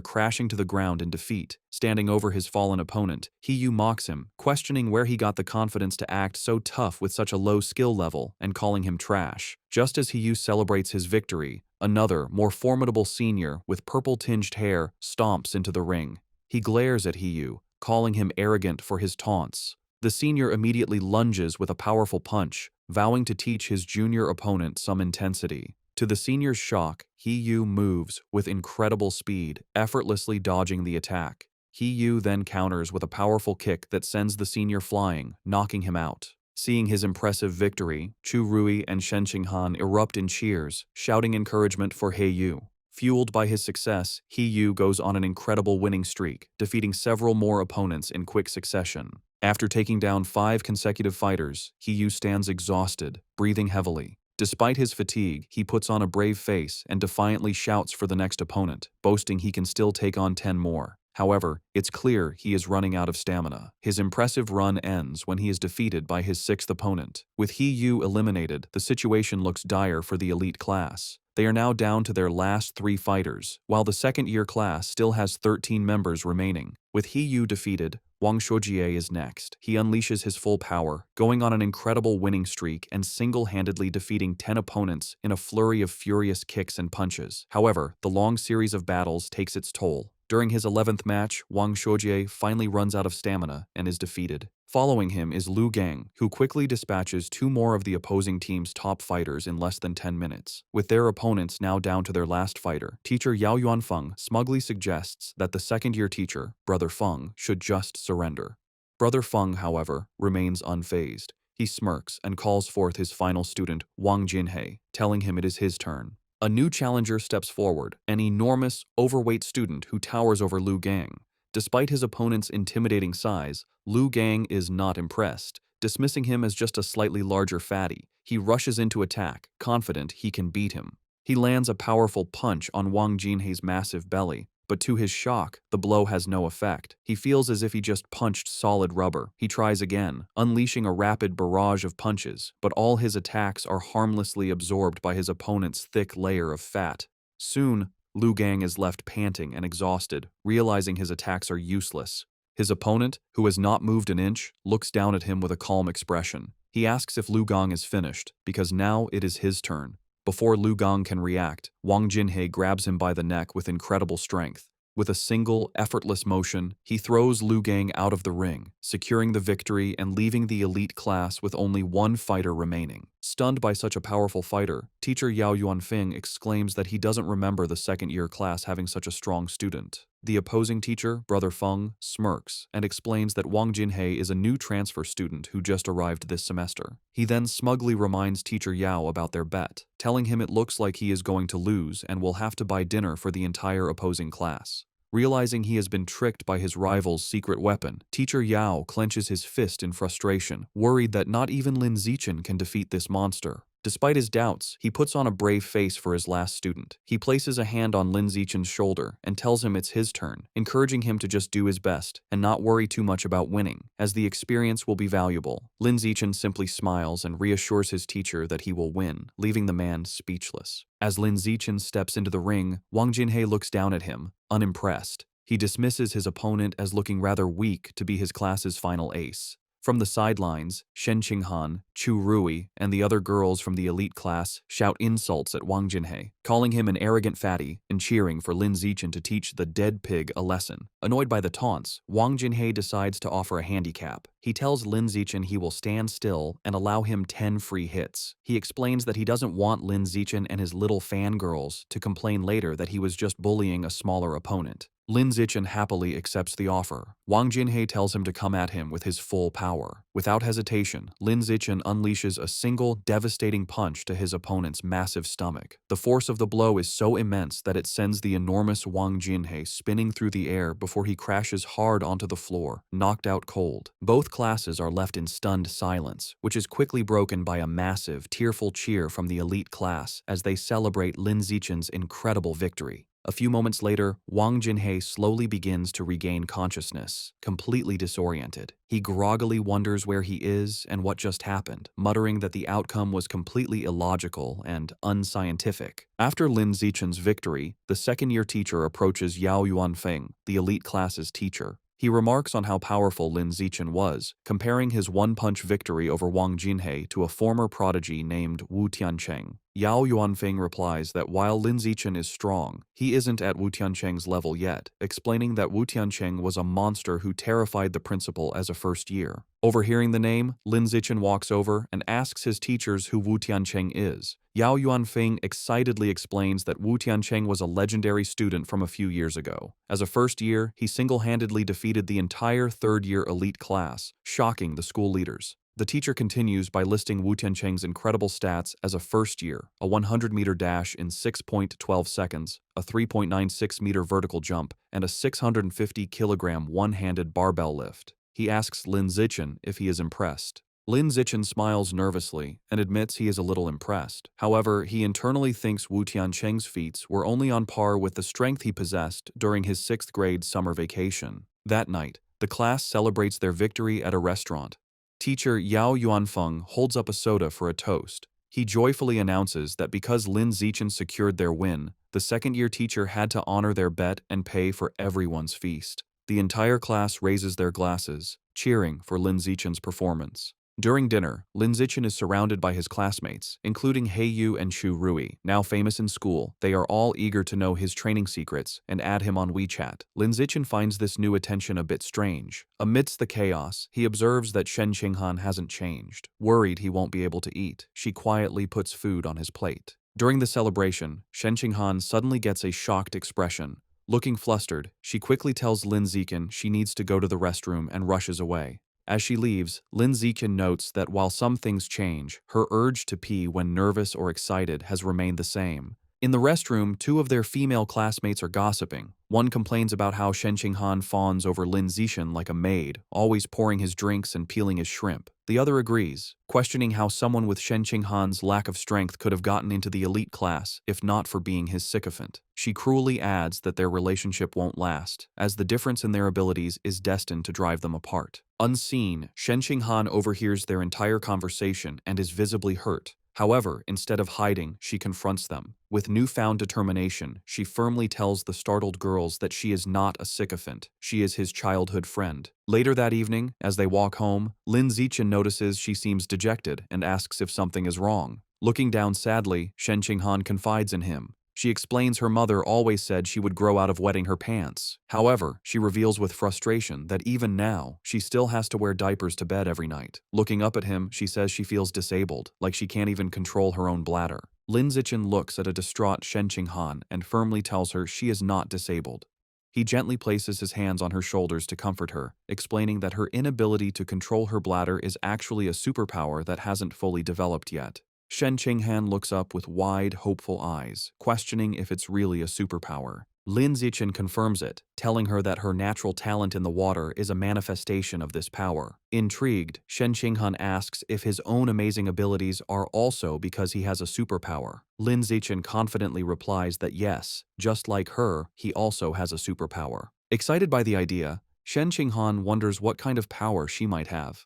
crashing to the ground in defeat. Standing over his fallen opponent, He Yu mocks him, questioning where he got the confidence to act so tough with such a low skill level and calling him trash. Just as He Yu celebrates his victory, another, more formidable senior with purple-tinged hair stomps into the ring. He glares at He Yu, calling him arrogant for his taunts. The senior immediately lunges with a powerful punch, vowing to teach his junior opponent some intensity. To the senior's shock, He Yu moves with incredible speed, effortlessly dodging the attack. He Yu then counters with a powerful kick that sends the senior flying, knocking him out. Seeing his impressive victory, Chu Rui and Shen Qinghan erupt in cheers, shouting encouragement for He Yu. Fueled by his success, He Yu goes on an incredible winning streak, defeating several more opponents in quick succession. After taking down 5 consecutive fighters, He Yu stands exhausted, breathing heavily. Despite his fatigue, he puts on a brave face and defiantly shouts for the next opponent, boasting he can still take on 10 more. However, it's clear he is running out of stamina. His impressive run ends when he is defeated by his sixth opponent. With He Yu eliminated, the situation looks dire for the elite class. They are now down to their last 3 fighters, while the second-year class still has 13 members remaining. With He Yu defeated, Wang Shoujie is next. He unleashes his full power, going on an incredible winning streak and single-handedly defeating 10 opponents in a flurry of furious kicks and punches. However, the long series of battles takes its toll. During his 11th match, Wang Shoujie finally runs out of stamina and is defeated. Following him is Lu Gang, who quickly dispatches 2 more of the opposing team's top fighters in less than 10 minutes. With their opponents now down to their last fighter, teacher Yao Yuanfeng smugly suggests that the second-year teacher, Brother Feng, should just surrender. Brother Feng, however, remains unfazed. He smirks and calls forth his final student, Wang Jinhei, telling him it is his turn. A new challenger steps forward, an enormous, overweight student who towers over Lu Gang. Despite his opponent's intimidating size, Lu Gang is not impressed. Dismissing him as just a slightly larger fatty, he rushes into attack, confident he can beat him. He lands a powerful punch on Wang Jinhei's massive belly, but to his shock, the blow has no effect. He feels as if he just punched solid rubber. He tries again, unleashing a rapid barrage of punches, but all his attacks are harmlessly absorbed by his opponent's thick layer of fat. Soon, Lu Gang is left panting and exhausted, realizing his attacks are useless. His opponent, who has not moved an inch, looks down at him with a calm expression. He asks if Lu Gang is finished, because now it is his turn. Before Lu Gang can react, Wang Jinhei grabs him by the neck with incredible strength. With a single, effortless motion, he throws Lu Gang out of the ring, securing the victory and leaving the elite class with only 1 fighter remaining. Stunned by such a powerful fighter, teacher Yao Yuanfeng exclaims that he doesn't remember the second-year class having such a strong student. The opposing teacher, Brother Feng, smirks and explains that Wang Jinhei is a new transfer student who just arrived this semester. He then smugly reminds teacher Yao about their bet, telling him it looks like he is going to lose and will have to buy dinner for the entire opposing class. Realizing he has been tricked by his rival's secret weapon, teacher Yao clenches his fist in frustration, worried that not even Lin Zichen can defeat this monster. Despite his doubts, he puts on a brave face for his last student. He places a hand on Lin Zichen's shoulder and tells him it's his turn, encouraging him to just do his best and not worry too much about winning, as the experience will be valuable. Lin Zichen simply smiles and reassures his teacher that he will win, leaving the man speechless. As Lin Zichen steps into the ring, Wang Jinhei looks down at him, unimpressed. He dismisses his opponent as looking rather weak to be his class's final ace. From the sidelines, Shen Qinghan, Chu Rui, and the other girls from the elite class shout insults at Wang Jinhei, calling him an arrogant fatty and cheering for Lin Zichen to teach the dead pig a lesson. Annoyed by the taunts, Wang Jinhei decides to offer a handicap. He tells Lin Zichen he will stand still and allow him 10 free hits. He explains that he doesn't want Lin Zichen and his little fangirls to complain later that he was just bullying a smaller opponent. Lin Zichen happily accepts the offer. Wang Jinhei tells him to come at him with his full power. Without hesitation, Lin Zichen unleashes a single, devastating punch to his opponent's massive stomach. The force of the blow is so immense that it sends the enormous Wang Jinhei spinning through the air before he crashes hard onto the floor, knocked out cold. Both classes are left in stunned silence, which is quickly broken by a massive, tearful cheer from the elite class as they celebrate Lin Zichen's incredible victory. A few moments later, Wang Jinhei slowly begins to regain consciousness, completely disoriented. He groggily wonders where he is and what just happened, muttering that the outcome was completely illogical and unscientific. After Lin Zichen's victory, the second-year teacher approaches Yao Yuanfeng, the elite class's teacher. He remarks on how powerful Lin Zichen was, comparing his one-punch victory over Wang Jinhei to a former prodigy named Wu Tiancheng. Yao Yuanfeng replies that while Lin Zichen is strong, he isn't at Wu Tiancheng's level yet, explaining that Wu Tiancheng was a monster who terrified the principal as a first year. Overhearing the name, Lin Zichen walks over and asks his teachers who Wu Tiancheng is. Yao Yuanfeng excitedly explains that Wu Tiancheng was a legendary student from a few years ago. As a first year, he single-handedly defeated the entire third-year elite class, shocking the school leaders. The teacher continues by listing Wu Tiancheng's incredible stats as a first year, a 100-meter dash in 6.12 seconds, a 3.96-meter vertical jump, and a 650-kilogram one-handed barbell lift. He asks Lin Zichen if he is impressed. Lin Zichen smiles nervously and admits he is a little impressed. However, he internally thinks Wu Tiancheng's feats were only on par with the strength he possessed during his 6th grade summer vacation. That night, the class celebrates their victory at a restaurant. Teacher Yao Yuanfeng holds up a soda for a toast. He joyfully announces that because Lin Zichen secured their win, the second-year teacher had to honor their bet and pay for everyone's feast. The entire class raises their glasses, cheering for Lin Zichen's performance. During dinner, Lin Zichen is surrounded by his classmates, including He Yu and Chu Rui. Now famous in school, they are all eager to know his training secrets and add him on WeChat. Lin Zichen finds this new attention a bit strange. Amidst the chaos, he observes that Shen Qinghan hasn't changed. Worried he won't be able to eat, she quietly puts food on his plate. During the celebration, Shen Qinghan suddenly gets a shocked expression. Looking flustered, she quickly tells Lin Zichen she needs to go to the restroom and rushes away. As she leaves, Lin Zichen notes that while some things change, her urge to pee when nervous or excited has remained the same. In the restroom, 2 of their female classmates are gossiping. One complains about how Shen Qinghan fawns over Lin Zichen like a maid, always pouring his drinks and peeling his shrimp. The other agrees, questioning how someone with Shen Qinghan's lack of strength could have gotten into the elite class if not for being his sycophant. She cruelly adds that their relationship won't last, as the difference in their abilities is destined to drive them apart. Unseen, Shen Qinghan overhears their entire conversation and is visibly hurt. However, instead of hiding, she confronts them. With newfound determination, she firmly tells the startled girls that she is not a sycophant, she is his childhood friend. Later that evening, as they walk home, Lin Zichen notices she seems dejected and asks if something is wrong. Looking down sadly, Shen Qinghan confides in him. She explains her mother always said she would grow out of wetting her pants. However, she reveals with frustration that even now, she still has to wear diapers to bed every night. Looking up at him, she says she feels disabled, like she can't even control her own bladder. Lin Zichen looks at a distraught Shen Qinghan and firmly tells her she is not disabled. He gently places his hands on her shoulders to comfort her, explaining that her inability to control her bladder is actually a superpower that hasn't fully developed yet. Shen Qinghan looks up with wide, hopeful eyes, questioning if it's really a superpower. Lin Zichen confirms it, telling her that her natural talent in the water is a manifestation of this power. Intrigued, Shen Qinghan asks if his own amazing abilities are also because he has a superpower. Lin Zichen confidently replies that yes, just like her, he also has a superpower. Excited by the idea, Shen Qinghan wonders what kind of power she might have.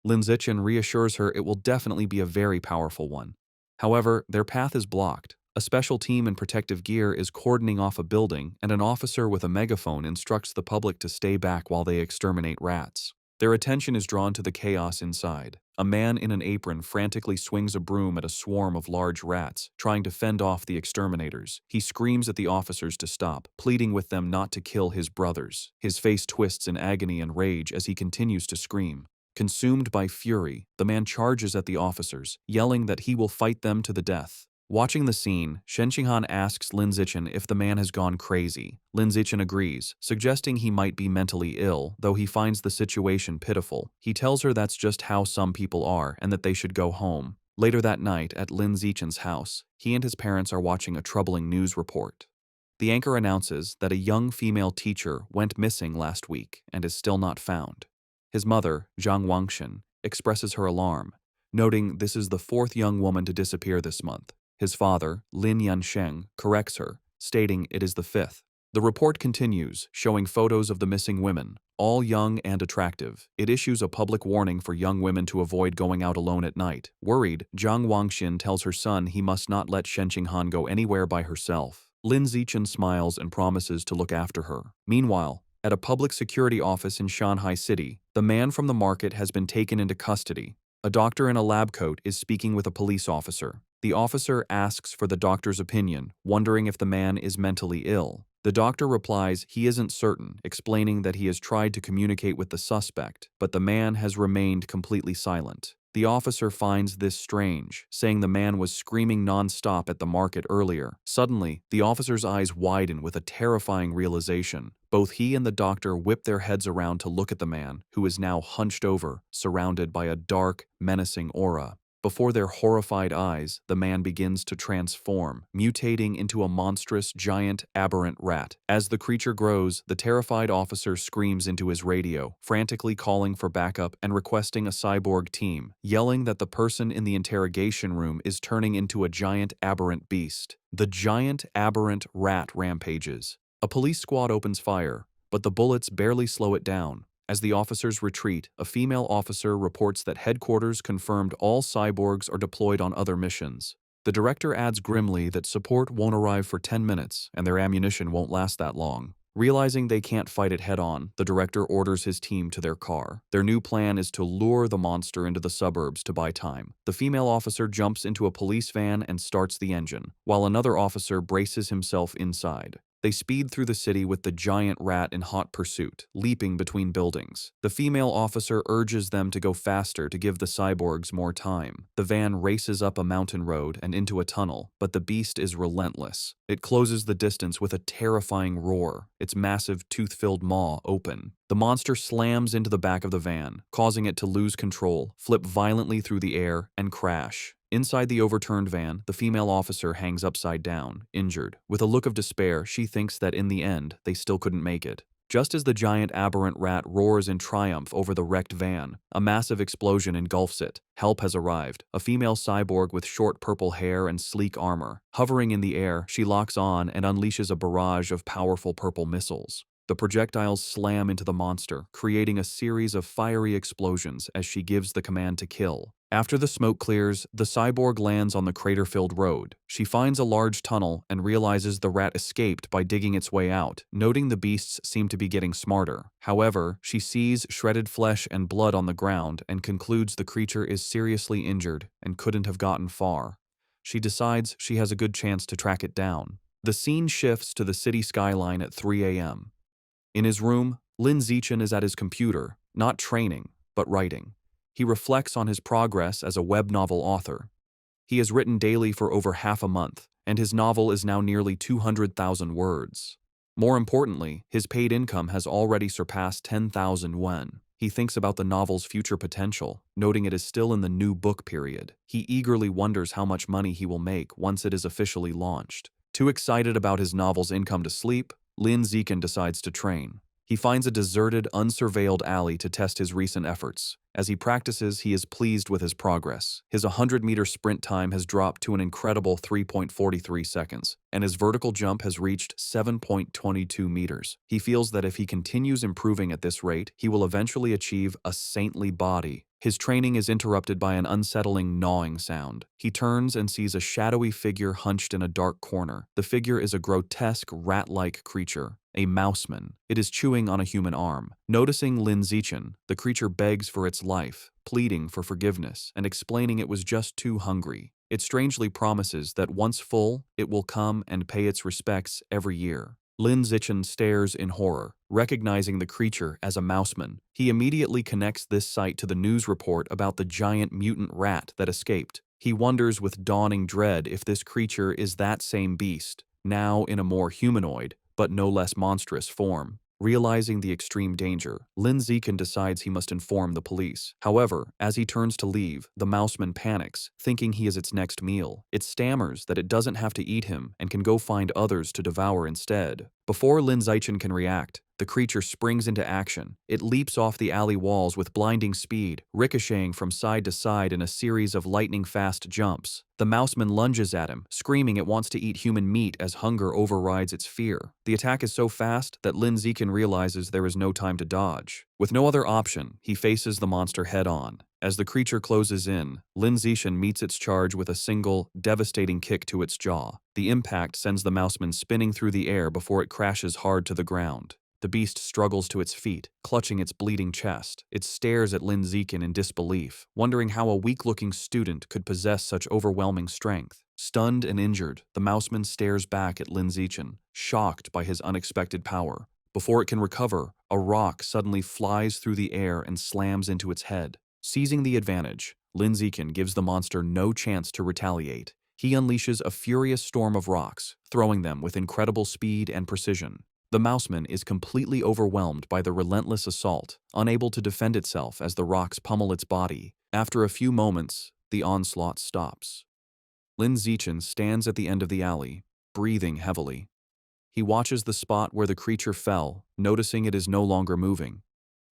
Lin Zichen reassures her it will definitely be a very powerful one. However, their path is blocked. A special team in protective gear is cordoning off a building, and an officer with a megaphone instructs the public to stay back while they exterminate rats. Their attention is drawn to the chaos inside. A man in an apron frantically swings a broom at a swarm of large rats, trying to fend off the exterminators. He screams at the officers to stop, pleading with them not to kill his brothers. His face twists in agony and rage as he continues to scream. Consumed by fury, the man charges at the officers, yelling that he will fight them to the death. Watching the scene, Shen Qinghan asks Lin Zichen if the man has gone crazy. Lin Zichen agrees, suggesting he might be mentally ill, though he finds the situation pitiful. He tells her that's just how some people are and that they should go home. Later that night, at Lin Zichen's house, he and his parents are watching a troubling news report. The anchor announces that a young female teacher went missing last week and is still not found. His mother, Zhang Wangshan, expresses her alarm, noting this is the 4th young woman to disappear this month. His father, Lin Yansheng, corrects her, stating it is the 5th. The report continues, showing photos of the missing women, all young and attractive. It issues a public warning for young women to avoid going out alone at night. Worried, Zhang Wangshan tells her son he must not let Shen Qinghan go anywhere by herself. Lin Zichen smiles and promises to look after her. Meanwhile, at a public security office in Shanghai City, the man from the market has been taken into custody. A doctor in a lab coat is speaking with a police officer. The officer asks for the doctor's opinion, wondering if the man is mentally ill. The doctor replies he isn't certain, explaining that he has tried to communicate with the suspect, but the man has remained completely silent. The officer finds this strange, saying the man was screaming non-stop at the market earlier. Suddenly, the officer's eyes widen with a terrifying realization. Both he and the doctor whip their heads around to look at the man, who is now hunched over, surrounded by a dark, menacing aura. Before their horrified eyes, the man begins to transform, mutating into a monstrous, giant, aberrant rat. As the creature grows, the terrified officer screams into his radio, frantically calling for backup and requesting a cyborg team, yelling that the person in the interrogation room is turning into a giant, aberrant beast. The giant, aberrant rat rampages. A police squad opens fire, but the bullets barely slow it down. As the officers retreat, a female officer reports that headquarters confirmed all cyborgs are deployed on other missions. The director adds grimly that support won't arrive for 10 minutes and their ammunition won't last that long. Realizing they can't fight it head-on, the director orders his team to their car. Their new plan is to lure the monster into the suburbs to buy time. The female officer jumps into a police van and starts the engine, while another officer braces himself inside. They speed through the city with the giant rat in hot pursuit, leaping between buildings. The female officer urges them to go faster to give the cyborgs more time. The van races up a mountain road and into a tunnel, but the beast is relentless. It closes the distance with a terrifying roar, its massive tooth-filled maw open. The monster slams into the back of the van, causing it to lose control, flip violently through the air, and crash. Inside the overturned van, the female officer hangs upside down, injured. With a look of despair, she thinks that in the end, they still couldn't make it. Just as the giant aberrant rat roars in triumph over the wrecked van, a massive explosion engulfs it. Help has arrived. A female cyborg with short purple hair and sleek armor. Hovering in the air, she locks on and unleashes a barrage of powerful purple missiles. The projectiles slam into the monster, creating a series of fiery explosions as she gives the command to kill. After the smoke clears, the cyborg lands on the crater-filled road. She finds a large tunnel and realizes the rat escaped by digging its way out, noting the beasts seem to be getting smarter. However, she sees shredded flesh and blood on the ground and concludes the creature is seriously injured and couldn't have gotten far. She decides she has a good chance to track it down. The scene shifts to the city skyline at 3 a.m. In his room, Lin Zichen is at his computer, not training, but writing. He reflects on his progress as a web novel author. He has written daily for over half a month, and his novel is now nearly 200,000 words. More importantly, his paid income has already surpassed 10,000 yuan. He thinks about the novel's future potential, noting it is still in the new book period. He eagerly wonders how much money he will make once it is officially launched. Too excited about his novel's income to sleep, Lin Zichen decides to train. He finds a deserted, unsurveilled alley to test his recent efforts. As he practices, he is pleased with his progress. His 100-meter sprint time has dropped to an incredible 3.43 seconds, and his vertical jump has reached 7.22 meters. He feels that if he continues improving at this rate, he will eventually achieve a saintly body. His training is interrupted by an unsettling gnawing sound. He turns and sees a shadowy figure hunched in a dark corner. The figure is a grotesque, rat-like creature, a mouseman. It is chewing on a human arm. Noticing Lin Zichen, the creature begs for its life, pleading for forgiveness and explaining it was just too hungry. It strangely promises that once full, it will come and pay its respects every year. Lin Zichen stares in horror, recognizing the creature as a mouseman. He immediately connects this sight to the news report about the giant mutant rat that escaped. He wonders with dawning dread if this creature is that same beast, now in a more humanoid, but no less monstrous form. Realizing the extreme danger, Lin Zichen decides he must inform the police. However, as he turns to leave, the mouseman panics, thinking he is its next meal. It stammers that it doesn't have to eat him and can go find others to devour instead. Before Lin Zichen can react, the creature springs into action. It leaps off the alley walls with blinding speed, ricocheting from side to side in a series of lightning-fast jumps. The mouseman lunges at him, screaming it wants to eat human meat as hunger overrides its fear. The attack is so fast that Lin Zichen realizes there is no time to dodge. With no other option, he faces the monster head-on. As the creature closes in, Lin Zichen meets its charge with a single, devastating kick to its jaw. The impact sends the mouseman spinning through the air before it crashes hard to the ground. The beast struggles to its feet, clutching its bleeding chest. It stares at Lin Zichen in disbelief, wondering how a weak-looking student could possess such overwhelming strength. Stunned and injured, the mouseman stares back at Lin Zichen, shocked by his unexpected power. Before it can recover, a rock suddenly flies through the air and slams into its head. Seizing the advantage, Lin Zichen gives the monster no chance to retaliate. He unleashes a furious storm of rocks, throwing them with incredible speed and precision. The mouseman is completely overwhelmed by the relentless assault, unable to defend itself as the rocks pummel its body. After a few moments, the onslaught stops. Lin Zichen stands at the end of the alley, breathing heavily. He watches the spot where the creature fell, noticing it is no longer moving.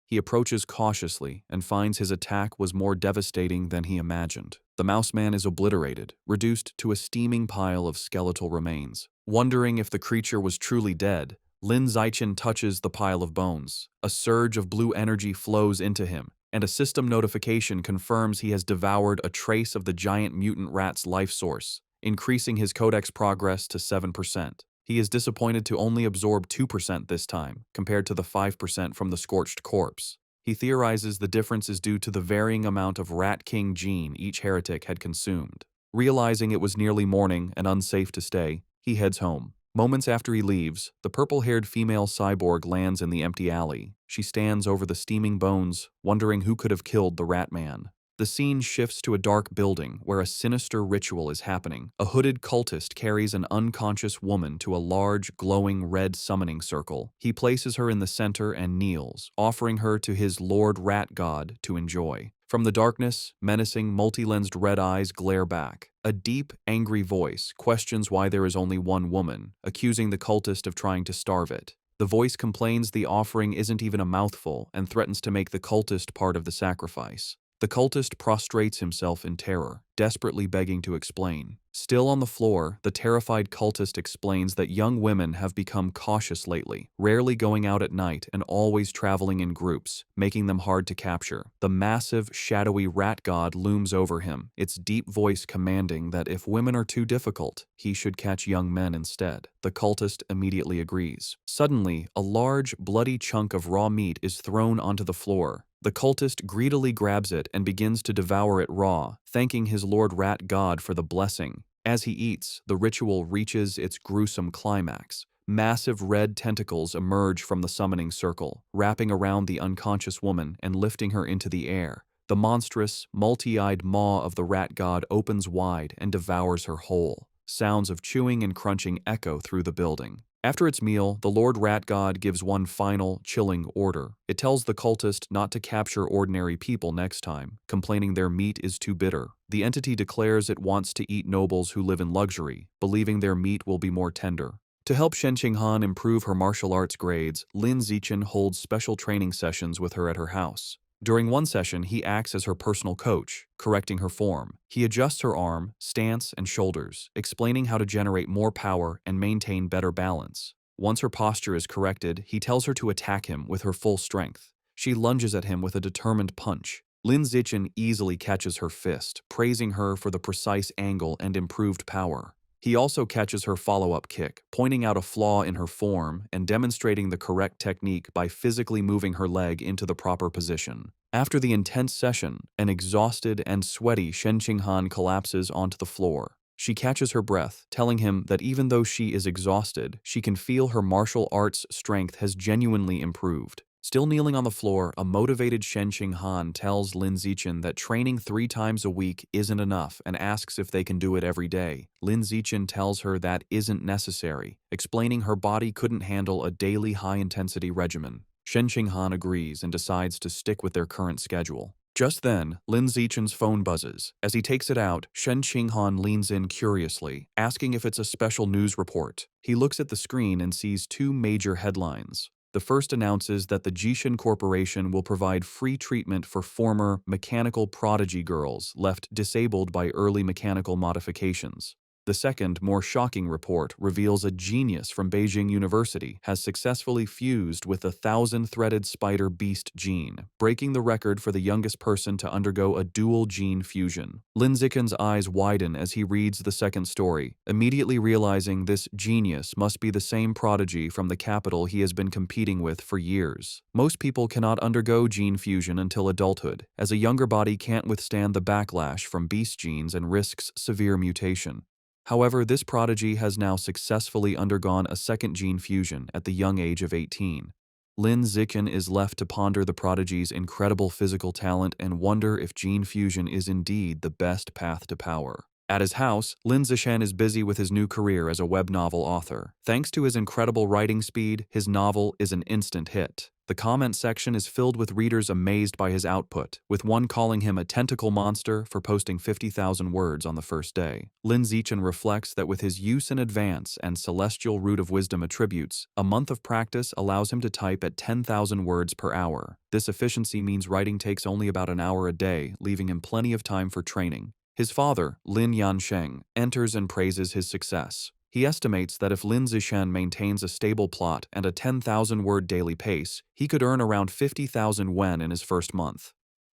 He approaches cautiously and finds his attack was more devastating than he imagined. The mouse man is obliterated, reduced to a steaming pile of skeletal remains. Wondering if the creature was truly dead, Lin Zichen touches the pile of bones. A surge of blue energy flows into him, and a system notification confirms he has devoured a trace of the giant mutant rat's life source, increasing his codex progress to 7%. He is disappointed to only absorb 2% this time, compared to the 5% from the scorched corpse. He theorizes the difference is due to the varying amount of Rat King gene each heretic had consumed. Realizing it was nearly morning and unsafe to stay, he heads home. Moments after he leaves, the purple-haired female cyborg lands in the empty alley. She stands over the steaming bones, wondering who could have killed the Rat Man. The scene shifts to a dark building where a sinister ritual is happening. A hooded cultist carries an unconscious woman to a large, glowing red summoning circle. He places her in the center and kneels, offering her to his Lord Rat God to enjoy. From the darkness, menacing, multi-lensed red eyes glare back. A deep, angry voice questions why there is only one woman, accusing the cultist of trying to starve it. The voice complains the offering isn't even a mouthful and threatens to make the cultist part of the sacrifice. The cultist prostrates himself in terror, desperately begging to explain. Still on the floor, the terrified cultist explains that young women have become cautious lately, rarely going out at night and always traveling in groups, making them hard to capture. The massive, shadowy rat god looms over him, its deep voice commanding that if women are too difficult, he should catch young men instead. The cultist immediately agrees. Suddenly, a large, bloody chunk of raw meat is thrown onto the floor. The cultist greedily grabs it and begins to devour it raw, thanking his Lord Rat God for the blessing. As he eats, the ritual reaches its gruesome climax. Massive red tentacles emerge from the summoning circle, wrapping around the unconscious woman and lifting her into the air. The monstrous, multi-eyed maw of the rat god opens wide and devours her whole. Sounds of chewing and crunching echo through the building. After its meal, the Lord Rat God gives one final, chilling order. It tells the cultist not to capture ordinary people next time, complaining their meat is too bitter. The entity declares it wants to eat nobles who live in luxury, believing their meat will be more tender. To help Shen Qinghan improve her martial arts grades, Lin Zichen holds special training sessions with her at her house. During one session, he acts as her personal coach, correcting her form. He adjusts her arm, stance, and shoulders, explaining how to generate more power and maintain better balance. Once her posture is corrected, he tells her to attack him with her full strength. She lunges at him with a determined punch. Lin Zichen easily catches her fist, praising her for the precise angle and improved power. He also catches her follow-up kick, pointing out a flaw in her form and demonstrating the correct technique by physically moving her leg into the proper position. After the intense session, an exhausted and sweaty Shen Qinghan collapses onto the floor. She catches her breath, telling him that even though she is exhausted, she can feel her martial arts strength has genuinely improved. Still kneeling on the floor, a motivated Shen Qinghan tells Lin Zichen that training 3 times a week isn't enough and asks if they can do it every day. Lin Zichen tells her that isn't necessary, explaining her body couldn't handle a daily high-intensity regimen. Shen Qinghan agrees and decides to stick with their current schedule. Just then, Lin Zichen's phone buzzes. As he takes it out, Shen Qinghan leans in curiously, asking if it's a special news report. He looks at the screen and sees 2 major headlines. The first announces that the Jishin Corporation will provide free treatment for former mechanical prodigy girls left disabled by early mechanical modifications. The second, more shocking report reveals a genius from Beijing University has successfully fused with the 1,000-threaded spider beast gene, breaking the record for the youngest person to undergo a dual gene fusion. Lin Zichen's eyes widen as he reads the second story, immediately realizing this genius must be the same prodigy from the capital he has been competing with for years. Most people cannot undergo gene fusion until adulthood, as a younger body can't withstand the backlash from beast genes and risks severe mutation. However, this prodigy has now successfully undergone a second gene fusion at the young age of 18. Lin Zichen is left to ponder the prodigy's incredible physical talent and wonder if gene fusion is indeed the best path to power. At his house, Lin Zishan is busy with his new career as a web novel author. Thanks to his incredible writing speed, his novel is an instant hit. The comment section is filled with readers amazed by his output, with one calling him a tentacle monster for posting 50,000 words on the first day. Lin Zichan reflects that with his use in advance and celestial root of wisdom attributes, a month of practice allows him to type at 10,000 words per hour. This efficiency means writing takes only about an hour a day, leaving him plenty of time for training. His father, Lin Yansheng, enters and praises his success. He estimates that if Lin Zishan maintains a stable plot and a 10,000-word daily pace, he could earn around 50,000 wen in his first month.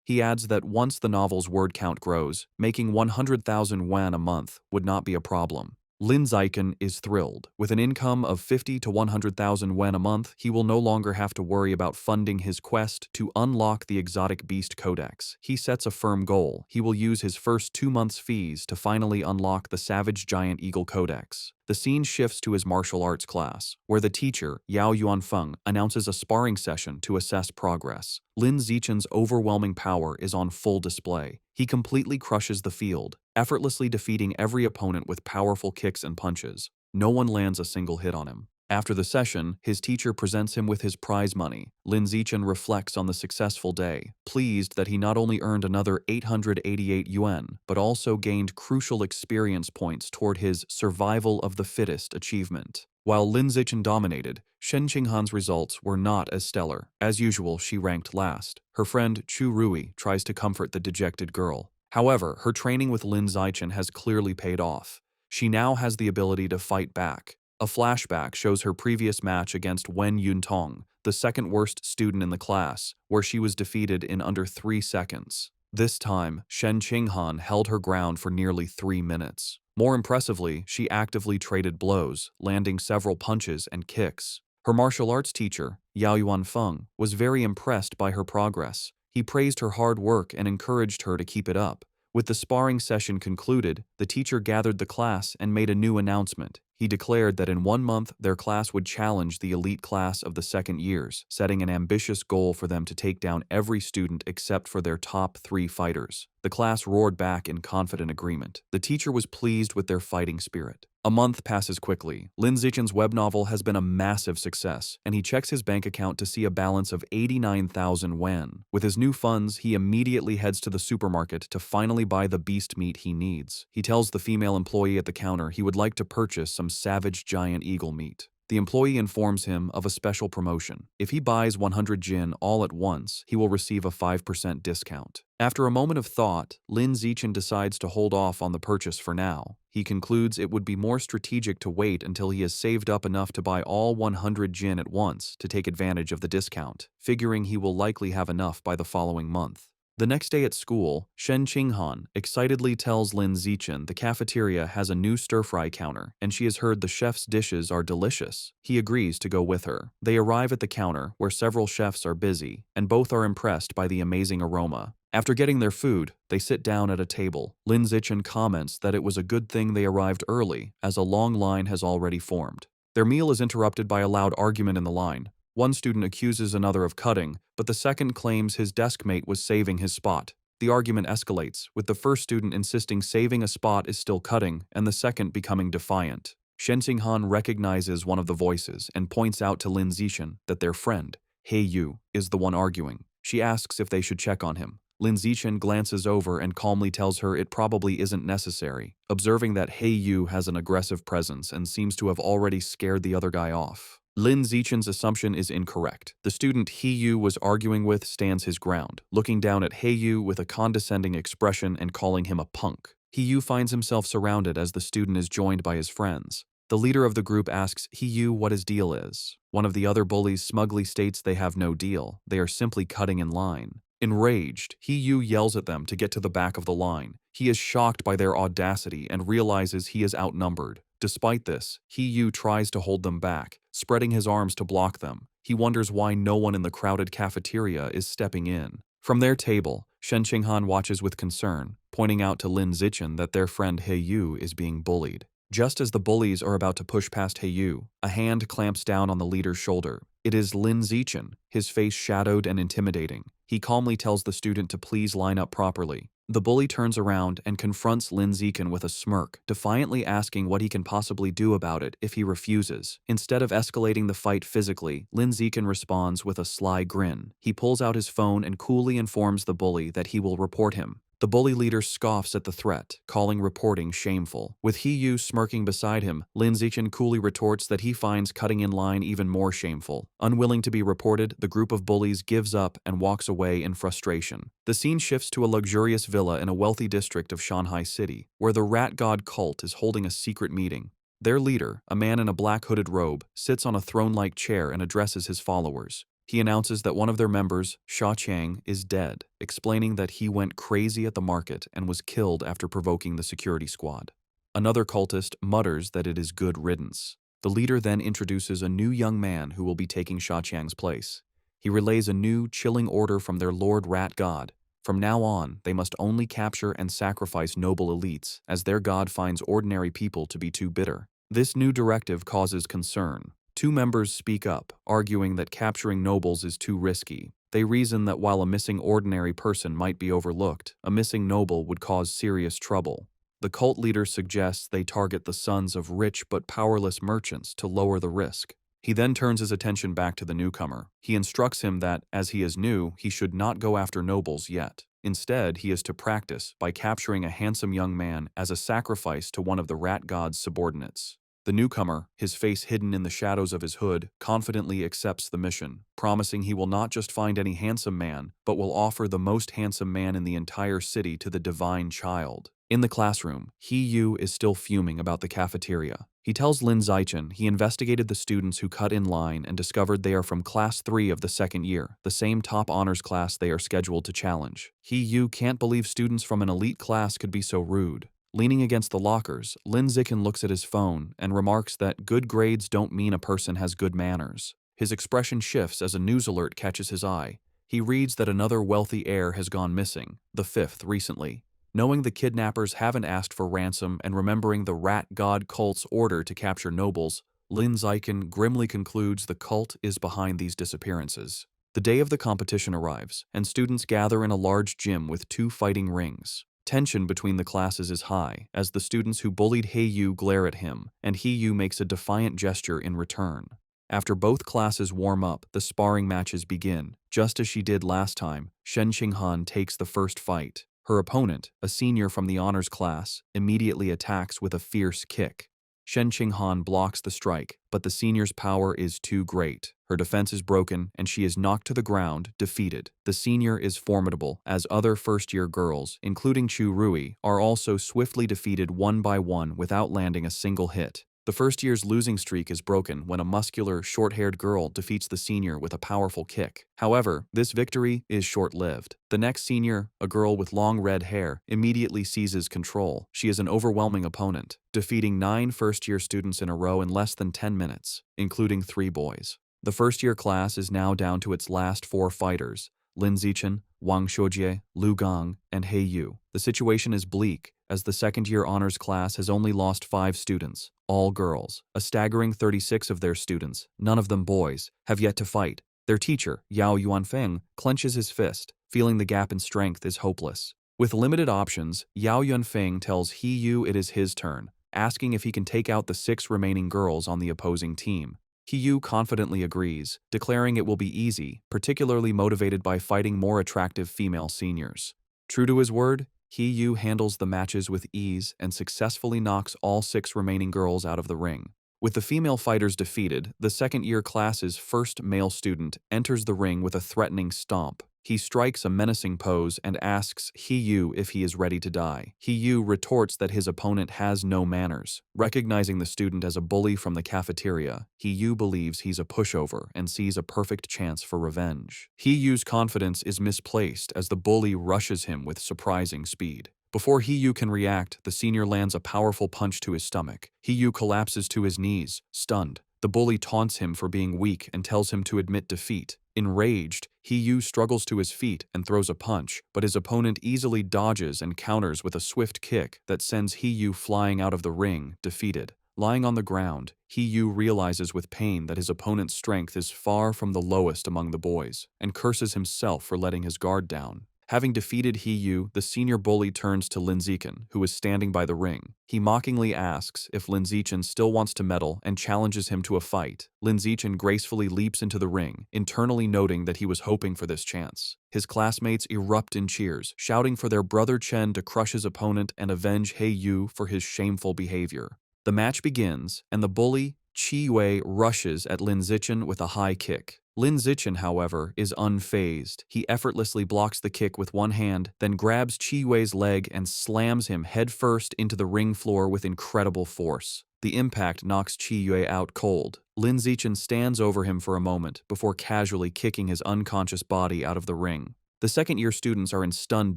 He adds that once the novel's word count grows, making 100,000 wen a month would not be a problem. Lin Zichan is thrilled. With an income of 50 to 100,000 wen a month, he will no longer have to worry about funding his quest to unlock the exotic beast codex. He sets a firm goal. He will use his first 2 months' fees to finally unlock the savage giant eagle codex. The scene shifts to his martial arts class, where the teacher, Yao Yuanfeng, announces a sparring session to assess progress. Lin Zichan's overwhelming power is on full display. He completely crushes the field, effortlessly defeating every opponent with powerful kicks and punches. No one lands a single hit on him. After the session, his teacher presents him with his prize money. Lin Zichan reflects on the successful day, pleased that he not only earned another 888 yuan, but also gained crucial experience points toward his survival of the fittest achievement. While Lin Zichan dominated, Shen Qinghan's results were not as stellar. As usual, she ranked last. Her friend Chu Rui tries to comfort the dejected girl. However, her training with Lin Zichan has clearly paid off. She now has the ability to fight back. A flashback shows her previous match against Wen Yuntong, the second worst student in the class, where she was defeated in under 3 seconds. This time, Shen Qinghan held her ground for nearly 3 minutes. More impressively, she actively traded blows, landing several punches and kicks. Her martial arts teacher, Yao Yuanfeng, was very impressed by her progress. He praised her hard work and encouraged her to keep it up. With the sparring session concluded, the teacher gathered the class and made a new announcement. He declared that in 1 month, their class would challenge the elite class of the second years, setting an ambitious goal for them to take down every student except for their top 3 fighters. The class roared back in confident agreement. The teacher was pleased with their fighting spirit. A month passes quickly. Lin Zichan's web novel has been a massive success, and he checks his bank account to see a balance of 89,000 wen. With his new funds, he immediately heads to the supermarket to finally buy the beast meat he needs. He tells the female employee at the counter he would like to purchase some savage giant eagle meat. The employee informs him of a special promotion. If he buys 100 jin all at once, he will receive a 5% discount. After a moment of thought, Lin Zichan decides to hold off on the purchase for now. He concludes it would be more strategic to wait until he has saved up enough to buy all 100 jin at once to take advantage of the discount, figuring he will likely have enough by the following month. The next day at school, Shen Qinghan excitedly tells Lin Zichan the cafeteria has a new stir-fry counter, and she has heard the chef's dishes are delicious. He agrees to go with her. They arrive at the counter, where several chefs are busy, and both are impressed by the amazing aroma. After getting their food, they sit down at a table. Lin Zichan comments that it was a good thing they arrived early, as a long line has already formed. Their meal is interrupted by a loud argument in the line. One student accuses another of cutting, but the second claims his desk mate was saving his spot. The argument escalates, with the first student insisting saving a spot is still cutting, and the second becoming defiant. Shen Qinghan recognizes one of the voices and points out to Lin Zichan that their friend, He Yu, is the one arguing. She asks if they should check on him. Lin Zichan glances over and calmly tells her it probably isn't necessary, observing that He Yu has an aggressive presence and seems to have already scared the other guy off. Lin Zichan's assumption is incorrect. The student He Yu was arguing with stands his ground, looking down at He Yu with a condescending expression and calling him a punk. He Yu finds himself surrounded as the student is joined by his friends. The leader of the group asks He Yu what his deal is. One of the other bullies smugly states they have no deal, they are simply cutting in line. Enraged, He Yu yells at them to get to the back of the line. He is shocked by their audacity and realizes he is outnumbered. Despite this, He Yu tries to hold them back, spreading his arms to block them. He wonders why no one in the crowded cafeteria is stepping in. From their table, Shen Qinghan watches with concern, pointing out to Lin Zichan that their friend He Yu is being bullied. Just as the bullies are about to push past He Yu, a hand clamps down on the leader's shoulder. It is Lin Zichan, his face shadowed and intimidating. He calmly tells the student to please line up properly. The bully turns around and confronts Lin Ziken with a smirk, defiantly asking what he can possibly do about it if he refuses. Instead of escalating the fight physically, Lin Ziken responds with a sly grin. He pulls out his phone and coolly informs the bully that he will report him. The bully leader scoffs at the threat, calling reporting shameful. With He-yu smirking beside him, Lin Zichen coolly retorts that he finds cutting in line even more shameful. Unwilling to be reported, the group of bullies gives up and walks away in frustration. The scene shifts to a luxurious villa in a wealthy district of Shanghai City, where the rat god cult is holding a secret meeting. Their leader, a man in a black hooded robe, sits on a throne-like chair and addresses his followers. He announces that one of their members, Sha Qiang, is dead, explaining that he went crazy at the market and was killed after provoking the security squad. Another cultist mutters that it is good riddance. The leader then introduces a new young man who will be taking Sha Qiang's place. He relays a new, chilling order from their Lord Rat God. From now on, they must only capture and sacrifice noble elites, as their god finds ordinary people to be too bitter. This new directive causes concern. Two members speak up, arguing that capturing nobles is too risky. They reason that while a missing ordinary person might be overlooked, a missing noble would cause serious trouble. The cult leader suggests they target the sons of rich but powerless merchants to lower the risk. He then turns his attention back to the newcomer. He instructs him that, as he is new, he should not go after nobles yet. Instead, he is to practice by capturing a handsome young man as a sacrifice to one of the rat god's subordinates. The newcomer, his face hidden in the shadows of his hood, confidently accepts the mission, promising he will not just find any handsome man, but will offer the most handsome man in the entire city to the divine child. In the classroom, He-yu is still fuming about the cafeteria. He tells Lin Zichen he investigated the students who cut in line and discovered they are from Class 3 of the second year, the same top honors class they are scheduled to challenge. He-yu can't believe students from an elite class could be so rude. Leaning against the lockers, Lin Zichen looks at his phone and remarks that good grades don't mean a person has good manners. His expression shifts as a news alert catches his eye. He reads that another wealthy heir has gone missing, the fifth recently. Knowing the kidnappers haven't asked for ransom and remembering the rat god cult's order to capture nobles, Lin Zichen grimly concludes the cult is behind these disappearances. The day of the competition arrives, and students gather in a large gym with 2 fighting rings. Tension between the classes is high, as the students who bullied He-yu glare at him, and He-yu makes a defiant gesture in return. After both classes warm up, the sparring matches begin. Just as she did last time, Shen Qinghan takes the first fight. Her opponent, a senior from the honors class, immediately attacks with a fierce kick. Shen Qinghan blocks the strike, but the senior's power is too great. Her defense is broken, and she is knocked to the ground, defeated. The senior is formidable, as other first-year girls, including Chu Rui, are also swiftly defeated one by one without landing a single hit. The first year's losing streak is broken when a muscular, short-haired girl defeats the senior with a powerful kick. However, this victory is short-lived. The next senior, a girl with long red hair, immediately seizes control. She is an overwhelming opponent, defeating 9 first-year students in a row in less than 10 minutes, including 3 boys. The first-year class is now down to its last 4 fighters: Lin Zichen, Wang Xiujie, Lu Gang, and He-yu. The situation is bleak, as the second-year honors class has only lost 5 students, all girls. A staggering 36 of their students, none of them boys, have yet to fight. Their teacher, Yao Yuanfeng, clenches his fist, feeling the gap in strength is hopeless. With limited options, Yao Yuanfeng tells He-yu it is his turn, asking if he can take out the 6 remaining girls on the opposing team. He-yu confidently agrees, declaring it will be easy, particularly motivated by fighting more attractive female seniors. True to his word, He-yu handles the matches with ease and successfully knocks all 6 remaining girls out of the ring. With the female fighters defeated, the second-year class's first male student enters the ring with a threatening stomp. He strikes a menacing pose and asks He-yu if he is ready to die. He-yu retorts that his opponent has no manners. Recognizing the student as a bully from the cafeteria, He-yu believes he's a pushover and sees a perfect chance for revenge. He-yu's confidence is misplaced as the bully rushes him with surprising speed. Before He-yu can react, the senior lands a powerful punch to his stomach. He-yu collapses to his knees, stunned. The bully taunts him for being weak and tells him to admit defeat. Enraged, He-yu struggles to his feet and throws a punch, but his opponent easily dodges and counters with a swift kick that sends He-yu flying out of the ring, defeated. Lying on the ground, He-yu realizes with pain that his opponent's strength is far from the lowest among the boys, and curses himself for letting his guard down. Having defeated Yu, the senior bully turns to Lin Zichen, who is standing by the ring. He mockingly asks if Lin Zichen still wants to medal and challenges him to a fight. Lin Zichen gracefully leaps into the ring, internally noting that he was hoping for this chance. His classmates erupt in cheers, shouting for their brother Chen to crush his opponent and avenge Yu for his shameful behavior. The match begins, and the bully, Qi rushes at Lin Zichen with a high kick. Lin Zichen, however, is unfazed. He effortlessly blocks the kick with one hand, then grabs Qi leg and slams him headfirst into the ring floor with incredible force. The impact knocks Qi out cold. Lin Zichen stands over him for a moment before casually kicking his unconscious body out of the ring. The second-year students are in stunned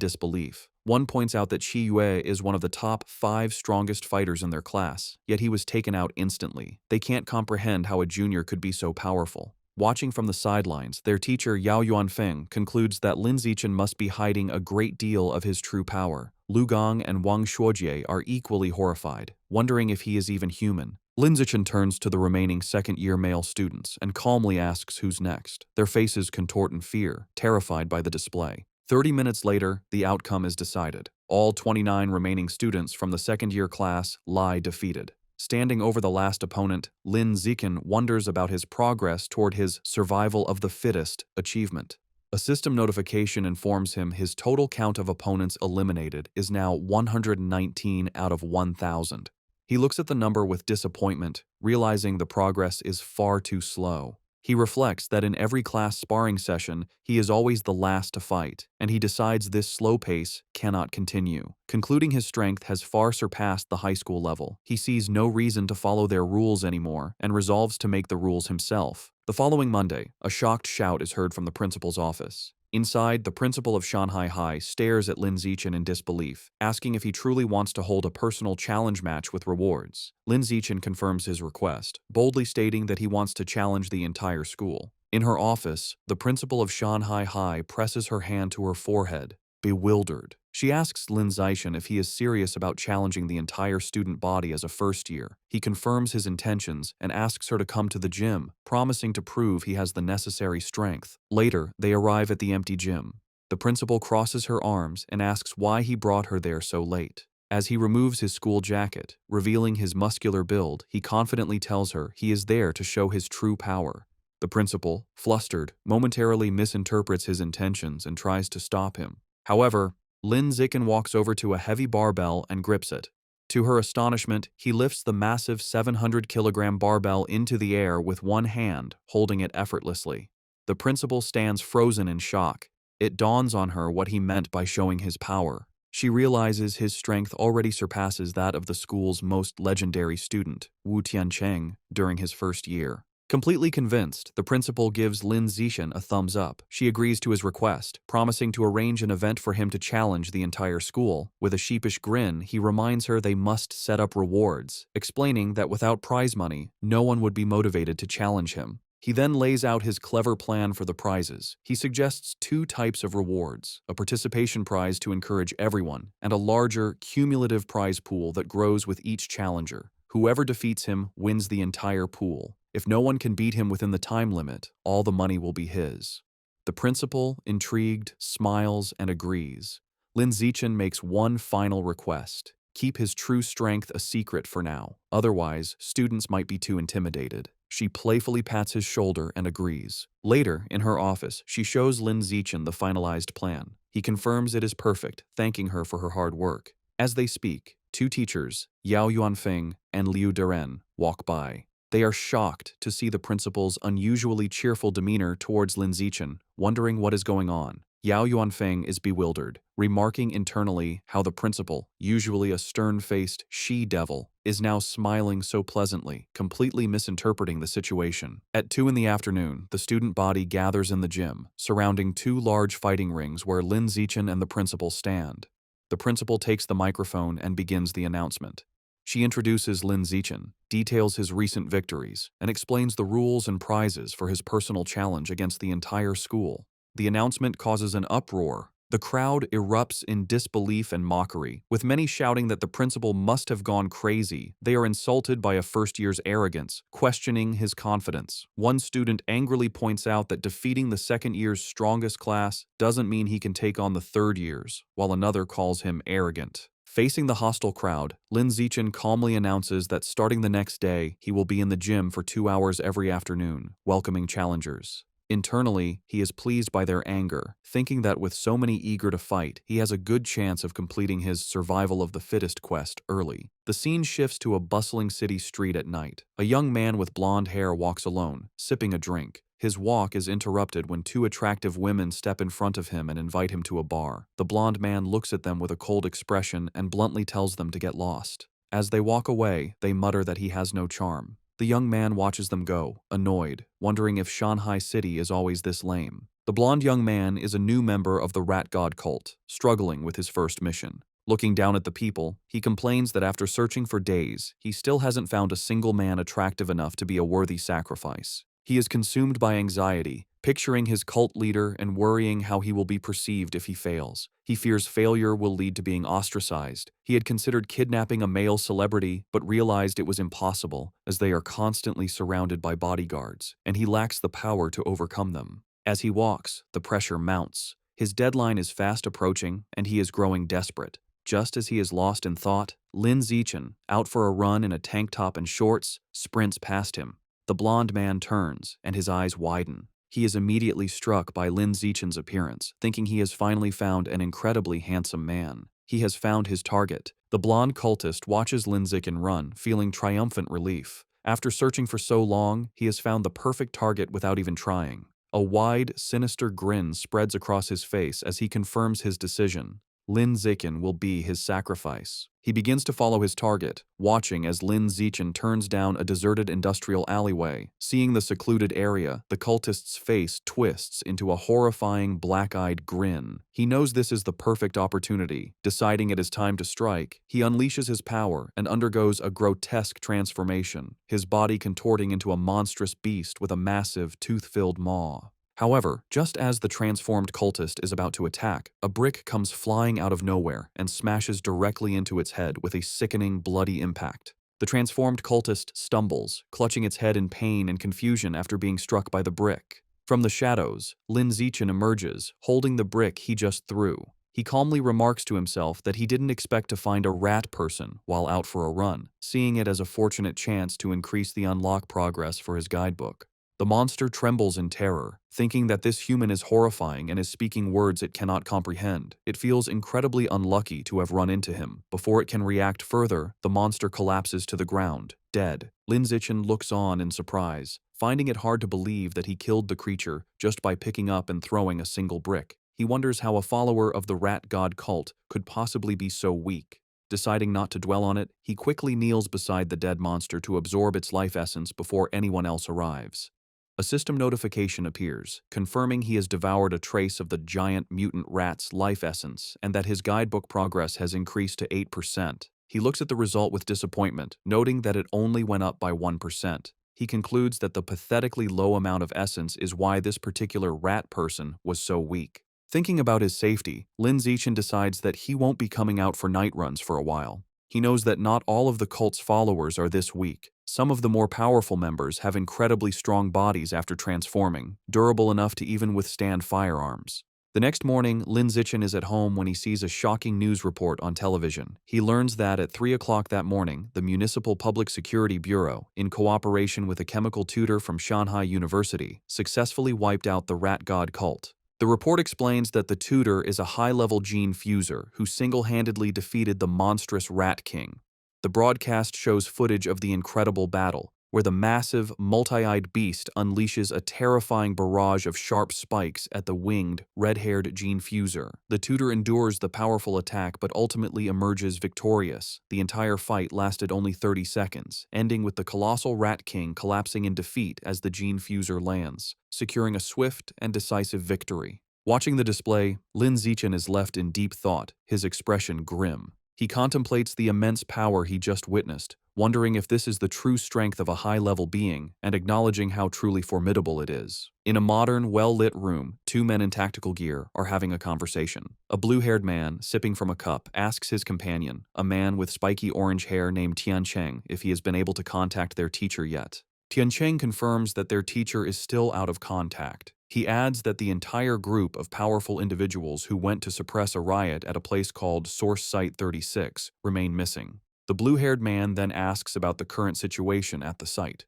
disbelief. One points out that Qi is one of the top 5 strongest fighters in their class, yet he was taken out instantly. They can't comprehend how a junior could be so powerful. Watching from the sidelines, their teacher Yao Yuanfeng concludes that Lin Zichen must be hiding a great deal of his true power. Lu Gong and Wang Shuojie are equally horrified, wondering if he is even human. Lin Zichen turns to the remaining second-year male students and calmly asks who's next. Their faces contort in fear, terrified by the display. 30 minutes later, the outcome is decided. All 29 remaining students from the second-year class lie defeated. Standing over the last opponent, Lin Zichen wonders about his progress toward his survival of the fittest achievement. A system notification informs him his total count of opponents eliminated is now 119 out of 1,000. He looks at the number with disappointment, realizing the progress is far too slow. He reflects that in every class sparring session, he is always the last to fight, and he decides this slow pace cannot continue. Concluding his strength has far surpassed the high school level, he sees no reason to follow their rules anymore and resolves to make the rules himself. The following Monday, a shocked shout is heard from the principal's office. Inside, the principal of Shanghai High stares at Lin Zichen in disbelief, asking if he truly wants to hold a personal challenge match with rewards. Lin Zichen confirms his request, boldly stating that he wants to challenge the entire school. In her office, the principal of Shanghai High presses her hand to her forehead, bewildered. She asks Lin Zichen if he is serious about challenging the entire student body as a first year. He confirms his intentions and asks her to come to the gym, promising to prove he has the necessary strength. Later, they arrive at the empty gym. The principal crosses her arms and asks why he brought her there so late. As he removes his school jacket, revealing his muscular build, he confidently tells her he is there to show his true power. The principal, flustered, momentarily misinterprets his intentions and tries to stop him. However, Lin Zichen walks over to a heavy barbell and grips it. To her astonishment, he lifts the massive 700-kilogram barbell into the air with one hand, holding it effortlessly. The principal stands frozen in shock. It dawns on her what he meant by showing his power. She realizes his strength already surpasses that of the school's most legendary student, Wu Tiancheng, during his first year. Completely convinced, the principal gives Lin Zichen a thumbs up. She agrees to his request, promising to arrange an event for him to challenge the entire school. With a sheepish grin, he reminds her they must set up rewards, explaining that without prize money, no one would be motivated to challenge him. He then lays out his clever plan for the prizes. He suggests 2 types of rewards, a participation prize to encourage everyone, and a larger, cumulative prize pool that grows with each challenger. Whoever defeats him wins the entire pool. If no one can beat him within the time limit, all the money will be his. The principal, intrigued, smiles and agrees. Lin Zichen makes one final request: keep his true strength a secret for now. Otherwise, students might be too intimidated. She playfully pats his shoulder and agrees. Later, in her office, she shows Lin Zichen the finalized plan. He confirms it is perfect, thanking her for her hard work. As they speak, 2 teachers, Yao Yuanfeng and Liu Deren, walk by. They are shocked to see the principal's unusually cheerful demeanor towards Lin Zichen, wondering what is going on. Yao Yuanfeng is bewildered, remarking internally how the principal, usually a stern-faced she-devil, is now smiling so pleasantly, completely misinterpreting the situation. At 2 in the afternoon, the student body gathers in the gym, surrounding 2 large fighting rings where Lin Zichen and the principal stand. The principal takes the microphone and begins the announcement. She introduces Lin Zichen, details his recent victories, and explains the rules and prizes for his personal challenge against the entire school. The announcement causes an uproar, The crowd erupts in disbelief and mockery, with many shouting that the principal must have gone crazy. They are insulted by a first year's arrogance, questioning his confidence. One student angrily points out that defeating the second year's strongest class doesn't mean he can take on the third year's, while another calls him arrogant. Facing the hostile crowd, Lin Zichen calmly announces that starting the next day, he will be in the gym for 2 hours every afternoon, welcoming challengers. Internally, he is pleased by their anger, thinking that with so many eager to fight, he has a good chance of completing his survival of the fittest quest early. The scene shifts to a bustling city street at night. A young man with blonde hair walks alone, sipping a drink. His walk is interrupted when two attractive women step in front of him and invite him to a bar. The blonde man looks at them with a cold expression and bluntly tells them to get lost. As they walk away, they mutter that he has no charm. The young man watches them go, annoyed, wondering if Shanghai City is always this lame. The blonde young man is a new member of the Rat God cult, struggling with his first mission. Looking down at the people, he complains that after searching for days, he still hasn't found a single man attractive enough to be a worthy sacrifice. He is consumed by anxiety, picturing his cult leader and worrying how he will be perceived if he fails. He fears failure will lead to being ostracized. He had considered kidnapping a male celebrity, but realized it was impossible, as they are constantly surrounded by bodyguards, and he lacks the power to overcome them. As he walks, the pressure mounts. His deadline is fast approaching, and he is growing desperate. Just as he is lost in thought, Lin Zichen, out for a run in a tank top and shorts, sprints past him. The blonde man turns, and his eyes widen. He is immediately struck by Lin Zichen's appearance, thinking he has finally found an incredibly handsome man. He has found his target. The blonde cultist watches Lin Zichen run, feeling triumphant relief. After searching for so long, he has found the perfect target without even trying. A wide, sinister grin spreads across his face as he confirms his decision. Lin Zichen will be his sacrifice. He begins to follow his target, watching as Lin Zichen turns down a deserted industrial alleyway. Seeing the secluded area, the cultist's face twists into a horrifying black-eyed grin. He knows this is the perfect opportunity. Deciding it is time to strike, he unleashes his power and undergoes a grotesque transformation, his body contorting into a monstrous beast with a massive, tooth-filled maw. However, just as the transformed cultist is about to attack, a brick comes flying out of nowhere and smashes directly into its head with a sickening, bloody impact. The transformed cultist stumbles, clutching its head in pain and confusion after being struck by the brick. From the shadows, Lin Zichen emerges, holding the brick he just threw. He calmly remarks to himself that he didn't expect to find a rat person while out for a run, seeing it as a fortunate chance to increase the unlock progress for his guidebook. The monster trembles in terror, thinking that this human is horrifying and is speaking words it cannot comprehend. It feels incredibly unlucky to have run into him. Before it can react further, the monster collapses to the ground, dead. Lin Zichen looks on in surprise, finding it hard to believe that he killed the creature just by picking up and throwing a single brick. He wonders how a follower of the Rat God cult could possibly be so weak. Deciding not to dwell on it, he quickly kneels beside the dead monster to absorb its life essence before anyone else arrives. A system notification appears, confirming he has devoured a trace of the giant mutant rat's life essence and that his guidebook progress has increased to 8%. He looks at the result with disappointment, noting that it only went up by 1%. He concludes that the pathetically low amount of essence is why this particular rat person was so weak. Thinking about his safety, Lin Zichen decides that he won't be coming out for night runs for a while. He knows that not all of the cult's followers are this weak. Some of the more powerful members have incredibly strong bodies after transforming, durable enough to even withstand firearms. The next morning, Lin Zichen is at home when he sees a shocking news report on television. He learns that at 3 o'clock that morning, the Municipal Public Security Bureau, in cooperation with a chemical tutor from Shanghai University, successfully wiped out the Rat God cult. The report explains that the tutor is a high-level gene fuser who single-handedly defeated the monstrous Rat King. The broadcast shows footage of the incredible battle, where the massive, multi-eyed beast unleashes a terrifying barrage of sharp spikes at the winged, red-haired gene fuser. The tutor endures the powerful attack but ultimately emerges victorious. The entire fight lasted only 30 seconds, ending with the colossal Rat King collapsing in defeat as the gene fuser lands, securing a swift and decisive victory. Watching the display, Lin Zichen is left in deep thought, his expression grim. He contemplates the immense power he just witnessed, wondering if this is the true strength of a high-level being and acknowledging how truly formidable it is. In a modern, well-lit room, two men in tactical gear are having a conversation. A blue-haired man, sipping from a cup, asks his companion, a man with spiky orange hair named Tiancheng, if he has been able to contact their teacher yet. Tiancheng confirms that their teacher is still out of contact. He adds that the entire group of powerful individuals who went to suppress a riot at a place called Source Site 36 remain missing. The blue-haired man then asks about the current situation at the site.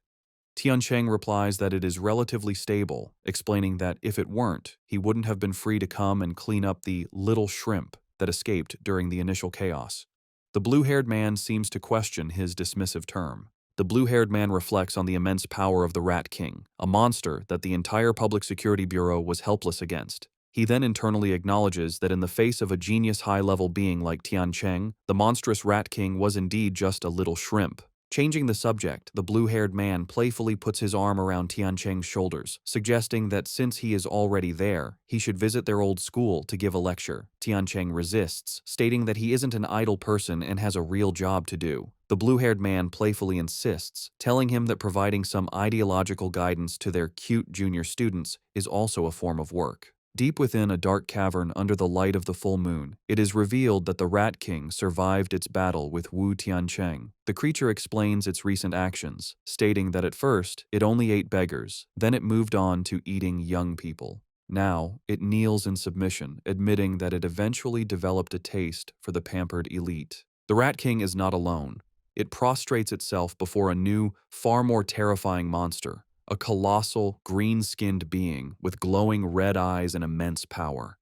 Tiancheng replies that it is relatively stable, explaining that if it weren't, he wouldn't have been free to come and clean up the little shrimp that escaped during the initial chaos. The blue-haired man seems to question his dismissive term. The blue-haired man reflects on the immense power of the Rat King, a monster that the entire Public Security Bureau was helpless against. He then internally acknowledges that in the face of a genius high-level being like Tiancheng, the monstrous Rat King was indeed just a little shrimp. Changing the subject, the blue-haired man playfully puts his arm around Tiancheng's shoulders, suggesting that since he is already there, he should visit their old school to give a lecture. Tiancheng resists, stating that he isn't an idle person and has a real job to do. The blue-haired man playfully insists, telling him that providing some ideological guidance to their cute junior students is also a form of work. Deep within a dark cavern under the light of the full moon, it is revealed that the Rat King survived its battle with Wu Tiancheng. The creature explains its recent actions, stating that at first, it only ate beggars, then it moved on to eating young people. Now, it kneels in submission, admitting that it eventually developed a taste for the pampered elite. The Rat King is not alone. It prostrates itself before a new, far more terrifying monster. A colossal, green-skinned being with glowing red eyes and immense power.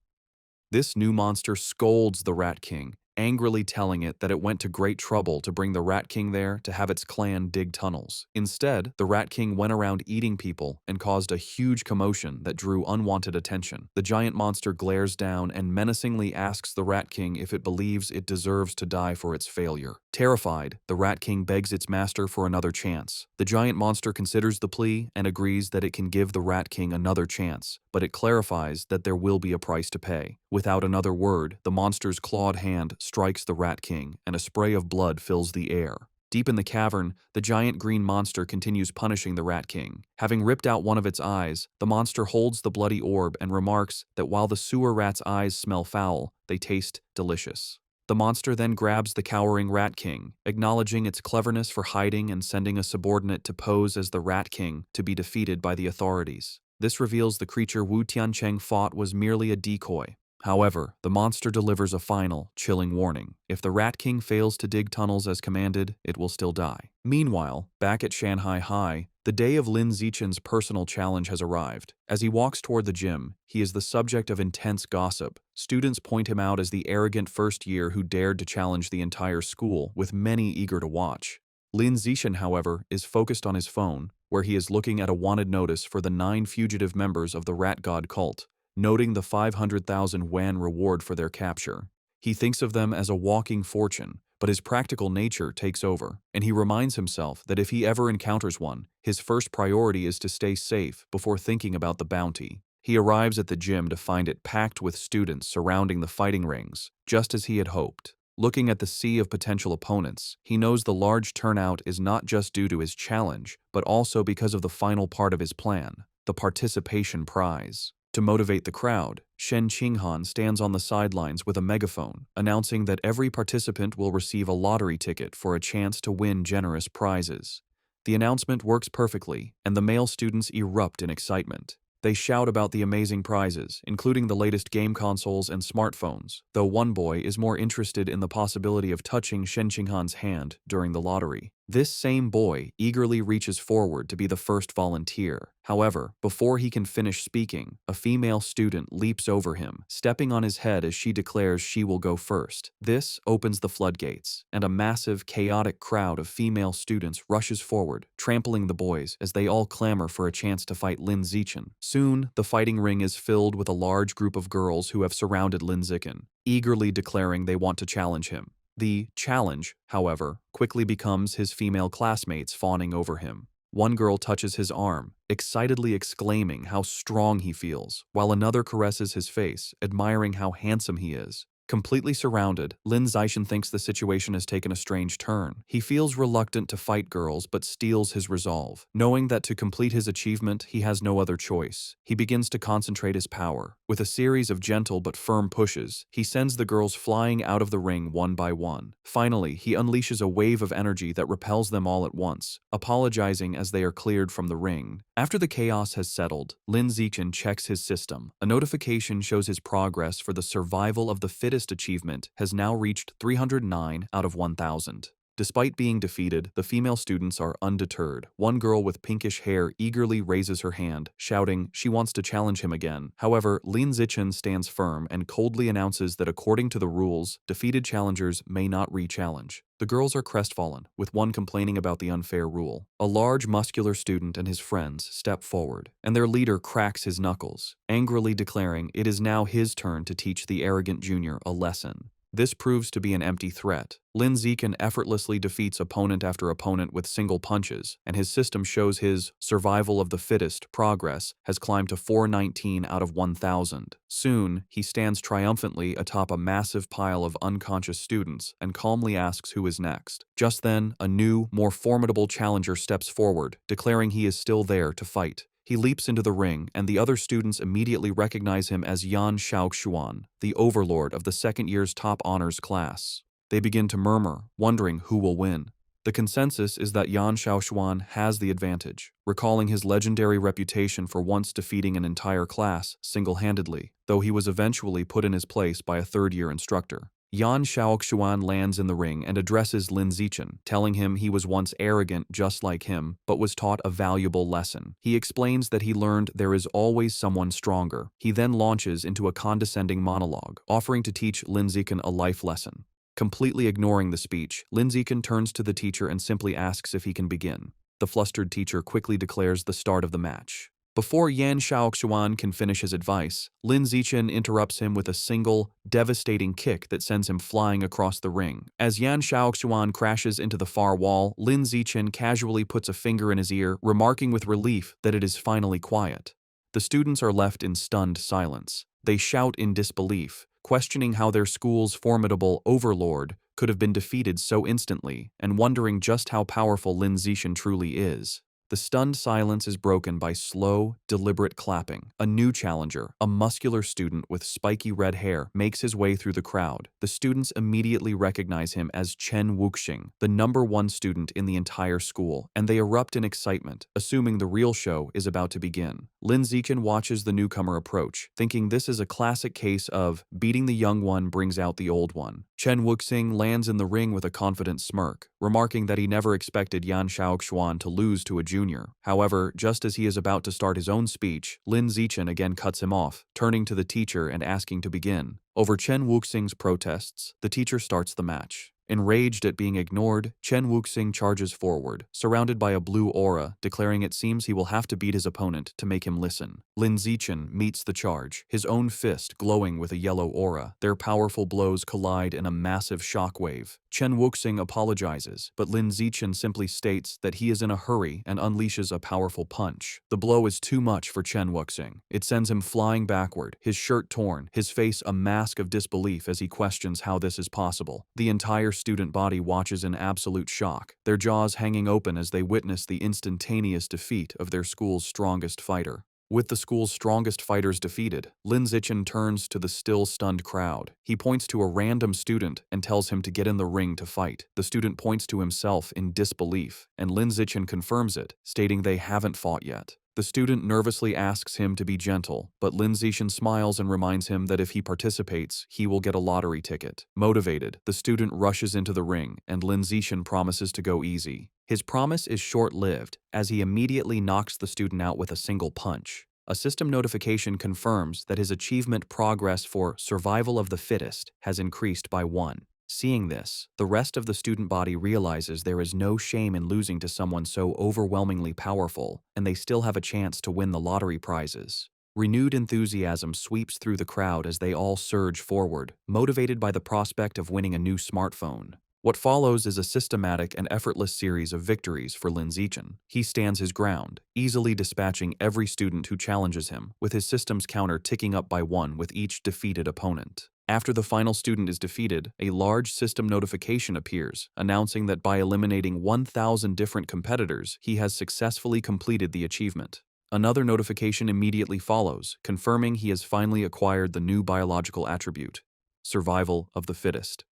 This new monster scolds the Rat King, angrily telling it that it went to great trouble to bring the Rat King there to have its clan dig tunnels. Instead, the Rat King went around eating people and caused a huge commotion that drew unwanted attention. The giant monster glares down and menacingly asks the Rat King if it believes it deserves to die for its failure. Terrified, the Rat King begs its master for another chance. The giant monster considers the plea and agrees that it can give the Rat King another chance, but it clarifies that there will be a price to pay. Without another word, the monster's clawed hand strikes the Rat King, and a spray of blood fills the air. Deep in the cavern, the giant green monster continues punishing the Rat King. Having ripped out one of its eyes, the monster holds the bloody orb and remarks that while the sewer rat's eyes smell foul, they taste delicious. The monster then grabs the cowering Rat King, acknowledging its cleverness for hiding and sending a subordinate to pose as the Rat King to be defeated by the authorities. This reveals the creature Wu Tiancheng fought was merely a decoy. However, the monster delivers a final, chilling warning. If the Rat King fails to dig tunnels as commanded, it will still die. Meanwhile, back at Shanghai High, the day of Lin Zichen's personal challenge has arrived. As he walks toward the gym, he is the subject of intense gossip. Students point him out as the arrogant first year who dared to challenge the entire school, with many eager to watch. Lin Zichen, however, is focused on his phone, where he is looking at a wanted notice for the 9 fugitive members of the Rat God cult, noting the 500,000 yuan reward for their capture. He thinks of them as a walking fortune, but his practical nature takes over, and he reminds himself that if he ever encounters one, his first priority is to stay safe before thinking about the bounty. He arrives at the gym to find it packed with students surrounding the fighting rings, just as he had hoped. Looking at the sea of potential opponents, he knows the large turnout is not just due to his challenge, but also because of the final part of his plan, the participation prize. To motivate the crowd, Shen Qinghan stands on the sidelines with a megaphone, announcing that every participant will receive a lottery ticket for a chance to win generous prizes. The announcement works perfectly, and the male students erupt in excitement. They shout about the amazing prizes, including the latest game consoles and smartphones, though one boy is more interested in the possibility of touching Shen Qinghan's hand during the lottery. This same boy eagerly reaches forward to be the first volunteer. However, before he can finish speaking, a female student leaps over him, stepping on his head as she declares she will go first. This opens the floodgates, and a massive, chaotic crowd of female students rushes forward, trampling the boys as they all clamor for a chance to fight Lin Zichen. Soon, the fighting ring is filled with a large group of girls who have surrounded Lin Zichen, eagerly declaring they want to challenge him. The challenge, however, quickly becomes his female classmates fawning over him. One girl touches his arm, excitedly exclaiming how strong he feels, while another caresses his face, admiring how handsome he is. Completely surrounded, Lin Zixin thinks the situation has taken a strange turn. He feels reluctant to fight girls but steels his resolve. Knowing that to complete his achievement, he has no other choice. He begins to concentrate his power. With a series of gentle but firm pushes, he sends the girls flying out of the ring one by one. Finally, he unleashes a wave of energy that repels them all at once, apologizing as they are cleared from the ring. After the chaos has settled, Lin Zixin checks his system. A notification shows his progress for the survival of the fittest achievement has now reached 309 out of 1,000. Despite being defeated, the female students are undeterred. One girl with pinkish hair eagerly raises her hand, shouting she wants to challenge him again. However, Lin Zixin stands firm and coldly announces that according to the rules, defeated challengers may not re-challenge. The girls are crestfallen, with one complaining about the unfair rule. A large, muscular student and his friends step forward, and their leader cracks his knuckles, angrily declaring it is now his turn to teach the arrogant junior a lesson. This proves to be an empty threat. Lin Zixin effortlessly defeats opponent after opponent with single punches, and his system shows his survival of the fittest progress has climbed to 419 out of 1,000. Soon, he stands triumphantly atop a massive pile of unconscious students and calmly asks who is next. Just then, a new, more formidable challenger steps forward, declaring he is still there to fight. He leaps into the ring, and the other students immediately recognize him as Yan Xiaoxuan, the overlord of the second year's top honors class. They begin to murmur, wondering who will win. The consensus is that Yan Xiaoxuan has the advantage, recalling his legendary reputation for once defeating an entire class single-handedly, though he was eventually put in his place by a third-year instructor. Yan Xiaoxuan lands in the ring and addresses Lin Zixin, telling him he was once arrogant just like him, but was taught a valuable lesson. He explains that he learned there is always someone stronger. He then launches into a condescending monologue, offering to teach Lin Zixin a life lesson. Completely ignoring the speech, Lin Zixin turns to the teacher and simply asks if he can begin. The flustered teacher quickly declares the start of the match. Before Yan Xiaoxuan can finish his advice, Lin Zixin interrupts him with a single, devastating kick that sends him flying across the ring. As Yan Xiaoxuan crashes into the far wall, Lin Zixin casually puts a finger in his ear, remarking with relief that it is finally quiet. The students are left in stunned silence. They shout in disbelief, questioning how their school's formidable overlord could have been defeated so instantly, and wondering just how powerful Lin Zixin truly is. The stunned silence is broken by slow, deliberate clapping. A new challenger, a muscular student with spiky red hair, makes his way through the crowd. The students immediately recognize him as Chen Wuxing, the #1 student in the entire school, and they erupt in excitement, assuming the real show is about to begin. Lin Zixin watches the newcomer approach, thinking this is a classic case of beating the young one brings out the old one. Chen Wuxing lands in the ring with a confident smirk, remarking that he never expected Yan Xiaoxuan to lose to a junior. However, just as he is about to start his own speech, Lin Zixin again cuts him off, turning to the teacher and asking to begin. Over Chen Wuxing's protests, the teacher starts the match. Enraged at being ignored, Chen Wuxing charges forward, surrounded by a blue aura, declaring it seems he will have to beat his opponent to make him listen. Lin Zixin meets the charge, his own fist glowing with a yellow aura. Their powerful blows collide in a massive shockwave. Chen Wuxing apologizes, but Lin Zixin simply states that he is in a hurry and unleashes a powerful punch. The blow is too much for Chen Wuxing. It sends him flying backward, his shirt torn, his face a mask of disbelief as he questions how this is possible. The entire student body watches in absolute shock, their jaws hanging open as they witness the instantaneous defeat of their school's strongest fighter. With the school's strongest fighters defeated, Lin Zixin turns to the still stunned crowd. He points to a random student and tells him to get in the ring to fight. The student points to himself in disbelief, and Lin Zixin confirms it, stating they haven't fought yet. The student nervously asks him to be gentle, but Lin Zixin smiles and reminds him that if he participates, he will get a lottery ticket. Motivated, the student rushes into the ring, and Lin Zixin promises to go easy. His promise is short-lived, as he immediately knocks the student out with a single punch. A system notification confirms that his achievement progress for survival of the fittest has increased by 1. Seeing this, the rest of the student body realizes there is no shame in losing to someone so overwhelmingly powerful, and they still have a chance to win the lottery prizes. Renewed enthusiasm sweeps through the crowd as they all surge forward, motivated by the prospect of winning a new smartphone. What follows is a systematic and effortless series of victories for Lin Zixin. He stands his ground, easily dispatching every student who challenges him, with his system's counter ticking up by 1 with each defeated opponent. After the final student is defeated, a large system notification appears, announcing that by eliminating 1,000 different competitors, he has successfully completed the achievement. Another notification immediately follows, confirming he has finally acquired the new biological attribute, survival of the fittest.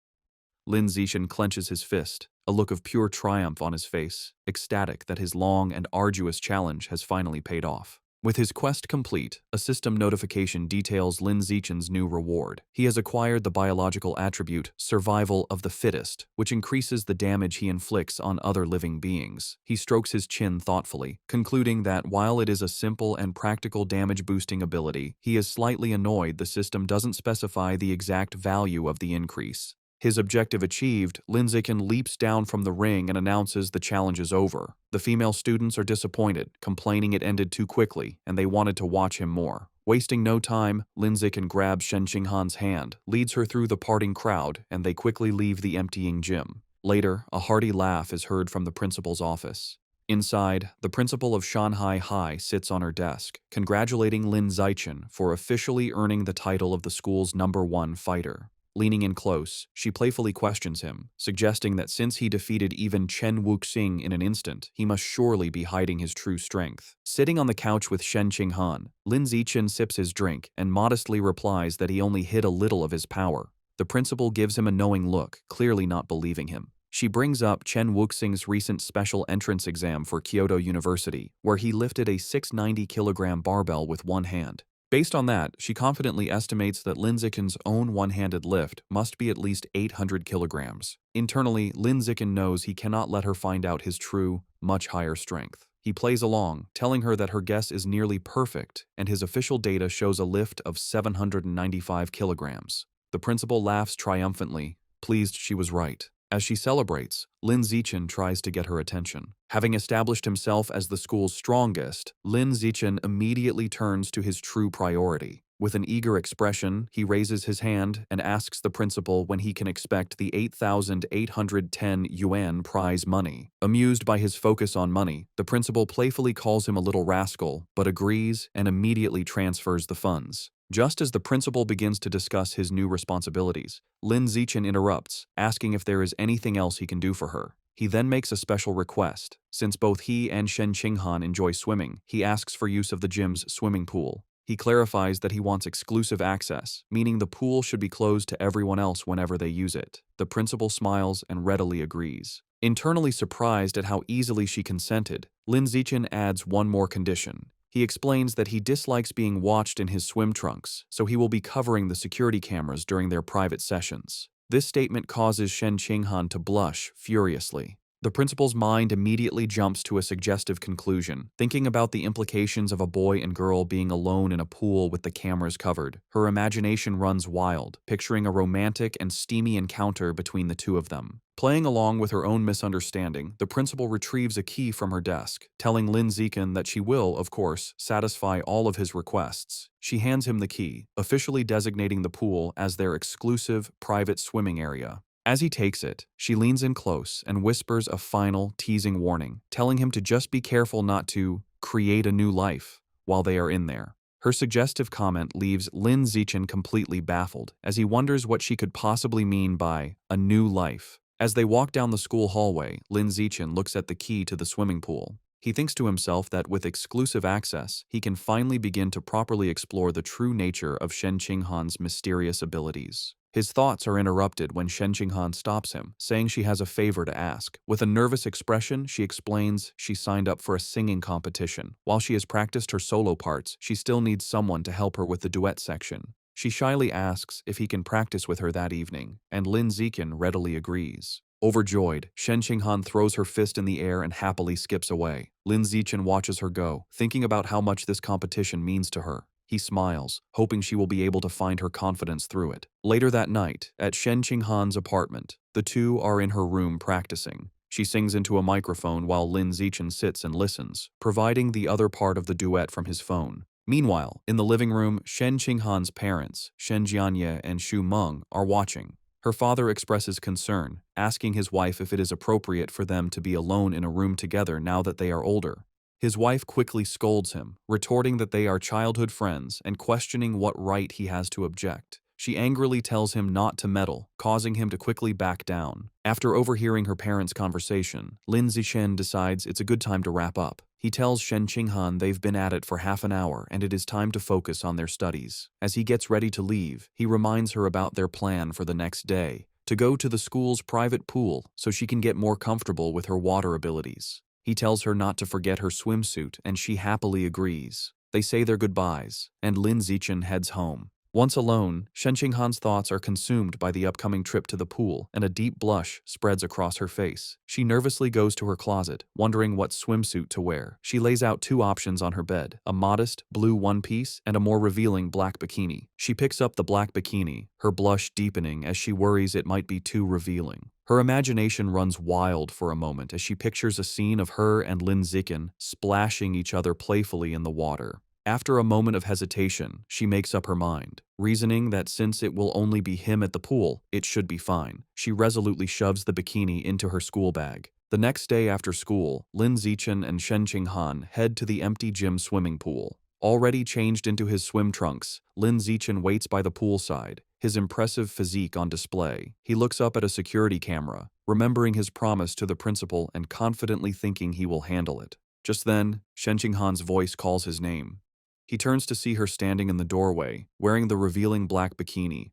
Lin Zixin clenches his fist, a look of pure triumph on his face, ecstatic that his long and arduous challenge has finally paid off. With his quest complete, a system notification details Lin Zixin's new reward. He has acquired the biological attribute, survival of the fittest, which increases the damage he inflicts on other living beings. He strokes his chin thoughtfully, concluding that while it is a simple and practical damage-boosting ability, he is slightly annoyed the system doesn't specify the exact value of the increase. His objective achieved, Lin Zixin leaps down from the ring and announces the challenge is over. The female students are disappointed, complaining it ended too quickly, and they wanted to watch him more. Wasting no time, Lin Zixin grabs Shen Qinghan's hand, leads her through the parting crowd, and they quickly leave the emptying gym. Later, a hearty laugh is heard from the principal's office. Inside, the principal of Shanghai High sits on her desk, congratulating Lin Zixin for officially earning the title of the school's #1 fighter. Leaning in close, she playfully questions him, suggesting that since he defeated even Chen Wuxing in an instant, he must surely be hiding his true strength. Sitting on the couch with Shen Qinghan, Lin Zixin sips his drink and modestly replies that he only hid a little of his power. The principal gives him a knowing look, clearly not believing him. She brings up Chen Wuxing's recent special entrance exam for Kyoto University, where he lifted a 690-kilogram barbell with one hand. Based on that, she confidently estimates that Lin Zixin's own one-handed lift must be at least 800 kilograms. Internally, Lin Zixin knows he cannot let her find out his true, much higher strength. He plays along, telling her that her guess is nearly perfect, and his official data shows a lift of 795 kilograms. The principal laughs triumphantly, pleased she was right. As she celebrates, Lin Zixin tries to get her attention. Having established himself as the school's strongest, Lin Zixin immediately turns to his true priority. With an eager expression, he raises his hand and asks the principal when he can expect the 8,810 yuan prize money. Amused by his focus on money, the principal playfully calls him a little rascal, but agrees and immediately transfers the funds. Just as the principal begins to discuss his new responsibilities, Lin Zixin interrupts, asking if there is anything else he can do for her. He then makes a special request. Since both he and Shen Qinghan enjoy swimming, he asks for use of the gym's swimming pool. He clarifies that he wants exclusive access, meaning the pool should be closed to everyone else whenever they use it. The principal smiles and readily agrees. Internally surprised at how easily she consented, Lin Zixin adds one more condition. He explains that he dislikes being watched in his swim trunks, so he will be covering the security cameras during their private sessions. This statement causes Shen Qinghan to blush furiously. The principal's mind immediately jumps to a suggestive conclusion, thinking about the implications of a boy and girl being alone in a pool with the cameras covered. Her imagination runs wild, picturing a romantic and steamy encounter between the two of them. Playing along with her own misunderstanding, the principal retrieves a key from her desk, telling Lin Zixin that she will, of course, satisfy all of his requests. She hands him the key, officially designating the pool as their exclusive, private swimming area. As he takes it, she leans in close and whispers a final, teasing warning, telling him to just be careful not to create a new life while they are in there. Her suggestive comment leaves Lin Zixin completely baffled, as he wonders what she could possibly mean by a new life. As they walk down the school hallway, Lin Zixin looks at the key to the swimming pool. He thinks to himself that with exclusive access, he can finally begin to properly explore the true nature of Shen Qinghan's mysterious abilities. His thoughts are interrupted when Shen Qinghan stops him, saying she has a favor to ask. With a nervous expression, she explains she signed up for a singing competition. While she has practiced her solo parts, she still needs someone to help her with the duet section. She shyly asks if he can practice with her that evening, and Lin Zixin readily agrees. Overjoyed, Shen Qinghan throws her fist in the air and happily skips away. Lin Zixin watches her go, thinking about how much this competition means to her. He smiles, hoping she will be able to find her confidence through it. Later that night, at Shen Qinghan's apartment, the two are in her room practicing. She sings into a microphone while Lin Zixin sits and listens, providing the other part of the duet from his phone. Meanwhile, in the living room, Shen Qinghan's parents, Shen Jianye and Xu Meng, are watching. Her father expresses concern, asking his wife if it is appropriate for them to be alone in a room together now that they are older. His wife quickly scolds him, retorting that they are childhood friends and questioning what right he has to object. She angrily tells him not to meddle, causing him to quickly back down. After overhearing her parents' conversation, Lin Zixin decides it's a good time to wrap up. He tells Shen Qinghan they've been at it for half an hour and it is time to focus on their studies. As he gets ready to leave, he reminds her about their plan for the next day, to go to the school's private pool so she can get more comfortable with her water abilities. He tells her not to forget her swimsuit and she happily agrees. They say their goodbyes, and Lin Zixin heads home. Once alone, Shen Qinghan's thoughts are consumed by the upcoming trip to the pool, and a deep blush spreads across her face. She nervously goes to her closet, wondering what swimsuit to wear. She lays out two options on her bed, a modest blue one-piece and a more revealing black bikini. She picks up the black bikini, her blush deepening as she worries it might be too revealing. Her imagination runs wild for a moment as she pictures a scene of her and Lin Zixin splashing each other playfully in the water. After a moment of hesitation, she makes up her mind, reasoning that since it will only be him at the pool, it should be fine. She resolutely shoves the bikini into her school bag. The next day after school, Lin Zixin and Shen Qinghan head to the empty gym swimming pool. Already changed into his swim trunks, Lin Zixin waits by the poolside, his impressive physique on display. He looks up at a security camera, remembering his promise to the principal and confidently thinking he will handle it. Just then, Shen Qinghan's voice calls his name. He turns to see her standing in the doorway, wearing the revealing black bikini.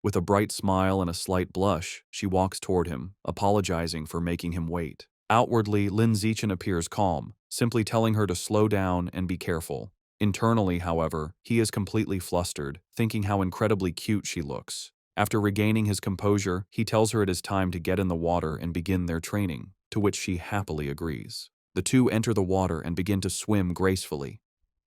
With a bright smile and a slight blush, she walks toward him, apologizing for making him wait. Outwardly, Lin Zixin appears calm, simply telling her to slow down and be careful. Internally, however, he is completely flustered, thinking how incredibly cute she looks. After regaining his composure, he tells her it is time to get in the water and begin their training, to which she happily agrees. The two enter the water and begin to swim gracefully.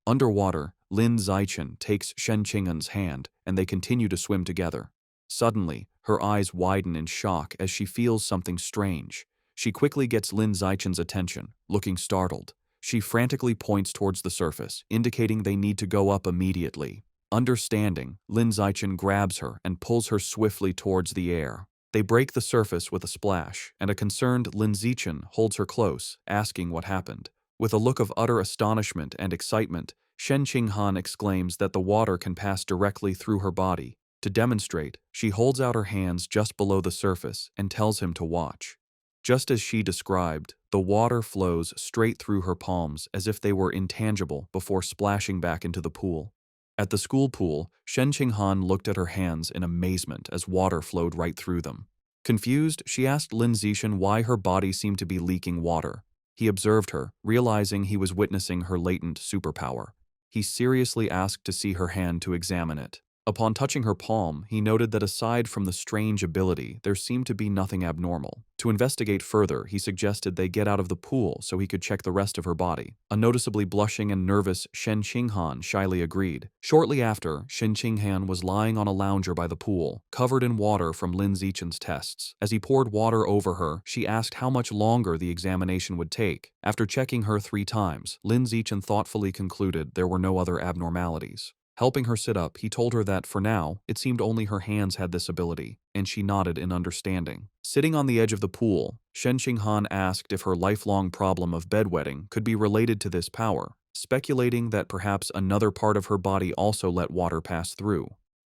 Underwater, Lin Zixin takes Shen Qinghan's hand, and they continue to swim together. Suddenly, her eyes widen in shock as she feels something strange. She quickly gets Lin Zixin's attention, looking startled. She frantically points towards the surface, indicating they need to go up immediately. Understanding, Lin Zixin grabs her and pulls her swiftly towards the air. They break the surface with a splash, and a concerned Lin Zixin holds her close, asking what happened. With a look of utter astonishment and excitement, Shen Qinghan exclaims that the water can pass directly through her body. To demonstrate, she holds out her hands just below the surface and tells him to watch. Just as she described, the water flows straight through her palms as if they were intangible before splashing back into the pool. At the school pool, Shen Qinghan looked at her hands in amazement as water flowed right through them. Confused, she asked Lin Zixin why her body seemed to be leaking water. He observed her, realizing he was witnessing her latent superpower. He seriously asked to see her hand to examine it. Upon touching her palm, he noted that aside from the strange ability, there seemed to be nothing abnormal. To investigate further, he suggested they get out of the pool so he could check the rest of her body. A noticeably blushing and nervous Shen Qinghan shyly agreed. Shortly after, Shen Qinghan was lying on a lounger by the pool, covered in water from Lin Zixin's tests. As he poured water over her, she asked how much longer the examination would take. After checking her 3 times, Lin Zixin thoughtfully concluded there were no other abnormalities. Helping her sit up, he told her that, for now, it seemed only her hands had this ability, and she nodded in understanding. Sitting on the edge of the pool, Shen Qinghan asked if her lifelong problem of bedwetting could be related to this power, speculating that perhaps another part of her body also let water pass through.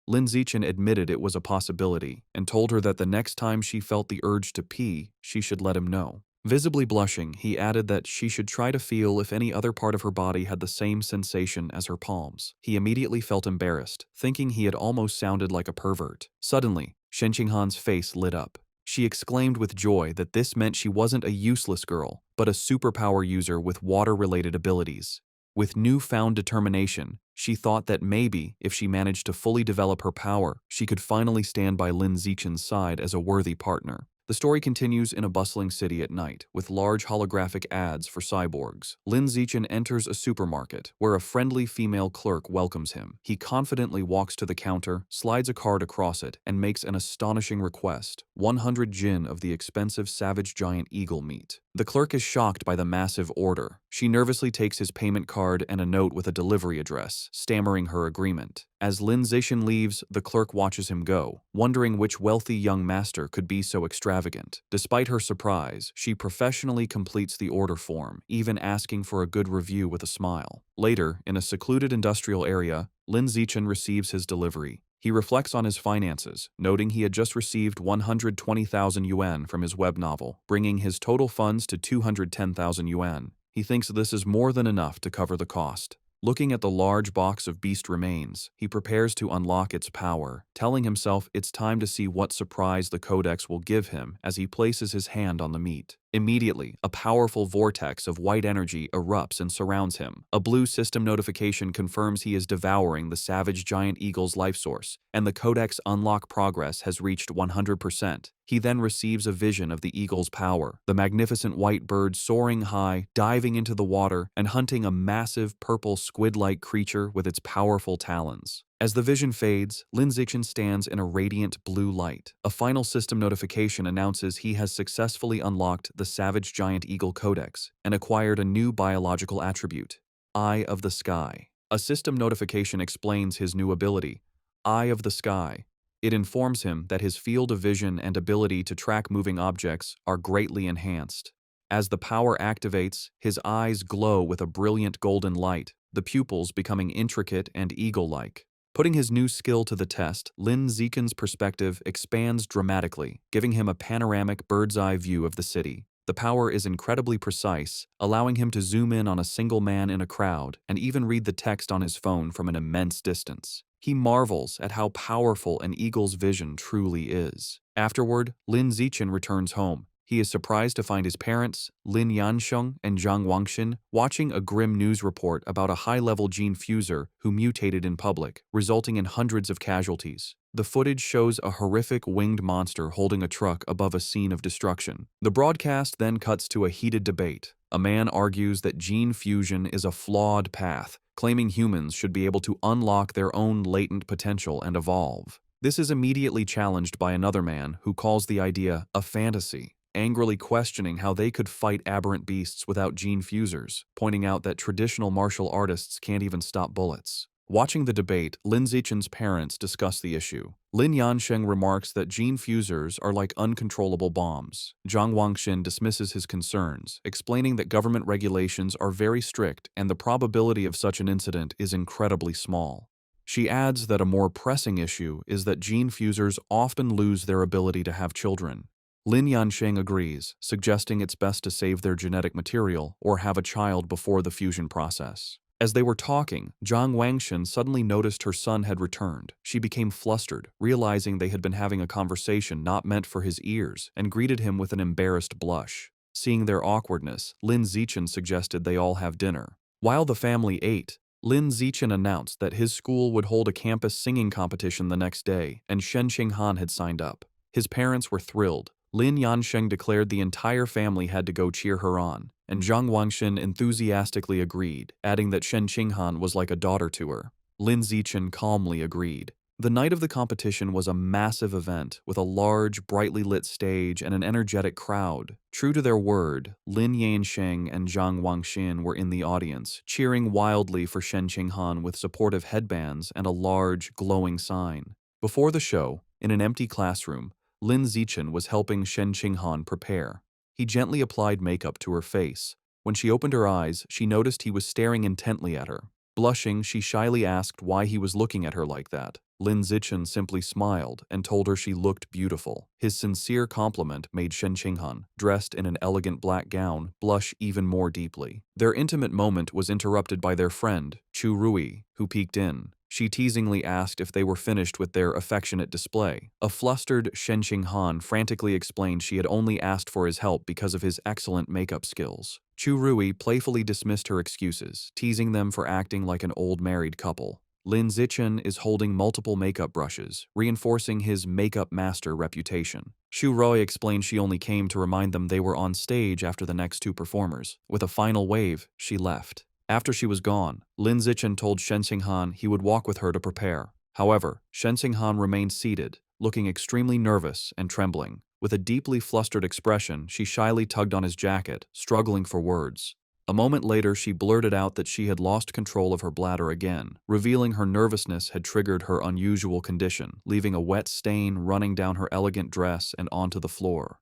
Lin Zixin admitted it was a possibility, and told her that the next time she felt the urge to pee, she should let him know. Visibly blushing, he added that she should try to feel if any other part of her body had the same sensation as her palms. He immediately felt embarrassed, thinking he had almost sounded like a pervert. Suddenly, Shen Qinghan's face lit up. She exclaimed with joy that this meant she wasn't a useless girl, but a superpower user with water-related abilities. With newfound determination, she thought that maybe, if she managed to fully develop her power, she could finally stand by Lin Zixin's side as a worthy partner. The story continues in a bustling city at night, with large holographic ads for cyborgs. Lin Zixin enters a supermarket, where a friendly female clerk welcomes him. He confidently walks to the counter, slides a card across it, and makes an astonishing request: 100 jin of the expensive savage giant eagle meat. The clerk is shocked by the massive order. She nervously takes his payment card and a note with a delivery address, stammering her agreement. As Lin Zixin leaves, the clerk watches him go, wondering which wealthy young master could be so extravagant. Despite her surprise, she professionally completes the order form, even asking for a good review with a smile. Later, in a secluded industrial area, Lin Zixin receives his delivery. He reflects on his finances, noting he had just received 120,000 yuan from his web novel, bringing his total funds to 210,000 yuan. He thinks this is more than enough to cover the cost. Looking at the large box of beast remains, he prepares to unlock its power, telling himself it's time to see what surprise the codex will give him as he places his hand on the meat. Immediately, a powerful vortex of white energy erupts and surrounds him. A blue system notification confirms he is devouring the savage giant eagle's life source, and the codex unlock progress has reached 100%. He then receives a vision of the eagle's power, the magnificent white bird soaring high, diving into the water, and hunting a massive purple squid-like creature with its powerful talons. As the vision fades, Lin Zichen stands in a radiant blue light. A final system notification announces he has successfully unlocked the Savage Giant Eagle Codex and acquired a new biological attribute, Eye of the Sky. A system notification explains his new ability, Eye of the Sky. It informs him that his field of vision and ability to track moving objects are greatly enhanced. As the power activates, his eyes glow with a brilliant golden light, the pupils becoming intricate and eagle-like. Putting his new skill to the test, Lin Zichen's perspective expands dramatically, giving him a panoramic bird's-eye view of the city. The power is incredibly precise, allowing him to zoom in on a single man in a crowd and even read the text on his phone from an immense distance. He marvels at how powerful an eagle's vision truly is. Afterward, Lin Zichen returns home. He is surprised to find his parents, Lin Yansheng and Zhang Wangxin, watching a grim news report about a high-level gene fuser who mutated in public, resulting in hundreds of casualties. The footage shows a horrific winged monster holding a truck above a scene of destruction. The broadcast then cuts to a heated debate. A man argues that gene fusion is a flawed path, claiming humans should be able to unlock their own latent potential and evolve. This is immediately challenged by another man who calls the idea a fantasy, angrily questioning how they could fight aberrant beasts without gene fusers, pointing out that traditional martial artists can't even stop bullets. Watching the debate, Lin Zichen's parents discuss the issue. Lin Yansheng remarks that gene fusers are like uncontrollable bombs. Zhang Wangxin dismisses his concerns, explaining that government regulations are very strict and the probability of such an incident is incredibly small. She adds that a more pressing issue is that gene fusers often lose their ability to have children. Lin Yansheng agrees, suggesting it's best to save their genetic material or have a child before the fusion process. As they were talking, Zhang Wangxin suddenly noticed her son had returned. She became flustered, realizing they had been having a conversation not meant for his ears, and greeted him with an embarrassed blush. Seeing their awkwardness, Lin Zichen suggested they all have dinner. While the family ate, Lin Zichen announced that his school would hold a campus singing competition the next day, and Shen Qinghan had signed up. His parents were thrilled. Lin Yansheng declared the entire family had to go cheer her on, and Zhang Wangxin enthusiastically agreed, adding that Shen Qinghan was like a daughter to her. Lin Zichen calmly agreed. The night of the competition was a massive event with a large, brightly lit stage and an energetic crowd. True to their word, Lin Yansheng and Zhang Wangxin were in the audience, cheering wildly for Shen Qinghan with supportive headbands and a large, glowing sign. Before the show, in an empty classroom, Lin Zichen was helping Shen Qinghan prepare. He gently applied makeup to her face. When she opened her eyes, she noticed he was staring intently at her. Blushing, she shyly asked why he was looking at her like that. Lin Zichen simply smiled and told her she looked beautiful. His sincere compliment made Shen Qinghan, dressed in an elegant black gown, blush even more deeply. Their intimate moment was interrupted by their friend, Chu Rui, who peeked in. She teasingly asked if they were finished with their affectionate display. A flustered Shen Qinghan frantically explained she had only asked for his help because of his excellent makeup skills. Chu Rui playfully dismissed her excuses, teasing them for acting like an old married couple. Lin Zichen is holding multiple makeup brushes, reinforcing his makeup master reputation. Xu Rui explained she only came to remind them they were on stage after the next two performers. With a final wave, she left. After she was gone, Lin Zichen told Shen Qinghan he would walk with her to prepare. However, Shen Qinghan remained seated, looking extremely nervous and trembling. With a deeply flustered expression, she shyly tugged on his jacket, struggling for words. A moment later, she blurted out that she had lost control of her bladder again, revealing her nervousness had triggered her unusual condition, leaving a wet stain running down her elegant dress and onto the floor.